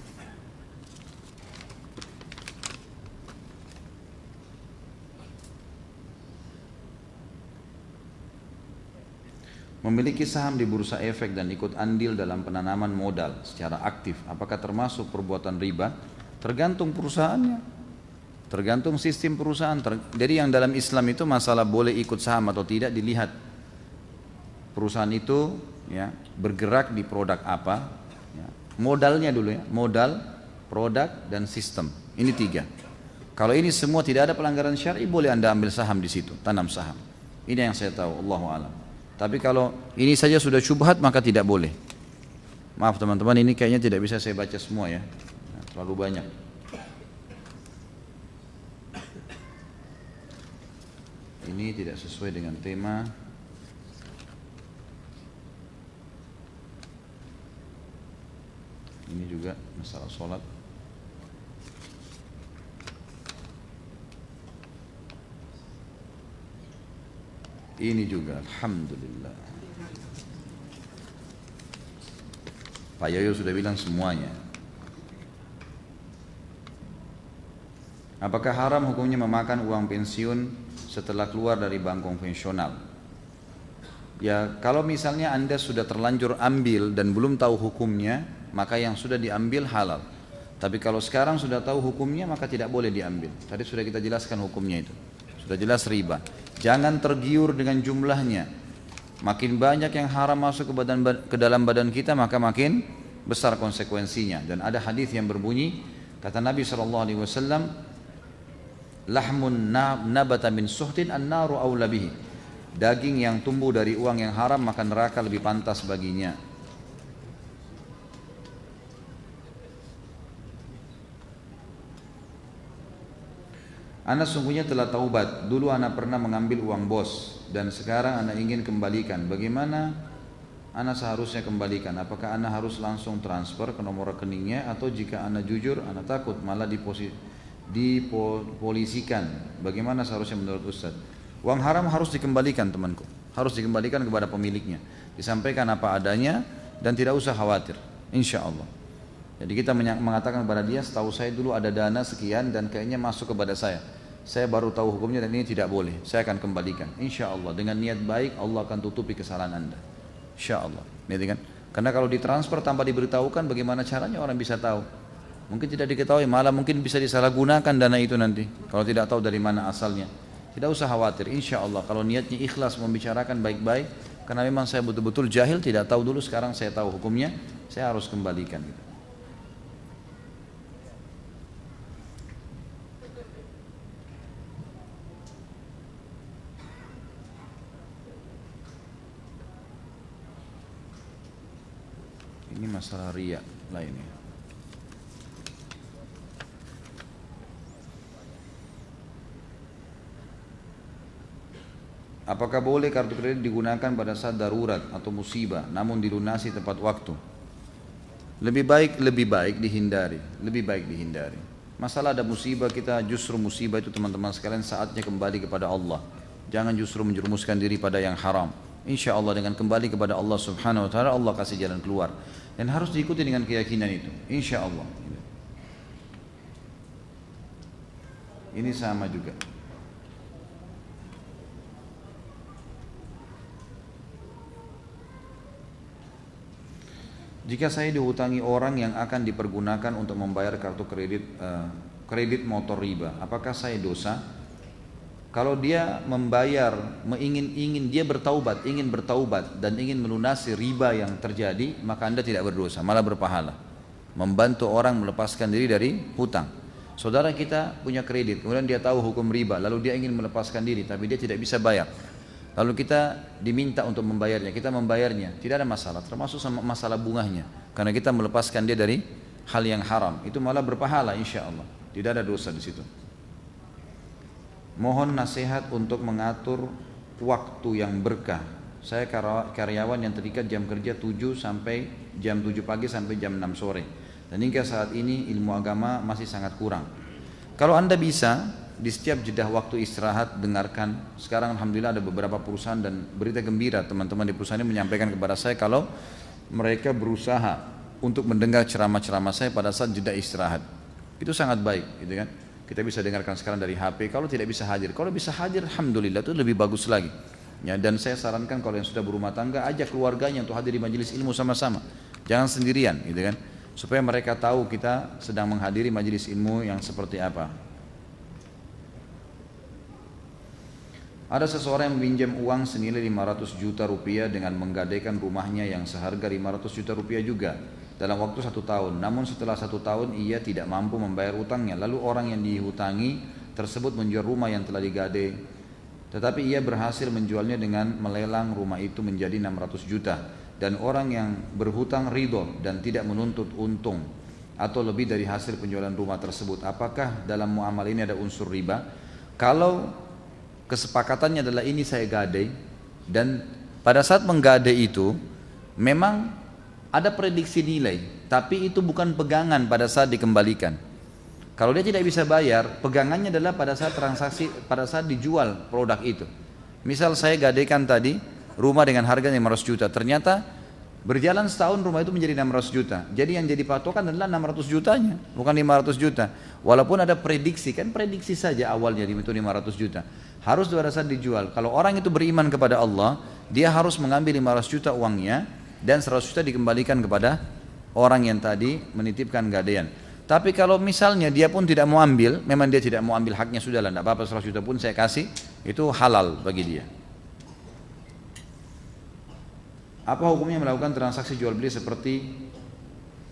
Memiliki saham di bursa efek dan ikut andil dalam penanaman modal secara aktif, apakah termasuk perbuatan riba? Tergantung perusahaannya, tergantung sistem perusahaan. Jadi yang dalam Islam itu masalah boleh ikut saham atau tidak dilihat perusahaan itu ya, bergerak di produk apa ya. Modalnya dulu ya, modal, produk, dan sistem. Ini 3. Kalau ini semua tidak ada pelanggaran syar'i, boleh anda ambil saham di situ, tanam saham. Ini yang saya tahu, Allahu a'lam. Tapi kalau ini saja sudah syubhat maka tidak boleh. Maaf teman-teman, ini kayaknya tidak bisa saya baca semua ya, terlalu banyak. Ini tidak sesuai dengan tema. Ini juga masalah sholat. Ini juga, alhamdulillah. Pak Yoyo sudah bilang semuanya. Apakah haram hukumnya memakan uang pensiun setelah keluar dari bank konvensional? Ya, kalau misalnya anda sudah terlanjur ambil dan belum tahu hukumnya, maka yang sudah diambil halal. Tapi kalau sekarang sudah tahu hukumnya, maka tidak boleh diambil. Tadi sudah kita jelaskan hukumnya itu. Sudah jelas riba. Jangan tergiur dengan jumlahnya. Makin banyak yang haram masuk ke dalam badan kita, maka makin besar konsekuensinya. Dan ada hadis yang berbunyi, kata Nabi SAW, lahmun nabata min suhtin an-naru awla bihi. Daging yang tumbuh dari uang yang haram, maka neraka lebih pantas baginya. Ana sungguhnya telah taubat. Dulu ana pernah mengambil uang bos dan sekarang ana ingin kembalikan. Bagaimana ana seharusnya kembalikan? Apakah ana harus langsung transfer ke nomor rekeningnya atau jika ana jujur ana takut malah dipolisikan? Bagaimana seharusnya menurut Ustaz? Uang haram harus dikembalikan temanku. Harus dikembalikan kepada pemiliknya. Disampaikan apa adanya dan tidak usah khawatir. Insya Allah. Jadi kita mengatakan kepada dia, setahu saya dulu ada dana sekian dan kayaknya masuk kepada saya. Saya baru tahu hukumnya dan ini tidak boleh. Saya akan kembalikan. Insya Allah dengan niat baik Allah akan tutupi kesalahan anda. Insya Allah. Kan? Karena kalau ditransfer tanpa diberitahukan, bagaimana caranya orang bisa tahu? Mungkin tidak diketahui, malah mungkin bisa disalahgunakan dana itu nanti. Kalau tidak tahu dari mana asalnya. tidak usah khawatir. Insya Allah kalau niatnya ikhlas membicarakan baik-baik, karena memang saya betul-betul jahil, tidak tahu dulu, sekarang saya tahu hukumnya, saya harus kembalikan gitu. Ini masalah riya lainnya. Apakah boleh kartu kredit digunakan pada saat darurat atau musibah namun dilunasi tepat waktu? Lebih baik dihindari, lebih baik dihindari. Masalah ada musibah, kita justru musibah itu teman-teman sekalian saatnya kembali kepada Allah. Jangan justru menjerumuskan diri pada yang haram. Insya Allah dengan kembali kepada Allah Subhanahu Wa Taala, Allah kasih jalan keluar. Dan harus diikuti dengan keyakinan itu. Insya Allah. Ini sama juga. Jika saya dihutangi orang yang akan dipergunakan untuk membayar kartu kredit motor riba, apakah saya dosa? Kalau dia membayar, ingin dia bertaubat, ingin bertaubat dan ingin melunasi riba yang terjadi, maka Anda tidak berdosa, malah berpahala. Membantu orang melepaskan diri dari hutang. Saudara kita punya kredit, kemudian dia tahu hukum riba, lalu dia ingin melepaskan diri, tapi dia tidak bisa bayar. Lalu kita diminta untuk membayarnya, kita membayarnya, tidak ada masalah, termasuk sama masalah bunganya, karena kita melepaskan dia dari hal yang haram, itu malah berpahala insya Allah, tidak ada dosa di situ. Mohon nasihat untuk mengatur waktu yang berkah. Saya karyawan yang terikat jam kerja 7 sampai jam 7 pagi sampai jam 6 sore, dan hingga saat ini ilmu agama masih sangat kurang. Kalau Anda bisa di setiap jeda waktu istirahat dengarkan. Sekarang alhamdulillah ada beberapa perusahaan dan berita gembira teman-teman di perusahaan ini menyampaikan kepada saya kalau mereka berusaha untuk mendengar ceramah-ceramah saya pada saat jeda istirahat. Itu sangat baik gitu kan. Kita bisa dengarkan sekarang dari HP. Kalau tidak bisa hadir, kalau bisa hadir alhamdulillah itu lebih bagus lagi. Ya, dan saya sarankan kalau yang sudah berumah tangga ajak keluarganya untuk hadir di majelis ilmu sama-sama. Jangan sendirian gitu kan. Supaya mereka tahu kita sedang menghadiri majelis ilmu yang seperti apa. Ada seseorang yang meminjam uang senilai 500 juta rupiah dengan menggadaikan rumahnya yang seharga 500 juta rupiah juga dalam waktu 1 tahun. Namun setelah 1 tahun ia tidak mampu membayar utangnya. Lalu orang yang dihutangi tersebut menjual rumah yang telah digadai. Tetapi ia berhasil menjualnya dengan melelang rumah itu menjadi 600 juta. Dan orang yang berhutang ridho dan tidak menuntut untung atau lebih dari hasil penjualan rumah tersebut. Apakah dalam muamalah ini ada unsur riba? Kalau kesepakatannya adalah ini saya gadai, dan pada saat menggadai itu memang ada prediksi nilai, tapi itu bukan pegangan pada saat dikembalikan. Kalau dia tidak bisa bayar, pegangannya adalah pada saat transaksi, pada saat dijual produk itu. Misal saya gadaikan tadi rumah dengan harga 500 juta, ternyata berjalan setahun rumah itu menjadi 600 juta. Jadi yang jadi patokan adalah 600 jutanya, bukan 500 juta. Walaupun ada prediksi, kan prediksi saja awalnya itu 500 juta. Harus pada saat dijual. Kalau orang itu beriman kepada Allah, dia harus mengambil 500 juta uangnya dan 100 juta dikembalikan kepada orang yang tadi menitipkan gadaian. Tapi kalau misalnya dia pun tidak mau ambil, memang dia tidak mau ambil haknya, sudahlah, tidak apa-apa, 100 juta pun saya kasih, itu halal bagi dia. Apa hukumnya melakukan transaksi jual beli seperti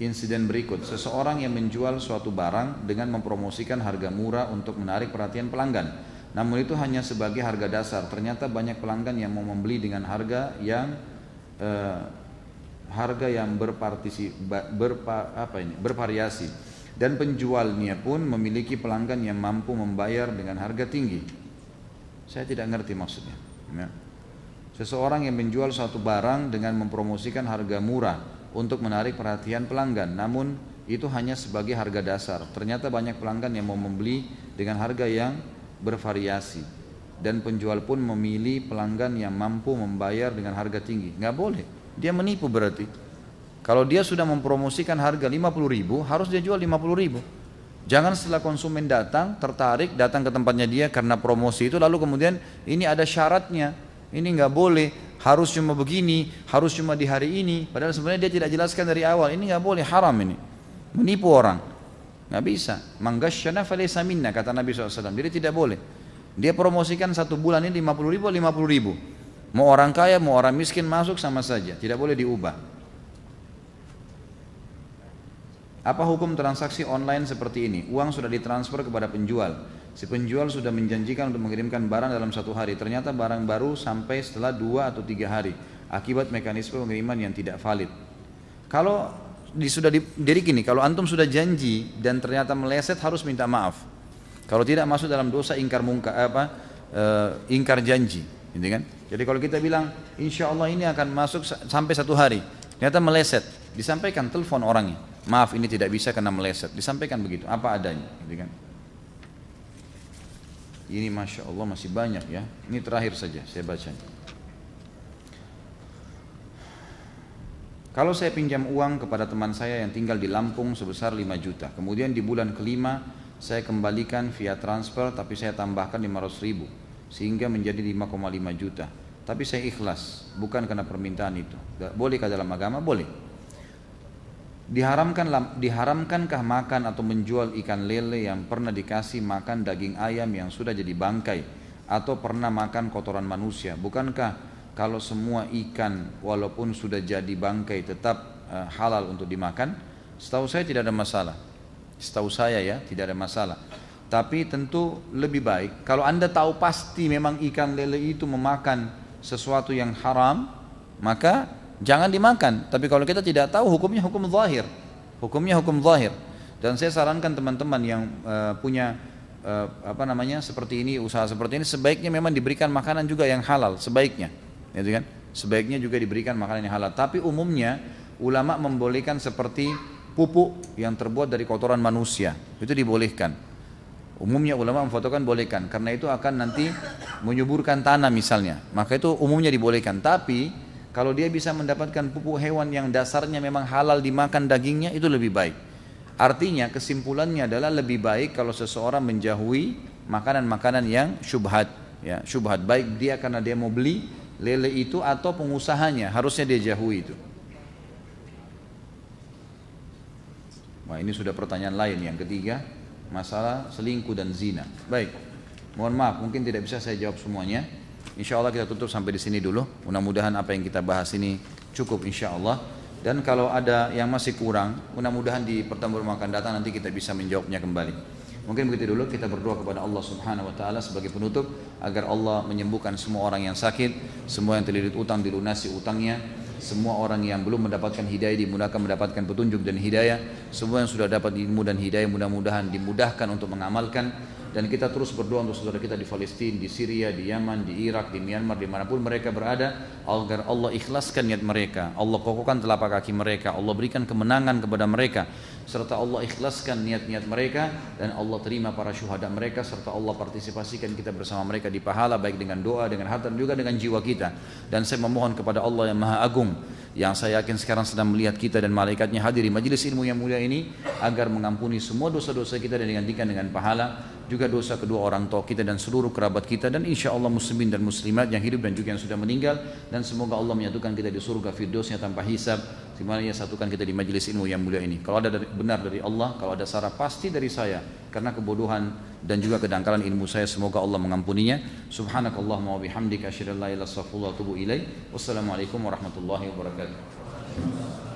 insiden berikut? Seseorang yang menjual suatu barang dengan mempromosikan harga murah untuk menarik perhatian pelanggan. Namun itu hanya sebagai harga dasar. Ternyata banyak pelanggan yang mau membeli dengan harga yang bervariasi. Dan penjualnya pun memiliki pelanggan yang mampu membayar dengan harga tinggi. Saya tidak ngerti maksudnya. Ya. Seseorang yang menjual suatu barang dengan mempromosikan harga murah untuk menarik perhatian pelanggan, namun itu hanya sebagai harga dasar. Ternyata banyak pelanggan yang mau membeli dengan harga yang bervariasi, dan penjual pun memilih pelanggan yang mampu membayar dengan harga tinggi. Nggak boleh, dia menipu berarti. Kalau dia sudah mempromosikan harga 50.000, harus dia jual 50.000. Jangan setelah konsumen datang, tertarik, datang ke tempatnya dia karena promosi itu, lalu kemudian ini ada syaratnya, ini nggak boleh, harus cuma begini, harus cuma di hari ini. Padahal sebenarnya dia tidak jelaskan dari awal, ini nggak boleh, haram ini, menipu orang, nggak bisa. Manggasyana falaysa minna, kata Nabi SAW. Jadi tidak boleh. Dia promosikan 1 bulan ini 50.000, 50.000. Mau orang kaya, mau orang miskin masuk sama saja, tidak boleh diubah. Apa hukum transaksi online seperti ini? Uang sudah ditransfer kepada penjual. Si penjual sudah menjanjikan untuk mengirimkan barang dalam 1 hari. Ternyata barang baru sampai setelah 2 atau 3 hari. Akibat mekanisme pengiriman yang tidak valid. Kalau jadi gini, kalau antum sudah janji dan ternyata meleset harus minta maaf. Kalau tidak masuk dalam dosa ingkar janji, gitu kan? Jadi kalau kita bilang insya Allah ini akan masuk sampai 1 hari, ternyata meleset, disampaikan telepon orangnya, maaf ini tidak bisa karena meleset, disampaikan begitu, apa adanya, gitu kan? Ini masya Allah masih banyak ya. Ini terakhir saja saya baca. Kalau saya pinjam uang kepada teman saya yang tinggal di Lampung sebesar 5 juta, kemudian di bulan kelima saya kembalikan via transfer tapi saya tambahkan 500.000 sehingga menjadi 5,5 juta. Tapi saya ikhlas, bukan karena permintaan itu. Bolehkah dalam agama? Boleh. Diharamkankah makan atau menjual ikan lele yang pernah dikasih makan daging ayam yang sudah jadi bangkai atau pernah makan kotoran manusia? Bukankah kalau semua ikan walaupun sudah jadi bangkai tetap halal untuk dimakan? Setahu saya tidak ada masalah. Setahu saya ya tidak ada masalah. Tapi tentu lebih baik kalau Anda tahu pasti memang ikan lele itu memakan sesuatu yang haram, maka jangan dimakan. Tapi kalau kita tidak tahu, hukumnya hukum zahir. Hukumnya hukum zahir. Dan saya sarankan teman-teman yang punya seperti ini, usaha seperti ini, sebaiknya memang diberikan makanan juga yang halal, sebaiknya. Gitu kan? Sebaiknya juga diberikan makanan yang halal. Tapi umumnya ulama membolehkan seperti pupuk yang terbuat dari kotoran manusia, itu dibolehkan. Umumnya ulama memfotokan bolehkan, karena itu akan nanti menyuburkan tanah misalnya, maka itu umumnya dibolehkan. Tapi kalau dia bisa mendapatkan pupuk hewan yang dasarnya memang halal dimakan dagingnya, itu lebih baik. Artinya kesimpulannya adalah lebih baik kalau seseorang menjauhi makanan-makanan yang syubhat, ya, syubhat, baik dia karena dia mau beli lele itu atau pengusahanya, harusnya dia jauhi itu. Wah, ini sudah pertanyaan lain yang ketiga, masalah selingkuh dan zina. Baik, mohon maaf mungkin tidak bisa saya jawab semuanya. Insya Allah kita tutup sampai di sini dulu. Mudah-mudahan apa yang kita bahas ini cukup insya Allah. Dan kalau ada yang masih kurang, mudah-mudahan di pertemuan akan datang nanti kita bisa menjawabnya kembali. Mungkin begitu dulu, kita berdoa kepada Allah Subhanahu wa taala sebagai penutup agar Allah menyembuhkan semua orang yang sakit, semua yang terlilit utang dilunasi utangnya, semua orang yang belum mendapatkan hidayah dimudahkan mendapatkan petunjuk dan hidayah, semua yang sudah dapat ilmu dan hidayah mudah-mudahan dimudahkan untuk mengamalkan. Dan kita terus berdoa untuk saudara kita di Palestina, di Syria, di Yaman, di Irak, di Myanmar, dimanapun mereka berada, agar Allah ikhlaskan niat mereka, Allah kokohkan telapak kaki mereka, Allah berikan kemenangan kepada mereka, serta Allah ikhlaskan niat-niat mereka, dan Allah terima para syuhada mereka, serta Allah partisipasikan kita bersama mereka di pahala, baik dengan doa, dengan harta, dan juga dengan jiwa kita. Dan saya memohon kepada Allah yang Maha Agung, yang saya yakin sekarang sedang melihat kita dan malaikatnya hadir di majelis ilmu yang mulia ini, agar mengampuni semua dosa-dosa kita dan digantikan dengan pahala, juga dosa kedua orang tua kita dan seluruh kerabat kita, dan insya Allah muslimin dan muslimat yang hidup dan juga yang sudah meninggal. Dan semoga Allah menyatukan kita di surga firdausnya tanpa hisab, di mana Ia satukan kita di majelis ilmu yang mulia ini. Kalau ada benar dari Allah, kalau ada salah pasti dari saya, karena kebodohan dan juga kedangkalan ilmu saya, semoga Allah mengampuninya. Subhanakallahumma wa bihamdika asyhadu an la ilaha illa anta astaghfiruka wa atubu ilaik. Wassalamualaikum warahmatullahi wabarakatuh.